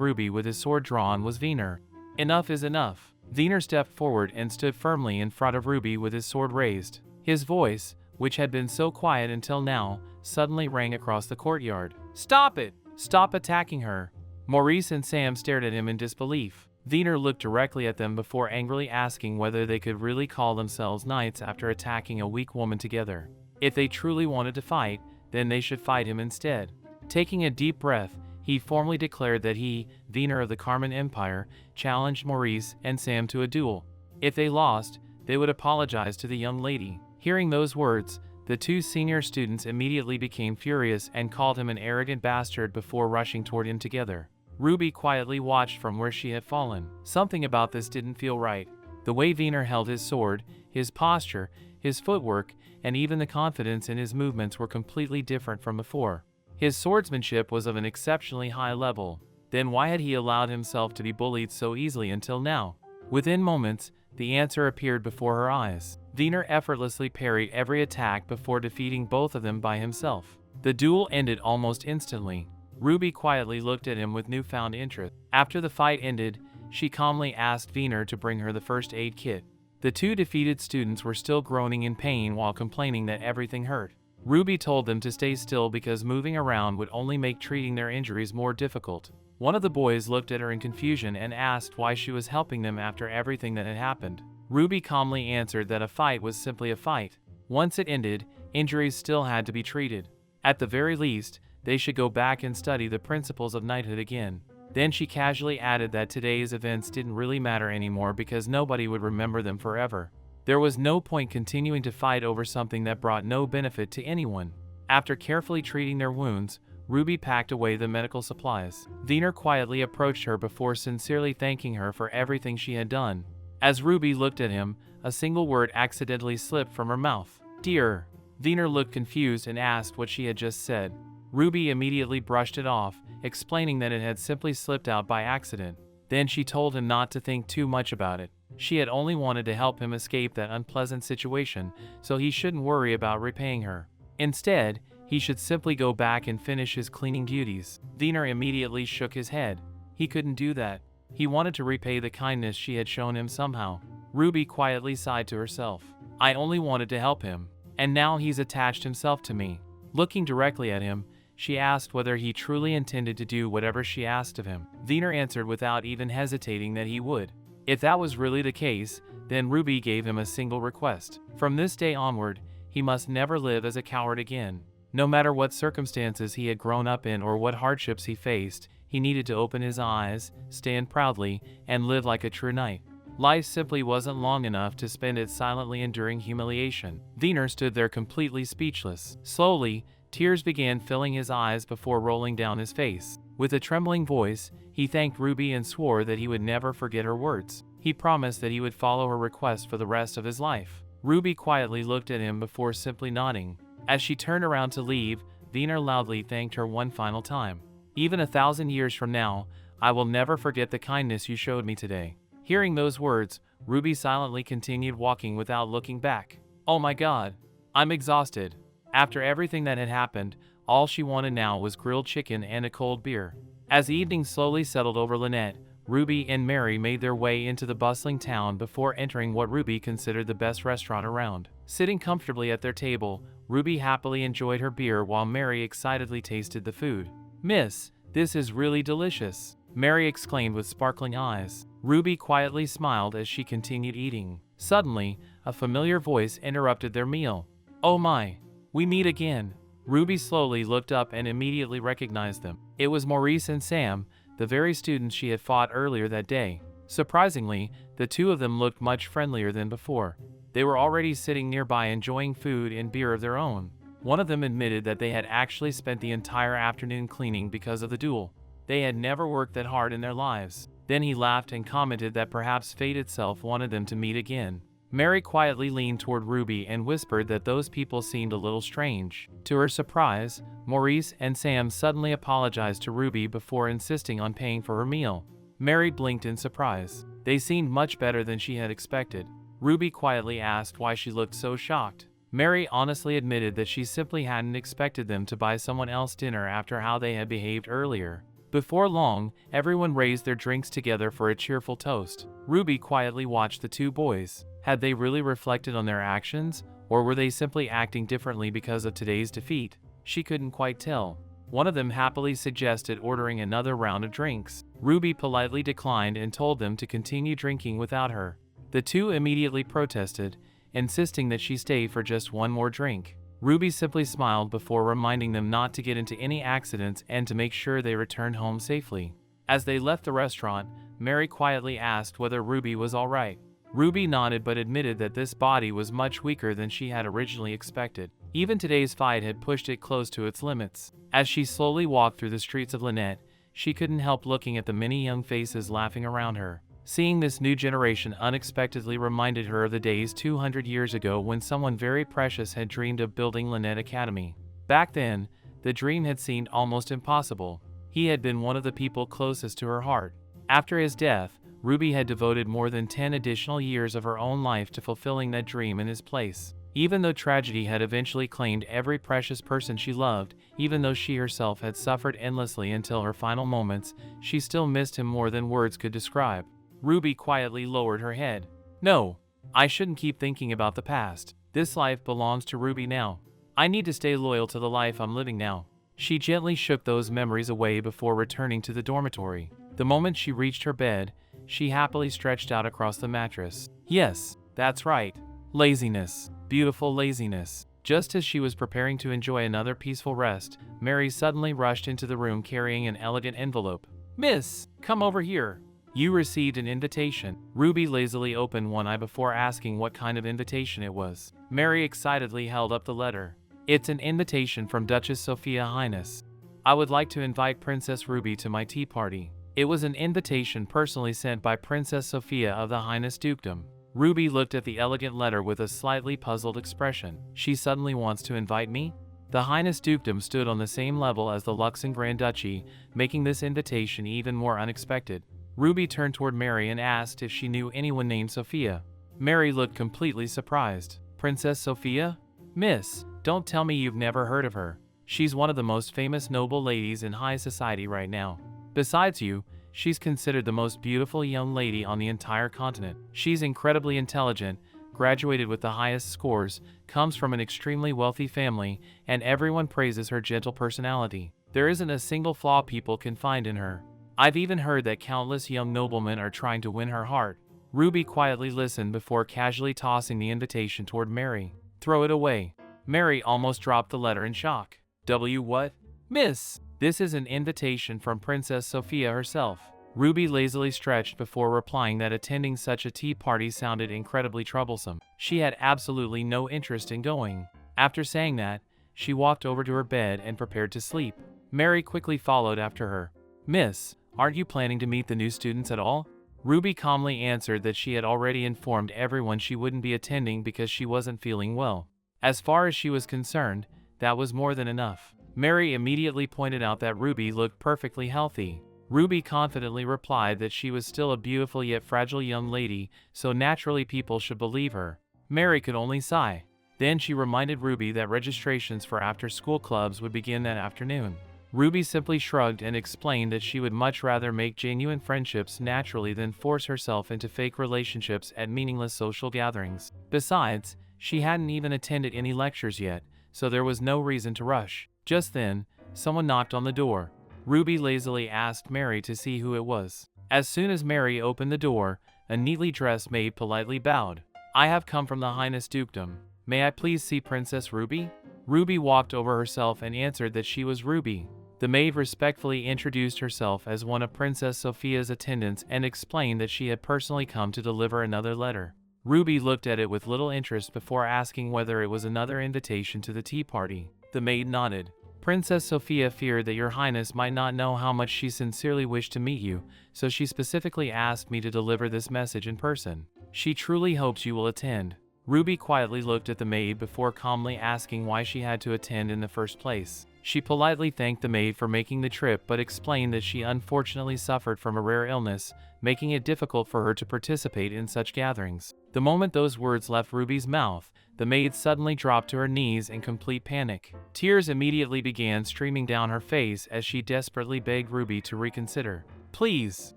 Ruby with his sword drawn was Wiener. "Enough is enough." Wiener stepped forward and stood firmly in front of Ruby with his sword raised. His voice, which had been so quiet until now, suddenly rang across the courtyard. "Stop it! Stop attacking her!" Maurice and Sam stared at him in disbelief. Wiener looked directly at them before angrily asking whether they could really call themselves knights after attacking a weak woman together. If they truly wanted to fight, then they should fight him instead. Taking a deep breath, he formally declared that he, Wiener of the Carmen Empire, challenged Maurice and Sam to a duel. If they lost, they would apologize to the young lady. Hearing those words, the 2 senior students immediately became furious and called him an arrogant bastard before rushing toward him together. Ruby quietly watched from where she had fallen. Something about this didn't feel right. The way Wiener held his sword, his posture, his footwork, and even the confidence in his movements were completely different from before. His swordsmanship was of an exceptionally high level. Then why had he allowed himself to be bullied so easily until now? Within moments, the answer appeared before her eyes. Wiener effortlessly parried every attack before defeating both of them by himself. The duel ended almost instantly. Ruby quietly looked at him with newfound interest. After the fight ended, she calmly asked Wiener to bring her the first aid kit. The 2 defeated students were still groaning in pain while complaining that everything hurt. Ruby told them to stay still because moving around would only make treating their injuries more difficult. One of the boys looked at her in confusion and asked why she was helping them after everything that had happened. Ruby calmly answered that a fight was simply a fight. Once it ended, injuries still had to be treated. At the very least, they should go back and study the principles of knighthood again. Then she casually added that today's events didn't really matter anymore because nobody would remember them forever. There was no point continuing to fight over something that brought no benefit to anyone. After carefully treating their wounds, Ruby packed away the medical supplies. Wiener quietly approached her before sincerely thanking her for everything she had done. As Ruby looked at him, a single word accidentally slipped from her mouth. "Dear." Wiener looked confused and asked what she had just said. Ruby immediately brushed it off, explaining that it had simply slipped out by accident. Then she told him not to think too much about it. She had only wanted to help him escape that unpleasant situation, so he shouldn't worry about repaying her. Instead, he should simply go back and finish his cleaning duties. Wiener immediately shook his head. He couldn't do that. He wanted to repay the kindness she had shown him somehow. Ruby quietly sighed to herself. "I only wanted to help him, and now he's attached himself to me." Looking directly at him, she asked whether he truly intended to do whatever she asked of him. Wiener answered without even hesitating that he would. If that was really the case, then Ruby gave him a single request. From this day onward, he must never live as a coward again. No matter what circumstances he had grown up in or what hardships he faced, he needed to open his eyes, stand proudly, and live like a true knight. Life simply wasn't long enough to spend it silently enduring humiliation. Wiener stood there completely speechless. Slowly, tears began filling his eyes before rolling down his face. With a trembling voice, he thanked Ruby and swore that he would never forget her words. He promised that he would follow her request for the rest of his life. Ruby quietly looked at him before simply nodding. As she turned around to leave, Wiener loudly thanked her one final time. "Even 1,000 years from now, I will never forget the kindness you showed me today." Hearing those words, Ruby silently continued walking without looking back. "Oh my God, I'm exhausted." After everything that had happened, all she wanted now was grilled chicken and a cold beer. As evening slowly settled over Lynette, Ruby and Mary made their way into the bustling town before entering what Ruby considered the best restaurant around. Sitting comfortably at their table, Ruby happily enjoyed her beer while Mary excitedly tasted the food. "Miss, this is really delicious," Mary exclaimed with sparkling eyes. Ruby quietly smiled as she continued eating. Suddenly, a familiar voice interrupted their meal. Oh my. We meet again. Ruby slowly looked up and immediately recognized them. It was Maurice and Sam, the very students she had fought earlier that day. Surprisingly, the two of them looked much friendlier than before. They were already sitting nearby enjoying food and beer of their own. One of them admitted that they had actually spent the entire afternoon cleaning because of the duel. They had never worked that hard in their lives. Then he laughed and commented that perhaps fate itself wanted them to meet again. Mary quietly leaned toward Ruby and whispered that those people seemed a little strange. To her surprise, Maurice and Sam suddenly apologized to Ruby before insisting on paying for her meal. Mary blinked in surprise. They seemed much better than she had expected. Ruby quietly asked why she looked so shocked. Mary honestly admitted that she simply hadn't expected them to buy someone else dinner after how they had behaved earlier. Before long, everyone raised their drinks together for a cheerful toast. Ruby quietly watched the two boys. Had they really reflected on their actions, or were they simply acting differently because of today's defeat? She couldn't quite tell. One of them happily suggested ordering another round of drinks. Ruby politely declined and told them to continue drinking without her. The two immediately protested, insisting that she stay for just one more drink. Ruby simply smiled before reminding them not to get into any accidents and to make sure they returned home safely. As they left the restaurant, Mary quietly asked whether Ruby was all right. Ruby nodded but admitted that this body was much weaker than she had originally expected. Even today's fight had pushed it close to its limits. As she slowly walked through the streets of Lynette, she couldn't help looking at the many young faces laughing around her. Seeing this new generation unexpectedly reminded her of the days 200 years ago when someone very precious had dreamed of building Lynette Academy. Back then, the dream had seemed almost impossible. He had been one of the people closest to her heart. After his death, Ruby had devoted more than 10 additional years of her own life to fulfilling that dream in his place. Even though tragedy had eventually claimed every precious person she loved, even though she herself had suffered endlessly until her final moments, she still missed him more than words could describe. Ruby quietly lowered her head. No, I shouldn't keep thinking about the past. This life belongs to Ruby now. I need to stay loyal to the life I'm living now. She gently shook those memories away before returning to the dormitory. The moment she reached her bed, she happily stretched out across the mattress. Yes, that's right. Laziness. Beautiful laziness. Just as she was preparing to enjoy another peaceful rest, Mary suddenly rushed into the room carrying an elegant envelope. Miss, come over here. You received an invitation. Ruby lazily opened one eye before asking what kind of invitation it was. Mary excitedly held up the letter. It's an invitation from Duchess Sophia Highness. I would like to invite Princess Ruby to my tea party. It was an invitation personally sent by Princess Sophia of the Highness Dukedom. Ruby looked at the elegant letter with a slightly puzzled expression. She suddenly wants to invite me? The Highness Dukedom stood on the same level as the Luxon Grand Duchy, making this invitation even more unexpected. Ruby turned toward Mary and asked if she knew anyone named Sophia. Mary looked completely surprised. Princess Sophia? Miss, don't tell me you've never heard of her. She's one of the most famous noble ladies in high society right now. Besides you, she's considered the most beautiful young lady on the entire continent. She's incredibly intelligent, graduated with the highest scores, comes from an extremely wealthy family, and everyone praises her gentle personality. There isn't a single flaw people can find in her. I've even heard that countless young noblemen are trying to win her heart. Ruby quietly listened before casually tossing the invitation toward Mary. Throw it away. Mary almost dropped the letter in shock. What? Miss, this is an invitation from Princess Sophia herself. Ruby lazily stretched before replying that attending such a tea party sounded incredibly troublesome. She had absolutely no interest in going. After saying that, she walked over to her bed and prepared to sleep. Mary quickly followed after her. Miss, aren't you planning to meet the new students at all? Ruby calmly answered that she had already informed everyone she wouldn't be attending because she wasn't feeling well. As far as she was concerned, that was more than enough. Mary immediately pointed out that Ruby looked perfectly healthy. Ruby confidently replied that she was still a beautiful yet fragile young lady, so naturally people should believe her. Mary could only sigh. Then she reminded Ruby that registrations for after-school clubs would begin that afternoon. Ruby simply shrugged and explained that she would much rather make genuine friendships naturally than force herself into fake relationships at meaningless social gatherings. Besides, she hadn't even attended any lectures yet, so there was no reason to rush. Just then, someone knocked on the door. Ruby lazily asked Mary to see who it was. As soon as Mary opened the door, a neatly dressed maid politely bowed. I have come from the Highness Dukedom. May I please see Princess Ruby? Ruby walked over herself and answered that she was Ruby. The maid respectfully introduced herself as one of Princess Sophia's attendants and explained that she had personally come to deliver another letter. Ruby looked at it with little interest before asking whether it was another invitation to the tea party. The maid nodded. Princess Sophia feared that your highness might not know how much she sincerely wished to meet you, so she specifically asked me to deliver this message in person. She truly hopes you will attend. Ruby quietly looked at the maid before calmly asking why she had to attend in the first place. She politely thanked the maid for making the trip but explained that she unfortunately suffered from a rare illness, making it difficult for her to participate in such gatherings. The moment those words left Ruby's mouth, the maid suddenly dropped to her knees in complete panic. Tears immediately began streaming down her face as she desperately begged Ruby to reconsider. Please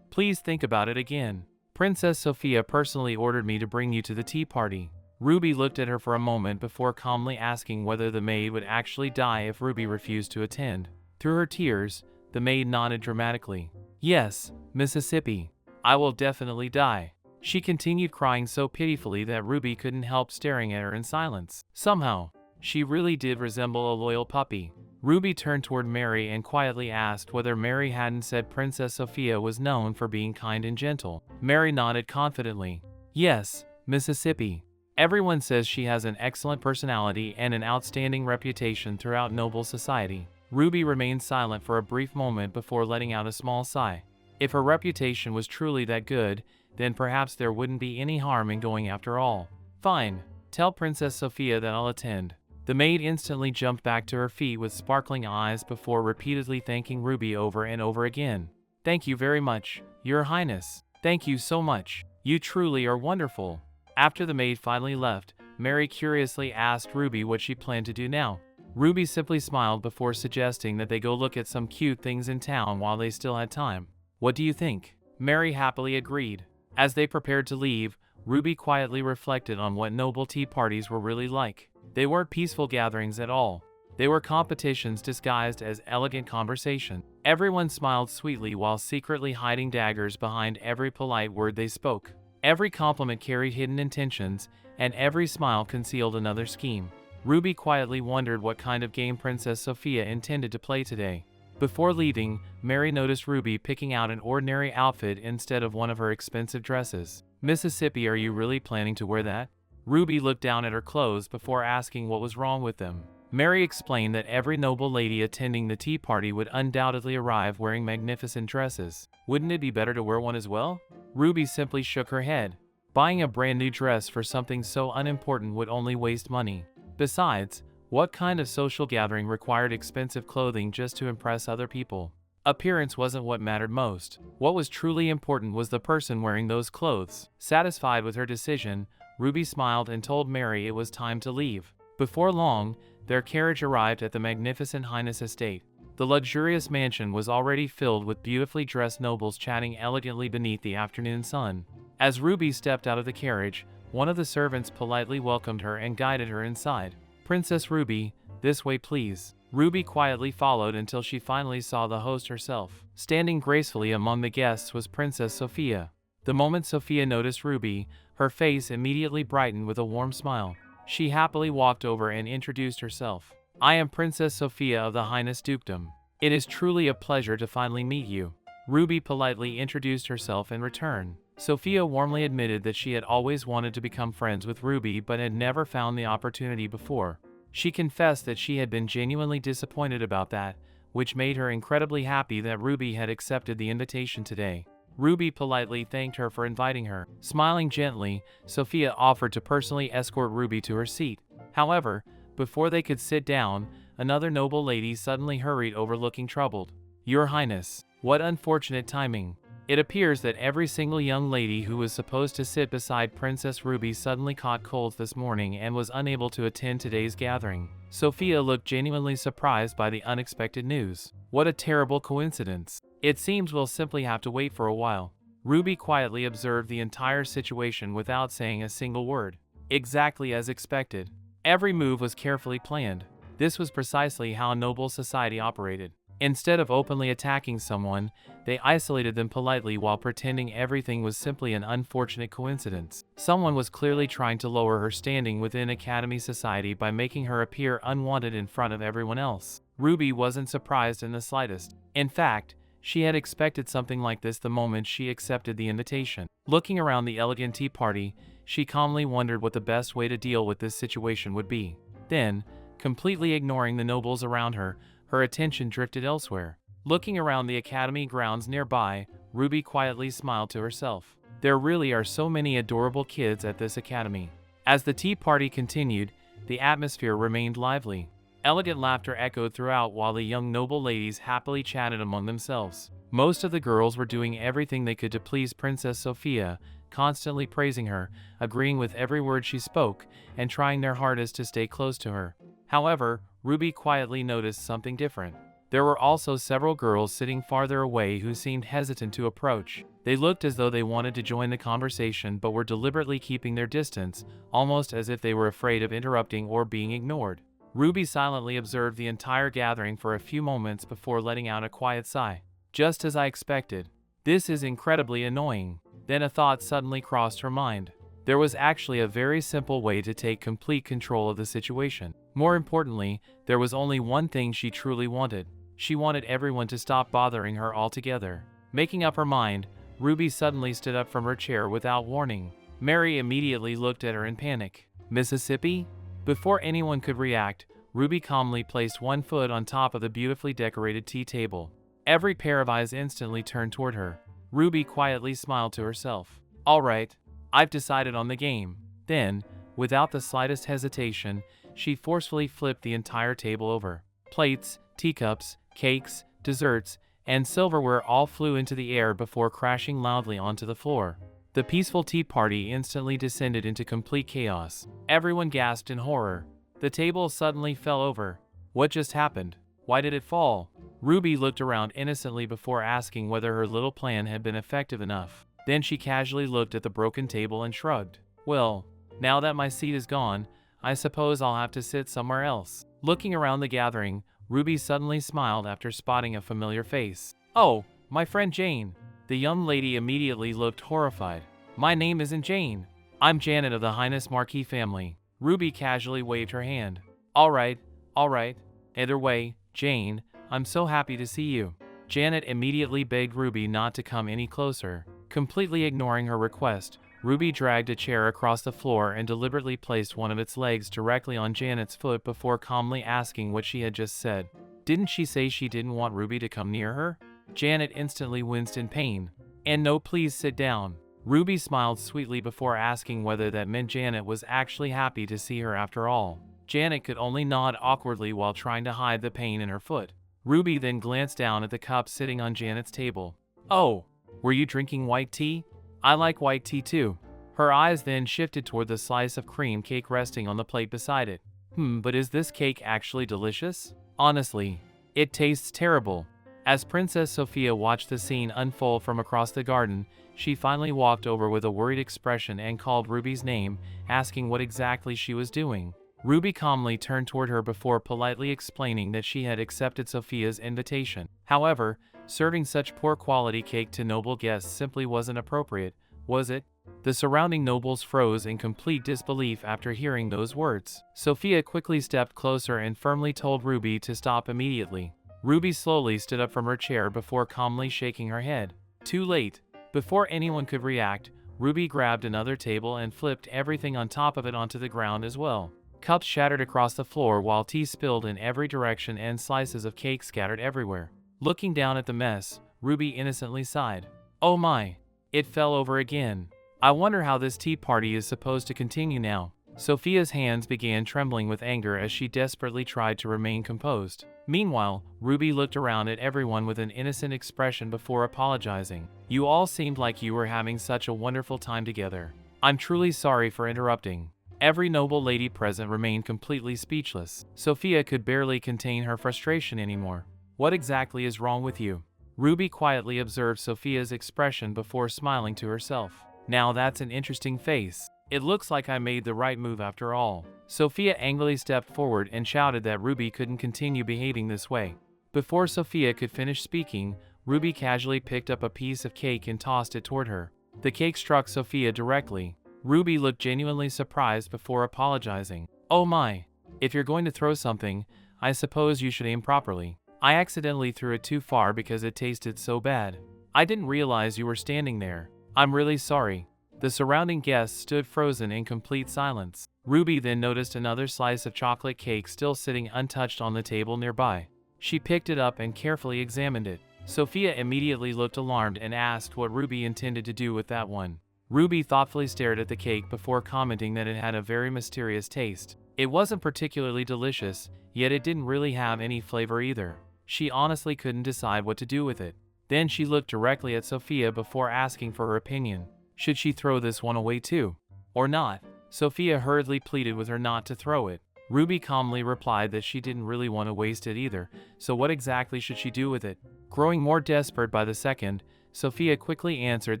think about it again. Princess Sophia personally ordered me to bring you to the tea party. Ruby looked at her for a moment before calmly asking whether the maid would actually die if Ruby refused to attend. Through her tears, the maid nodded dramatically. Yes, Mississippi. I will definitely die. She continued crying so pitifully that Ruby couldn't help staring at her in silence. Somehow, she really did resemble a loyal puppy. Ruby turned toward Mary and quietly asked whether Mary hadn't said Princess Sophia was known for being kind and gentle. Mary nodded confidently. Yes, Mississippi. Everyone says she has an excellent personality and an outstanding reputation throughout noble society. Ruby remained silent for a brief moment before letting out a small sigh. If her reputation was truly that good, then perhaps there wouldn't be any harm in going after all. Fine, tell Princess Sophia that I'll attend. The maid instantly jumped back to her feet with sparkling eyes before repeatedly thanking Ruby over and over again. Thank you very much, Your Highness. Thank you so much. You truly are wonderful. After the maid finally left, Mary curiously asked Ruby what she planned to do now. Ruby simply smiled before suggesting that they go look at some cute things in town while they still had time. What do you think? Mary happily agreed. As they prepared to leave, Ruby quietly reflected on what noble tea parties were really like. They weren't peaceful gatherings at all. They were competitions disguised as elegant conversation. Everyone smiled sweetly while secretly hiding daggers behind every polite word they spoke. Every compliment carried hidden intentions, and every smile concealed another scheme. Ruby quietly wondered what kind of game Princess Sophia intended to play today. Before leaving, Mary noticed Ruby picking out an ordinary outfit instead of one of her expensive dresses. Mississippi, are you really planning to wear that? Ruby looked down at her clothes before asking what was wrong with them. Mary explained that every noble lady attending the tea party would undoubtedly arrive wearing magnificent dresses. Wouldn't it be better to wear one as well? Ruby simply shook her head. Buying a brand new dress for something so unimportant would only waste money. Besides, what kind of social gathering required expensive clothing just to impress other people? Appearance wasn't what mattered most. What was truly important was the person wearing those clothes. Satisfied with her decision, Ruby smiled and told Mary it was time to leave. Before long, their carriage arrived at the magnificent Highness estate. The luxurious mansion was already filled with beautifully dressed nobles chatting elegantly beneath the afternoon sun. As Ruby stepped out of the carriage, one of the servants politely welcomed her and guided her inside. Princess Ruby, this way please. Ruby quietly followed until she finally saw the host herself. Standing gracefully among the guests was Princess Sophia. The moment Sophia noticed Ruby, her face immediately brightened with a warm smile. She happily walked over and introduced herself. I am Princess Sophia of the Highness Dukedom. It is truly a pleasure to finally meet you. Ruby politely introduced herself in return. Sophia warmly admitted that she had always wanted to become friends with Ruby but had never found the opportunity before. She confessed that she had been genuinely disappointed about that, which made her incredibly happy that Ruby had accepted the invitation today. Ruby politely thanked her for inviting her. Smiling gently, Sophia offered to personally escort Ruby to her seat. However, before they could sit down, another noble lady suddenly hurried over looking troubled. Your Highness, what unfortunate timing. It appears that every single young lady who was supposed to sit beside Princess Ruby suddenly caught colds this morning and was unable to attend today's gathering. Sophia looked genuinely surprised by the unexpected news. What a terrible coincidence. It seems we'll simply have to wait for a while. Ruby quietly observed the entire situation without saying a single word. Exactly as expected. Every move was carefully planned. This was precisely how noble society operated. Instead of openly attacking someone, they isolated them politely while pretending everything was simply an unfortunate coincidence. Someone was clearly trying to lower her standing within Academy society by making her appear unwanted in front of everyone else. Ruby wasn't surprised in the slightest. In fact, she had expected something like this the moment she accepted the invitation. Looking around the elegant tea party, she calmly wondered what the best way to deal with this situation would be. Then, completely ignoring the nobles around her, her attention drifted elsewhere. Looking around the academy grounds nearby, Ruby quietly smiled to herself. There really are so many adorable kids at this academy. As the tea party continued, the atmosphere remained lively. Elegant laughter echoed throughout while the young noble ladies happily chatted among themselves. Most of the girls were doing everything they could to please Princess Sophia, constantly praising her, agreeing with every word she spoke, and trying their hardest to stay close to her. However, Ruby quietly noticed something different. There were also several girls sitting farther away who seemed hesitant to approach. They looked as though they wanted to join the conversation but were deliberately keeping their distance, almost as if they were afraid of interrupting or being ignored. Ruby silently observed the entire gathering for a few moments before letting out a quiet sigh. Just as I expected. This is incredibly annoying. Then a thought suddenly crossed her mind. There was actually a very simple way to take complete control of the situation. More importantly, there was only one thing she truly wanted. She wanted everyone to stop bothering her altogether. Making up her mind, Ruby suddenly stood up from her chair without warning. Mary immediately looked at her in panic. Mississippi? Before anyone could react, Ruby calmly placed one foot on top of the beautifully decorated tea table. Every pair of eyes instantly turned toward her. Ruby quietly smiled to herself. All right, I've decided on the game. Then, without the slightest hesitation, she forcefully flipped the entire table over. Plates, teacups, cakes, desserts, and silverware all flew into the air before crashing loudly onto the floor. The peaceful tea party instantly descended into complete chaos. Everyone gasped in horror. The table suddenly fell over. What just happened? Why did it fall? Ruby looked around innocently before asking whether her little plan had been effective enough. Then she casually looked at the broken table and shrugged. Well, now that my seat is gone, I suppose I'll have to sit somewhere else. Looking around the gathering, Ruby suddenly smiled after spotting a familiar face. Oh, my friend Jane. The young lady immediately looked horrified. My name isn't Jane. I'm Janet of the Highness Marquis family. Ruby casually waved her hand. All right. Either way, Jane, I'm so happy to see you. Janet immediately begged Ruby not to come any closer. Completely ignoring her request, Ruby dragged a chair across the floor and deliberately placed one of its legs directly on Janet's foot before calmly asking what she had just said. Didn't she say she didn't want Ruby to come near her? Janet instantly winced in pain. And no, please sit down. Ruby smiled sweetly before asking whether that meant Janet was actually happy to see her after all. Janet could only nod awkwardly while trying to hide the pain in her foot. Ruby then glanced down at the cup sitting on Janet's table. Oh, were you drinking white tea? I like white tea too. Her eyes then shifted toward the slice of cream cake resting on the plate beside it. But is this cake actually delicious? Honestly, it tastes terrible. As Princess Sophia watched the scene unfold from across the garden, she finally walked over with a worried expression and called Ruby's name, asking what exactly she was doing. Ruby calmly turned toward her before politely explaining that she had accepted Sophia's invitation. However, serving such poor quality cake to noble guests simply wasn't appropriate, was it? The surrounding nobles froze in complete disbelief after hearing those words. Sophia quickly stepped closer and firmly told Ruby to stop immediately. Ruby slowly stood up from her chair before calmly shaking her head. Too late. Before anyone could react, Ruby grabbed another table and flipped everything on top of it onto the ground as well. Cups shattered across the floor while tea spilled in every direction and slices of cake scattered everywhere. Looking down at the mess, Ruby innocently sighed. Oh my! It fell over again. I wonder how this tea party is supposed to continue now. Sophia's hands began trembling with anger as she desperately tried to remain composed. Meanwhile, Ruby looked around at everyone with an innocent expression before apologizing. You all seemed like you were having such a wonderful time together. I'm truly sorry for interrupting. Every noble lady present remained completely speechless. Sophia could barely contain her frustration anymore. What exactly is wrong with you? Ruby quietly observed Sophia's expression before smiling to herself. Now that's an interesting face. It looks like I made the right move after all. Sophia angrily stepped forward and shouted that Ruby couldn't continue behaving this way. Before Sophia could finish speaking, Ruby casually picked up a piece of cake and tossed it toward her. The cake struck Sophia directly. Ruby looked genuinely surprised before apologizing. "Oh my. If you're going to throw something, I suppose you should aim properly. I accidentally threw it too far because it tasted so bad. I didn't realize you were standing there. I'm really sorry." The surrounding guests stood frozen in complete silence. Ruby then noticed another slice of chocolate cake still sitting untouched on the table nearby. She picked it up and carefully examined it. Sophia immediately looked alarmed and asked what Ruby intended to do with that one. Ruby thoughtfully stared at the cake before commenting that it had a very mysterious taste. It wasn't particularly delicious, yet it didn't really have any flavor either. She honestly couldn't decide what to do with it. Then she looked directly at Sophia before asking for her opinion. Should she throw this one away too? Or not? Sophia hurriedly pleaded with her not to throw it. Ruby calmly replied that she didn't really want to waste it either, so what exactly should she do with it? Growing more desperate by the second, Sophia quickly answered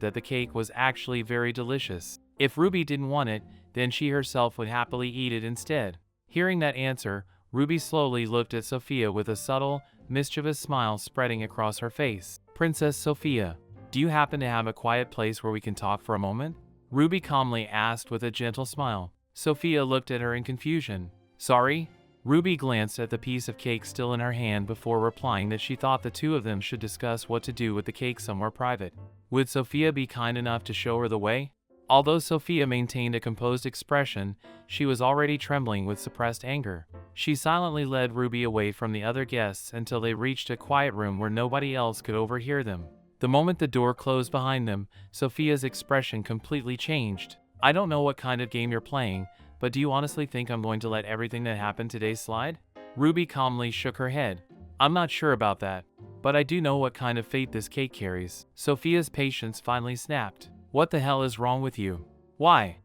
that the cake was actually very delicious. If Ruby didn't want it, then she herself would happily eat it instead. Hearing that answer, Ruby slowly looked at Sophia with a subtle, mischievous smile spreading across her face. "Princess Sophia, do you happen to have a quiet place where we can talk for a moment?" Ruby calmly asked with a gentle smile. Sophia looked at her in confusion. "Sorry?" Ruby glanced at the piece of cake still in her hand before replying that she thought the two of them should discuss what to do with the cake somewhere private. Would Sophia be kind enough to show her the way? Although Sophia maintained a composed expression, she was already trembling with suppressed anger. She silently led Ruby away from the other guests until they reached a quiet room where nobody else could overhear them. The moment the door closed behind them, Sophia's expression completely changed. "I don't know what kind of game you're playing, but do you honestly think I'm going to let everything that happened today slide?" Ruby calmly shook her head. "I'm not sure about that, but I do know what kind of fate this cake carries." Sophia's patience finally snapped. "What the hell is wrong with you? Why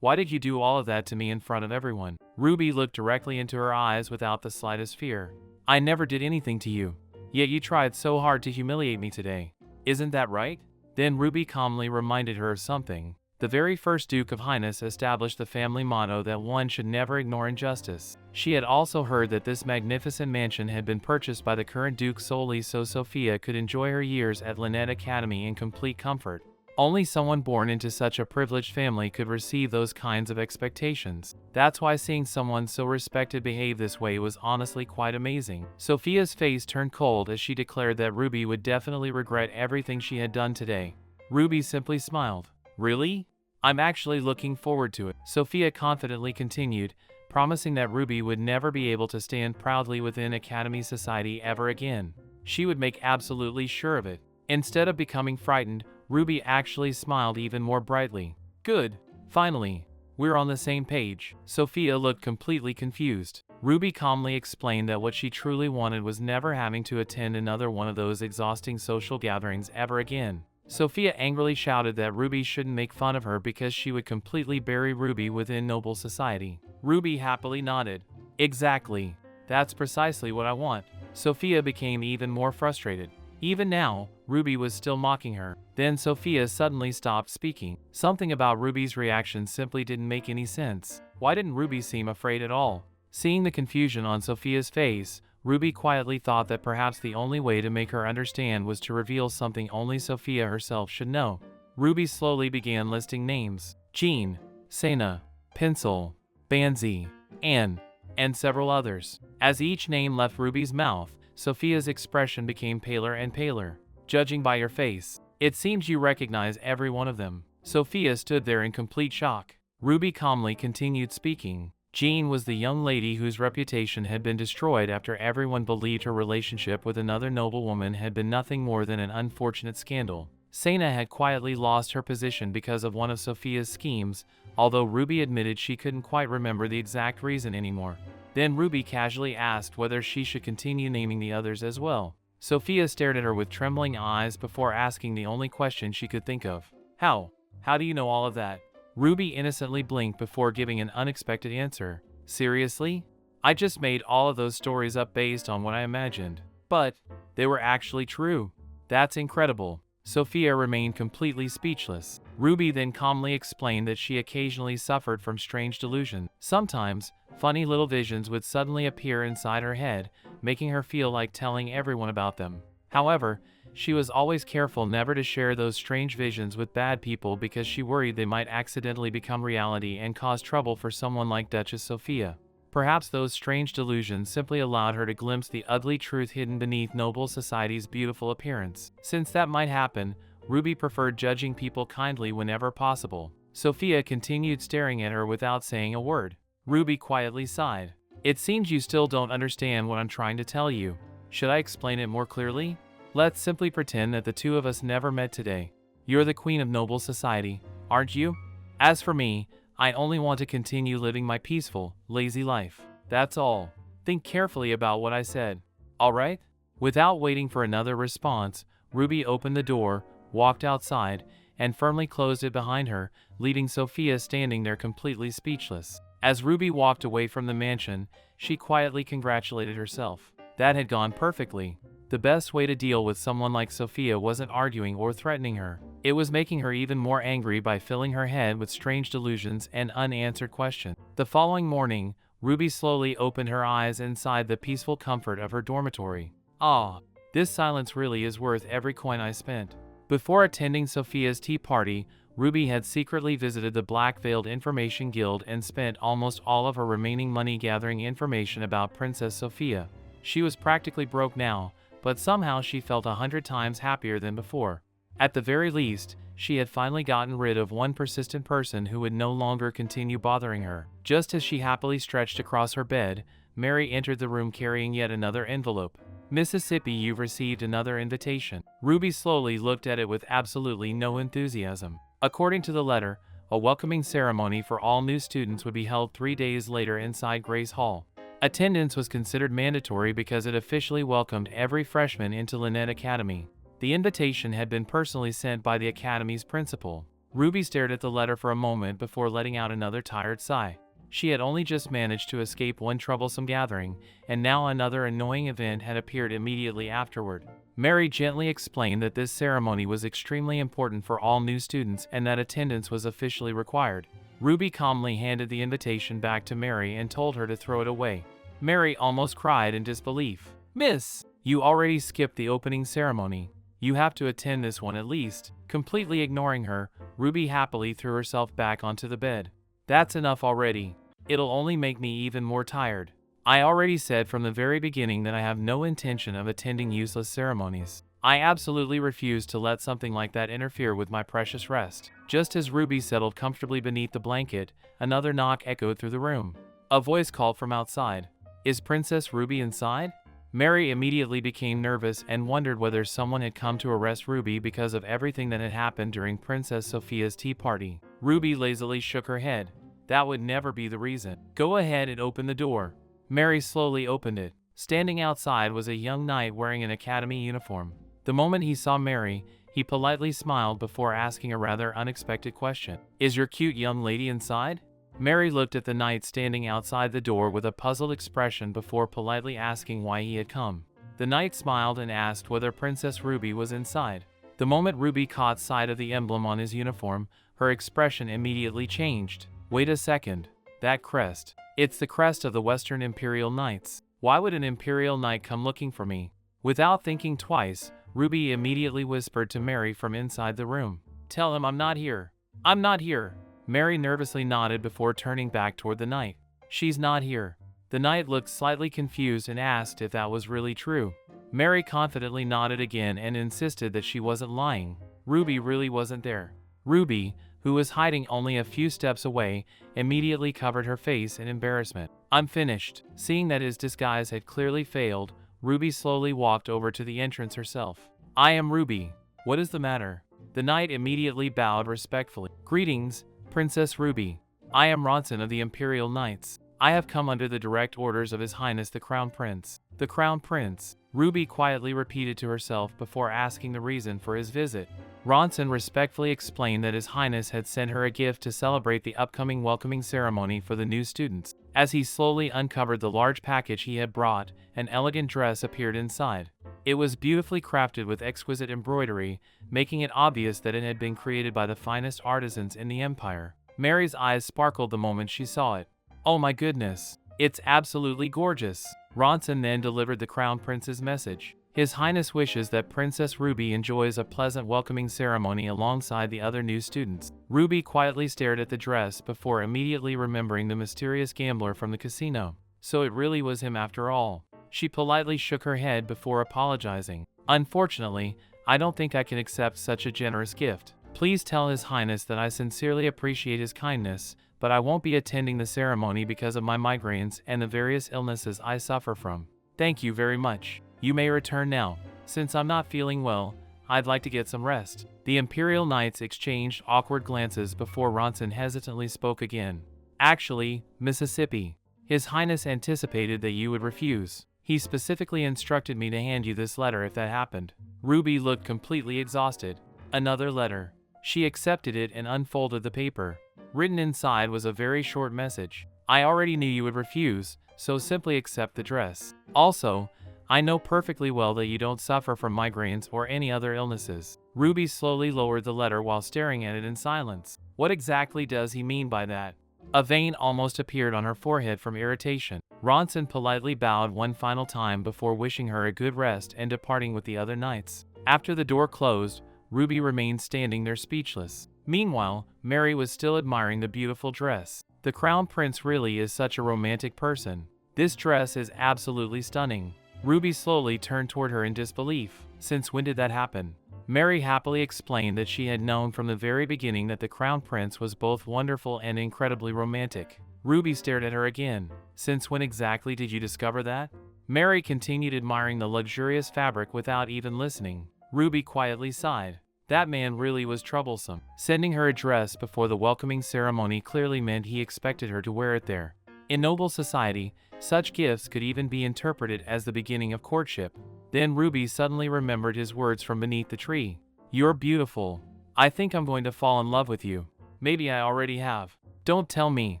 did you do all of that to me in front of everyone?" Ruby looked directly into her eyes without the slightest fear. "I never did anything to you, yet you tried so hard to humiliate me today. Isn't that right?" Then Ruby calmly reminded her of something. The very first Duke of Highness established the family motto that one should never ignore injustice. She had also heard that this magnificent mansion had been purchased by the current Duke solely so Sophia could enjoy her years at Lynette Academy in complete comfort. Only someone born into such a privileged family could receive those kinds of expectations. That's why seeing someone so respected behave this way was honestly quite amazing. Sophia's face turned cold as she declared that Ruby would definitely regret everything she had done today. Ruby simply smiled. "Really? I'm actually looking forward to it," Sophia confidently continued, promising that Ruby would never be able to stand proudly within Academy society ever again. She would make absolutely sure of it. Instead of becoming frightened, Ruby actually smiled even more brightly. "Good. Finally, we're on the same page." Sophia looked completely confused. Ruby calmly explained that what she truly wanted was never having to attend another one of those exhausting social gatherings ever again. Sophia angrily shouted that Ruby shouldn't make fun of her because she would completely bury Ruby within noble society. Ruby happily nodded. "Exactly. That's precisely what I want." Sophia became even more frustrated. Even now, Ruby was still mocking her. Then Sophia suddenly stopped speaking. Something about Ruby's reaction simply didn't make any sense. Why didn't Ruby seem afraid at all? Seeing the confusion on Sophia's face, Ruby quietly thought that perhaps the only way to make her understand was to reveal something only Sophia herself should know. Ruby slowly began listing names. Jean, Sena, Pencil, Banzi, Anne, and several others. As each name left Ruby's mouth, Sophia's expression became paler and paler. "Judging by your face, it seems you recognize every one of them." Sophia stood there in complete shock. Ruby calmly continued speaking. Jean was the young lady whose reputation had been destroyed after everyone believed her relationship with another noblewoman had been nothing more than an unfortunate scandal. Sena had quietly lost her position because of one of Sophia's schemes, although Ruby admitted she couldn't quite remember the exact reason anymore. Then Ruby casually asked whether she should continue naming the others as well. Sophia stared at her with trembling eyes before asking the only question she could think of. How do you know all of that?" Ruby innocently blinked before giving an unexpected answer. "Seriously? I just made all of those stories up based on what I imagined. But they were actually true. That's incredible." Sophia remained completely speechless. Ruby then calmly explained that she occasionally suffered from strange delusions. Sometimes, Funny little visions would suddenly appear inside her head, making her feel like telling everyone about them. However, she was always careful never to share those strange visions with bad people because she worried they might accidentally become reality and cause trouble for someone like Duchess Sophia. Perhaps those strange delusions simply allowed her to glimpse the ugly truth hidden beneath noble society's beautiful appearance. Since that might happen, Ruby preferred judging people kindly whenever possible. Sophia continued staring at her without saying a word. Ruby quietly sighed. It seems you still don't understand what I'm trying to tell you. Should I explain it more clearly? Let's simply pretend that the two of us never met today. You're the queen of noble society, aren't you? As for me, I only want to continue living my peaceful, lazy life. That's all. Think carefully about what I said. All right? Without waiting for another response, Ruby opened the door, walked outside, and firmly closed it behind her, leaving Sophia standing there completely speechless. As Ruby walked away from the mansion, she quietly congratulated herself. That had gone perfectly. The best way to deal with someone like Sophia wasn't arguing or threatening her. It was making her even more angry by filling her head with strange delusions and unanswered questions. The following morning, Ruby slowly opened her eyes inside the peaceful comfort of her dormitory. Ah, this silence really is worth every coin I spent. Before attending Sophia's tea party, Ruby had secretly visited the Black-Veiled Information Guild and spent almost all of her remaining money gathering information about Princess Sophia. She was practically broke now, but somehow she felt 100 times happier than before. At the very least, she had finally gotten rid of one persistent person who would no longer continue bothering her. Just as she happily stretched across her bed, Mary entered the room carrying yet another envelope. Mississippi, you've received another invitation. Ruby slowly looked at it with absolutely no enthusiasm. According to the letter, a welcoming ceremony for all new students would be held 3 days later inside Grace Hall. Attendance was considered mandatory because it officially welcomed every freshman into Lynette Academy. The invitation had been personally sent by the Academy's principal. Ruby stared at the letter for a moment before letting out another tired sigh. She had only just managed to escape one troublesome gathering, and now another annoying event had appeared immediately afterward. Mary gently explained that this ceremony was extremely important for all new students and that attendance was officially required. Ruby calmly handed the invitation back to Mary and told her to throw it away. Mary almost cried in disbelief. Miss, you already skipped the opening ceremony. You have to attend this one at least. Completely ignoring her, Ruby happily threw herself back onto the bed. That's enough already. It'll only make me even more tired. I already said from the very beginning that I have no intention of attending useless ceremonies. I absolutely refuse to let something like that interfere with my precious rest. Just as Ruby settled comfortably beneath the blanket, another knock echoed through the room. A voice called from outside. Is Princess Ruby inside? Mary immediately became nervous and wondered whether someone had come to arrest Ruby because of everything that had happened during Princess Sophia's tea party. Ruby lazily shook her head. That would never be the reason. Go ahead and open the door. Mary slowly opened it. Standing outside was a young knight wearing an academy uniform. The moment he saw Mary, he politely smiled before asking a rather unexpected question. Is your cute young lady inside? Mary looked at the knight standing outside the door with a puzzled expression before politely asking why he had come. The knight smiled and asked whether Princess Ruby was inside. The moment Ruby caught sight of the emblem on his uniform, her expression immediately changed. Wait a second. That crest. It's the crest of the Western Imperial Knights. Why would an Imperial Knight come looking for me? Without thinking twice, Ruby immediately whispered to Mary from inside the room. Tell him I'm not here. I'm not here. Mary nervously nodded before turning back toward the knight. She's not here. The knight looked slightly confused and asked if that was really true. Mary confidently nodded again and insisted that she wasn't lying. Ruby really wasn't there. Ruby, who was hiding only a few steps away, immediately covered her face in embarrassment. I'm finished. Seeing that his disguise had clearly failed, Ruby slowly walked over to the entrance herself. I am Ruby. What is the matter? The knight immediately bowed respectfully. Greetings, Princess Ruby. I am Ronson of the Imperial Knights. I have come under the direct orders of His Highness the Crown Prince. The Crown Prince, Ruby quietly repeated to herself before asking the reason for his visit. Ronson respectfully explained that His Highness had sent her a gift to celebrate the upcoming welcoming ceremony for the new students. As he slowly uncovered the large package he had brought, an elegant dress appeared inside. It was beautifully crafted with exquisite embroidery, making it obvious that it had been created by the finest artisans in the empire. Mary's eyes sparkled the moment she saw it. Oh my goodness, It's absolutely gorgeous. Ronson then delivered the Crown Prince's message. His Highness wishes that Princess Ruby enjoys a pleasant welcoming ceremony alongside the other new students. Ruby quietly stared at the dress before immediately remembering the mysterious gambler from the casino. So it really was him after all. She politely shook her head before apologizing. Unfortunately, I don't think I can accept such a generous gift. Please tell His Highness that I sincerely appreciate his kindness, but I won't be attending the ceremony because of my migraines and the various illnesses I suffer from. Thank you very much. You may return now. Since I'm not feeling well, I'd like to get some rest. The Imperial Knights exchanged awkward glances before Ronson hesitantly spoke again. Actually, Mississippi, His Highness anticipated that you would refuse. He specifically instructed me to hand you this letter if that happened. Ruby looked completely exhausted. Another letter. She accepted it and unfolded the paper. Written inside was a very short message. I already knew you would refuse, so simply accept the dress. Also, I know perfectly well that you don't suffer from migraines or any other illnesses. Ruby slowly lowered the letter while staring at it in silence. What exactly does he mean by that? A vein almost appeared on her forehead from irritation. Ronson politely bowed one final time before wishing her a good rest and departing with the other knights. After the door closed, Ruby remained standing there speechless. Meanwhile, Mary was still admiring the beautiful dress. The Crown Prince really is such a romantic person. This dress is absolutely stunning. Ruby slowly turned toward her in disbelief. Since when did that happen? Mary happily explained that she had known from the very beginning that the Crown Prince was both wonderful and incredibly romantic. Ruby stared at her again. Since when exactly did you discover that? Mary continued admiring the luxurious fabric without even listening. Ruby quietly sighed. That man really was troublesome. Sending her a dress before the welcoming ceremony clearly meant he expected her to wear it there. In noble society, such gifts could even be interpreted as the beginning of courtship. Then Ruby suddenly remembered his words from beneath the tree. You're beautiful. I think I'm going to fall in love with you. Maybe I already have. Don't tell me.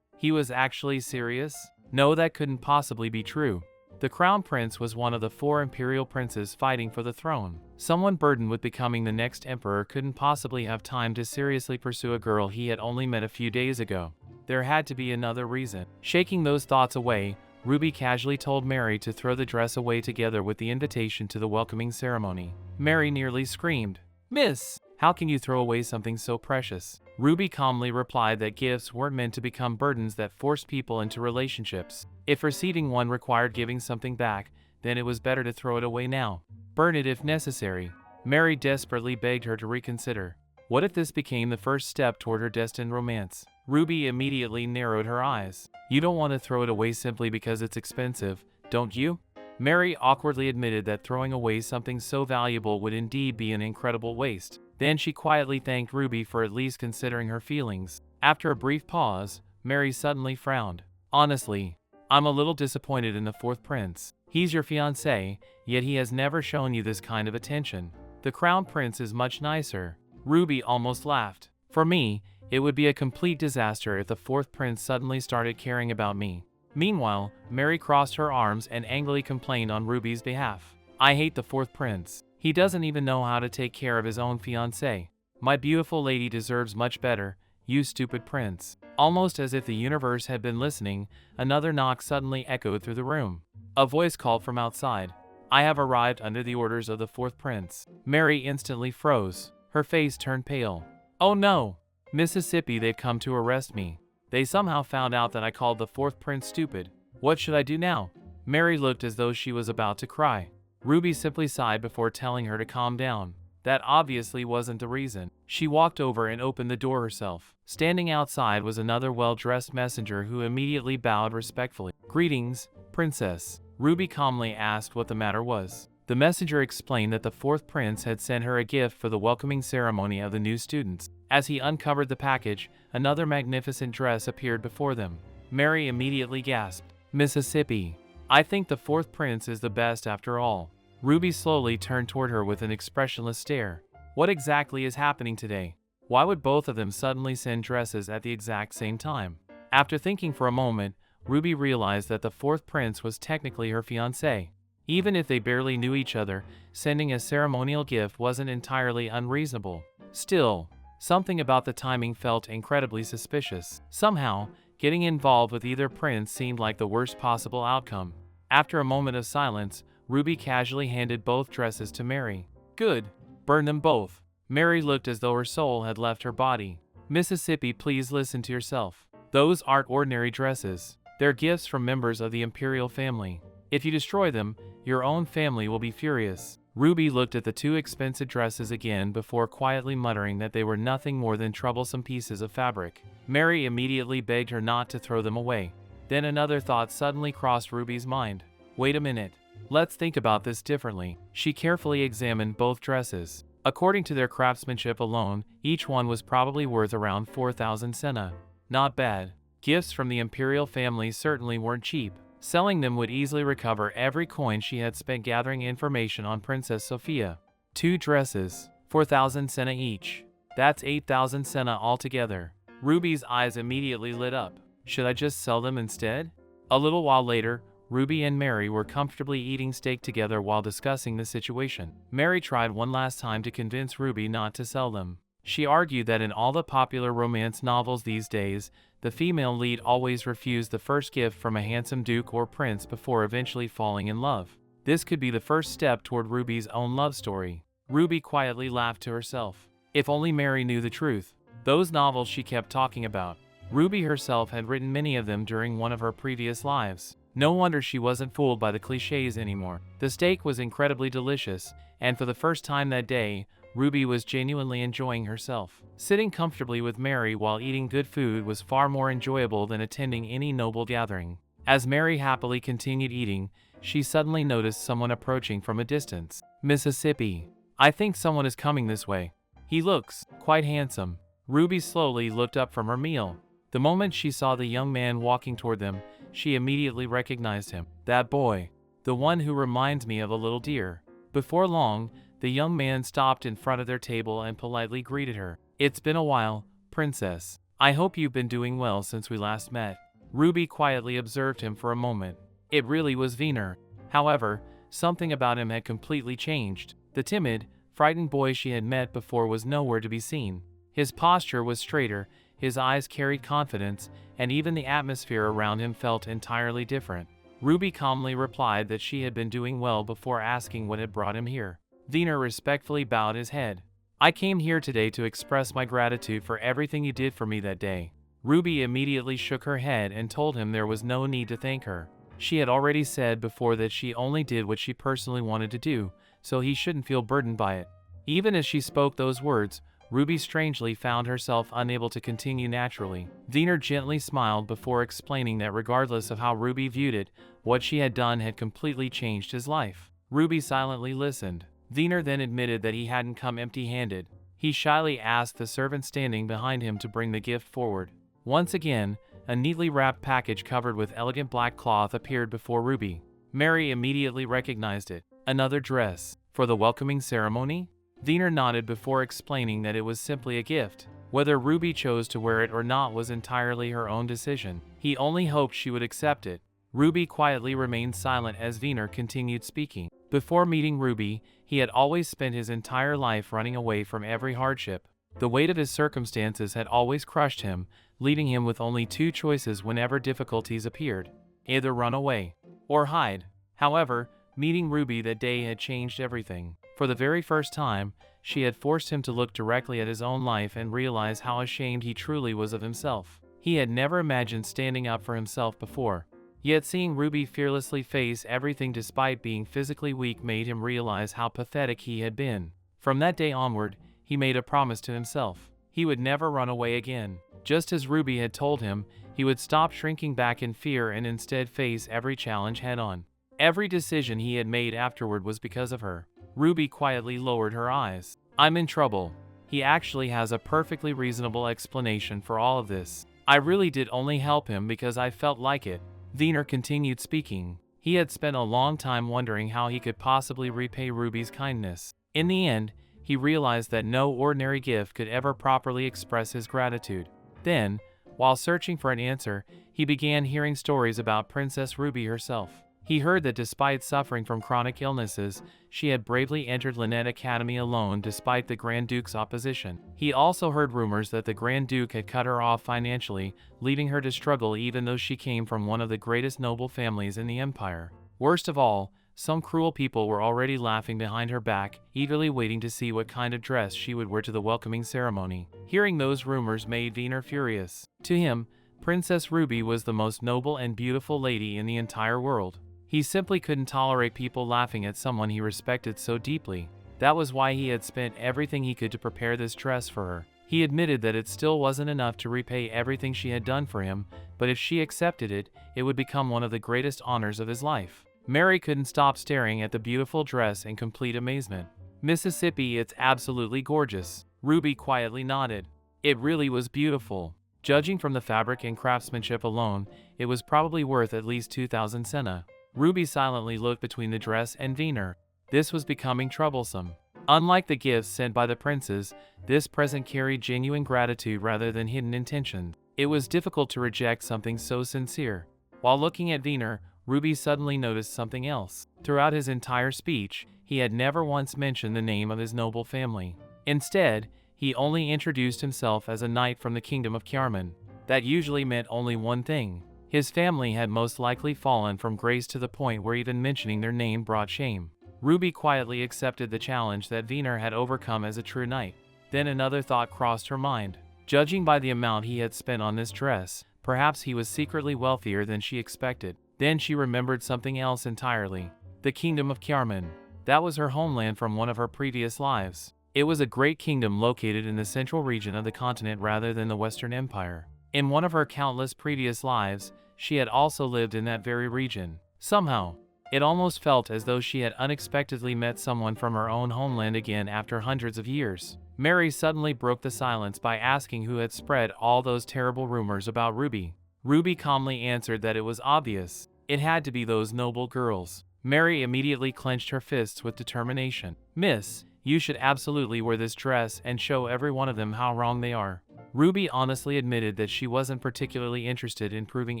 He was actually serious? No, that couldn't possibly be true. The Crown Prince was one of the 4 imperial princes fighting for the throne. Someone burdened with becoming the next emperor couldn't possibly have time to seriously pursue a girl he had only met a few days ago. There had to be another reason. Shaking those thoughts away, Ruby casually told Mary to throw the dress away together with the invitation to the welcoming ceremony. Mary nearly screamed. Miss, how can you throw away something so precious? Ruby calmly replied that gifts weren't meant to become burdens that forced people into relationships. If receiving one required giving something back, then it was better to throw it away now. Burn it if necessary. Mary desperately begged her to reconsider. What if this became the first step toward her destined romance? Ruby immediately narrowed her eyes. You don't want to throw it away simply because it's expensive, don't you? Mary awkwardly admitted that throwing away something so valuable would indeed be an incredible waste. Then she quietly thanked Ruby for at least considering her feelings. After a brief pause, Mary suddenly frowned. Honestly, I'm a little disappointed in the 4th prince. He's your fiancé, yet he has never shown you this kind of attention. The Crown Prince is much nicer. Ruby almost laughed. For me, it would be a complete disaster if the 4th prince suddenly started caring about me. Meanwhile, Mary crossed her arms and angrily complained on Ruby's behalf. I hate the 4th prince. He doesn't even know how to take care of his own fiancée. My beautiful lady deserves much better, you stupid prince. Almost as if the universe had been listening, another knock suddenly echoed through the room. A voice called from outside. I have arrived under the orders of the 4th prince. Mary instantly froze. Her face turned pale. Oh no! Mississippi, they've come to arrest me. They somehow found out that I called the 4th prince stupid. What should I do now? Mary looked as though she was about to cry. Ruby simply sighed before telling her to calm down. That obviously wasn't the reason. She walked over and opened the door herself. Standing outside was another well-dressed messenger who immediately bowed respectfully. Greetings, princess. Ruby calmly asked what the matter was. The messenger explained that the 4th prince had sent her a gift for the welcoming ceremony of the new students. As he uncovered the package, another magnificent dress appeared before them. Mary immediately gasped. Mississippi. I think the 4th prince is the best after all. Ruby slowly turned toward her with an expressionless stare. What exactly is happening today? Why would both of them suddenly send dresses at the exact same time? After thinking for a moment, Ruby realized that the 4th prince was technically her fiancé. Even if they barely knew each other, sending a ceremonial gift wasn't entirely unreasonable. Still, something about the timing felt incredibly suspicious. Somehow, Getting involved with either prince seemed like the worst possible outcome. After a moment of silence, Ruby casually handed both dresses to Mary. Good. Burn them both. Mary looked as though her soul had left her body. Mississippi, please listen to yourself. Those aren't ordinary dresses. They're gifts from members of the imperial family. If you destroy them, your own family will be furious. Ruby looked at the two expensive dresses again before quietly muttering that they were nothing more than troublesome pieces of fabric. Mary immediately begged her not to throw them away. Then another thought suddenly crossed Ruby's mind. Wait a minute. Let's think about this differently. She carefully examined both dresses. According to their craftsmanship alone, each one was probably worth around 4,000 senna. Not bad. Gifts from the imperial family certainly weren't cheap. Selling them would easily recover every coin she had spent gathering information on Princess Sophia. 2 dresses, 4,000 senna each. That's 8,000 senna altogether. Ruby's eyes immediately lit up. Should I just sell them instead? A little while later, Ruby and Mary were comfortably eating steak together while discussing the situation. Mary tried one last time to convince Ruby not to sell them. She argued that in all the popular romance novels these days, the female lead always refused the first gift from a handsome duke or prince before eventually falling in love. This could be the first step toward Ruby's own love story. Ruby quietly laughed to herself. If only Mary knew the truth. Those novels she kept talking about. Ruby herself had written many of them during one of her previous lives. No wonder she wasn't fooled by the cliches anymore. The steak was incredibly delicious, and for the first time that day, Ruby was genuinely enjoying herself. Sitting comfortably with Mary while eating good food was far more enjoyable than attending any noble gathering. As Mary happily continued eating, she suddenly noticed someone approaching from a distance. Mississippi. I think someone is coming this way. He looks quite handsome. Ruby slowly looked up from her meal. The moment she saw the young man walking toward them, she immediately recognized him. That boy. The one who reminds me of a little deer. Before long, the young man stopped in front of their table and politely greeted her. It's been a while, Princess. I hope you've been doing well since we last met. Ruby quietly observed him for a moment. It really was Wiener. However, something about him had completely changed. The timid, frightened boy she had met before was nowhere to be seen. His posture was straighter, his eyes carried confidence, and even the atmosphere around him felt entirely different. Ruby calmly replied that she had been doing well before asking what had brought him here. Wiener respectfully bowed his head. I came here today to express my gratitude for everything you did for me that day. Ruby immediately shook her head and told him there was no need to thank her. She had already said before that she only did what she personally wanted to do, so he shouldn't feel burdened by it. Even as she spoke those words, Ruby strangely found herself unable to continue naturally. Wiener gently smiled before explaining that regardless of how Ruby viewed it, what she had done had completely changed his life. Ruby silently listened. Wiener then admitted that he hadn't come empty-handed. He shyly asked the servant standing behind him to bring the gift forward. Once again, a neatly wrapped package covered with elegant black cloth appeared before Ruby. Mary immediately recognized it. Another dress. For the welcoming ceremony? Wiener nodded before explaining that it was simply a gift. Whether Ruby chose to wear it or not was entirely her own decision. He only hoped she would accept it. Ruby quietly remained silent as Wiener continued speaking. Before meeting Ruby, he had always spent his entire life running away from every hardship. The weight of his circumstances had always crushed him, leaving him with only 2 choices whenever difficulties appeared: either run away or hide. However, meeting Ruby that day had changed everything. For the very first time, she had forced him to look directly at his own life and realize how ashamed he truly was of himself. He had never imagined standing up for himself before. Yet seeing Ruby fearlessly face everything despite being physically weak made him realize how pathetic he had been. From that day onward, he made a promise to himself. He would never run away again. Just as Ruby had told him, he would stop shrinking back in fear and instead face every challenge head-on. Every decision he had made afterward was because of her. Ruby quietly lowered her eyes. I'm in trouble. He actually has a perfectly reasonable explanation for all of this. I really did only help him because I felt like it. Wiener continued speaking. He had spent a long time wondering how he could possibly repay Ruby's kindness. In the end, he realized that no ordinary gift could ever properly express his gratitude. Then, while searching for an answer, he began hearing stories about Princess Ruby herself. He heard that despite suffering from chronic illnesses, she had bravely entered Lynette Academy alone despite the Grand Duke's opposition. He also heard rumors that the Grand Duke had cut her off financially, leaving her to struggle even though she came from one of the greatest noble families in the empire. Worst of all, some cruel people were already laughing behind her back, eagerly waiting to see what kind of dress she would wear to the welcoming ceremony. Hearing those rumors made Wiener furious. To him, Princess Ruby was the most noble and beautiful lady in the entire world. He simply couldn't tolerate people laughing at someone he respected so deeply. That was why he had spent everything he could to prepare this dress for her. He admitted that it still wasn't enough to repay everything she had done for him, but if she accepted it, it would become one of the greatest honors of his life. Mary couldn't stop staring at the beautiful dress in complete amazement. Mississippi, it's absolutely gorgeous. Ruby quietly nodded. It really was beautiful. Judging from the fabric and craftsmanship alone, it was probably worth at least 2,000 senna. Ruby silently looked between the dress and Wiener. This was becoming troublesome. Unlike the gifts sent by the princes, this present carried genuine gratitude rather than hidden intention. It was difficult to reject something so sincere. While looking at Wiener, Ruby suddenly noticed something else. Throughout his entire speech, he had never once mentioned the name of his noble family. Instead, he only introduced himself as a knight from the kingdom of Kjarman. That usually meant only one thing. His family had most likely fallen from grace to the point where even mentioning their name brought shame. Ruby quietly accepted the challenge that Wiener had overcome as a true knight. Then another thought crossed her mind. Judging by the amount he had spent on this dress, perhaps he was secretly wealthier than she expected. Then she remembered something else entirely. The kingdom of Kjarman. That was her homeland from one of her previous lives. It was a great kingdom located in the central region of the continent rather than the Western Empire. In one of her countless previous lives, she had also lived in that very region. Somehow, it almost felt as though she had unexpectedly met someone from her own homeland again after hundreds of years. Mary suddenly broke the silence by asking who had spread all those terrible rumors about Ruby. Ruby calmly answered that it was obvious. It had to be those noble girls. Mary immediately clenched her fists with determination. "Miss, you should absolutely wear this dress and show every one of them how wrong they are." Ruby honestly admitted that she wasn't particularly interested in proving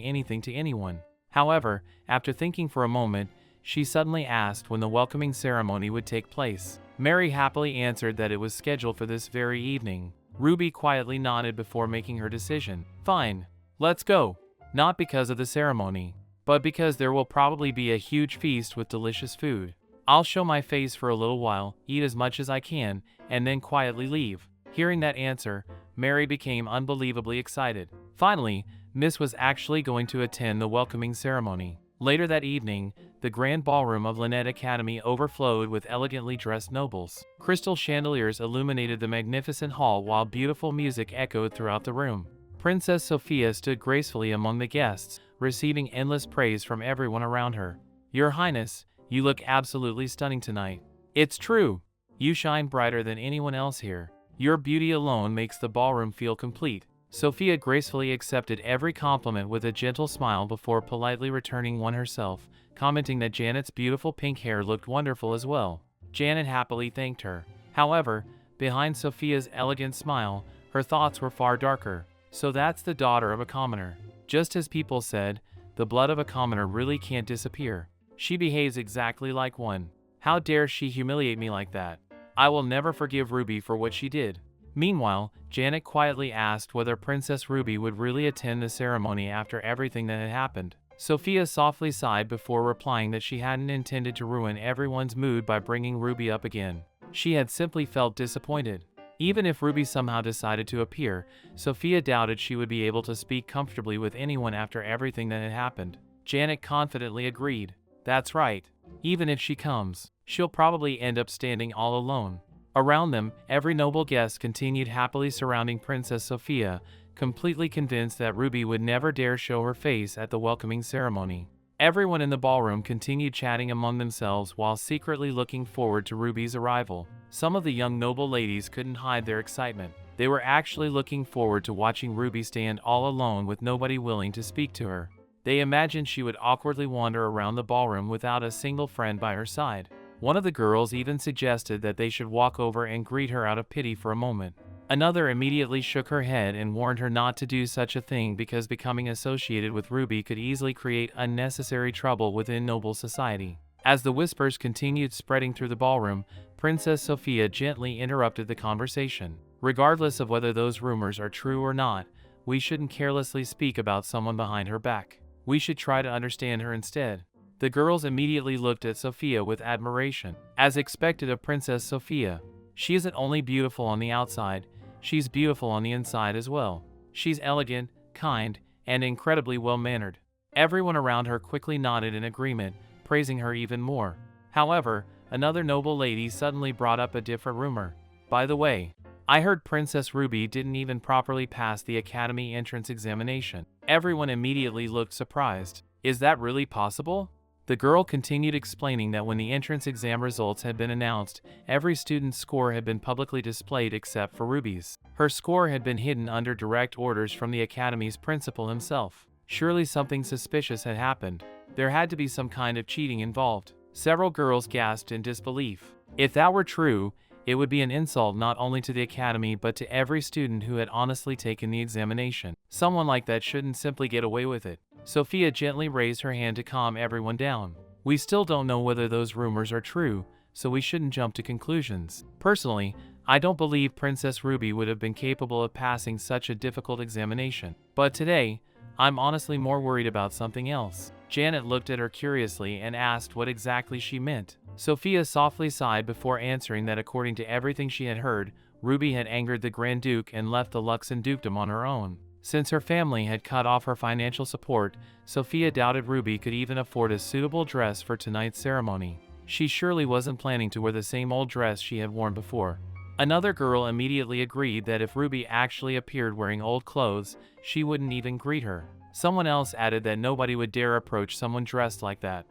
anything to anyone. However, after thinking for a moment, she suddenly asked when the welcoming ceremony would take place. Mary happily answered that it was scheduled for this very evening. Ruby quietly nodded before making her decision. "Fine. Let's go." Not because of the ceremony, but because there will probably be a huge feast with delicious food. I'll show my face for a little while, eat as much as I can, and then quietly leave. Hearing that answer, Mary became unbelievably excited. Finally, Miss was actually going to attend the welcoming ceremony. Later that evening, the grand ballroom of Lynette Academy overflowed with elegantly dressed nobles. Crystal chandeliers illuminated the magnificent hall while beautiful music echoed throughout the room. Princess Sophia stood gracefully among the guests, receiving endless praise from everyone around her. "Your Highness, you look absolutely stunning tonight." "It's true. You shine brighter than anyone else here. Your beauty alone makes the ballroom feel complete." Sophia gracefully accepted every compliment with a gentle smile before politely returning one herself, commenting that Janet's beautiful pink hair looked wonderful as well. Janet happily thanked her. However, behind Sophia's elegant smile, her thoughts were far darker. So that's the daughter of a commoner. Just as people said, the blood of a commoner really can't disappear. She behaves exactly like one. How dare she humiliate me like that? I will never forgive Ruby for what she did. Meanwhile, Janet quietly asked whether Princess Ruby would really attend the ceremony after everything that had happened. Sophia softly sighed before replying that she hadn't intended to ruin everyone's mood by bringing Ruby up again. She had simply felt disappointed. Even if Ruby somehow decided to appear, Sophia doubted she would be able to speak comfortably with anyone after everything that had happened. Janet confidently agreed. "That's right. Even if she comes, she'll probably end up standing all alone." Around them, every noble guest continued happily surrounding Princess Sophia, completely convinced that Ruby would never dare show her face at the welcoming ceremony. Everyone in the ballroom continued chatting among themselves while secretly looking forward to Ruby's arrival. Some of the young noble ladies couldn't hide their excitement. They were actually looking forward to watching Ruby stand all alone with nobody willing to speak to her. They imagined she would awkwardly wander around the ballroom without a single friend by her side. One of the girls even suggested that they should walk over and greet her out of pity for a moment. Another immediately shook her head and warned her not to do such a thing because becoming associated with Ruby could easily create unnecessary trouble within noble society. As the whispers continued spreading through the ballroom, Princess Sophia gently interrupted the conversation. Regardless of whether those rumors are true or not, we shouldn't carelessly speak about someone behind her back. We should try to understand her instead. The girls immediately looked at Sophia with admiration. As expected of Princess Sophia, she isn't only beautiful on the outside, she's beautiful on the inside as well. She's elegant, kind, and incredibly well-mannered. Everyone around her quickly nodded in agreement, praising her even more. However, another noble lady suddenly brought up a different rumor. By the way, I heard Princess Ruby didn't even properly pass the academy entrance examination. Everyone immediately looked surprised. Is that really possible? The girl continued explaining that when the entrance exam results had been announced, every student's score had been publicly displayed except for Ruby's. Her score had been hidden under direct orders from the academy's principal himself. Surely something suspicious had happened. There had to be some kind of cheating involved. Several girls gasped in disbelief. If that were true, it would be an insult not only to the academy but to every student who had honestly taken the examination. Someone like that shouldn't simply get away with it. Sophia gently raised her hand to calm everyone down. We still don't know whether those rumors are true, so we shouldn't jump to conclusions. Personally, I don't believe Princess Ruby would have been capable of passing such a difficult examination. But today, I'm honestly more worried about something else. Janet looked at her curiously and asked what exactly she meant. Sophia softly sighed before answering that according to everything she had heard, Ruby had angered the Grand Duke and left the Luxon Dukedom on her own. Since her family had cut off her financial support, Sophia doubted Ruby could even afford a suitable dress for tonight's ceremony. She surely wasn't planning to wear the same old dress she had worn before. Another girl immediately agreed that if Ruby actually appeared wearing old clothes, she wouldn't even greet her. Someone else added that nobody would dare approach someone dressed like that.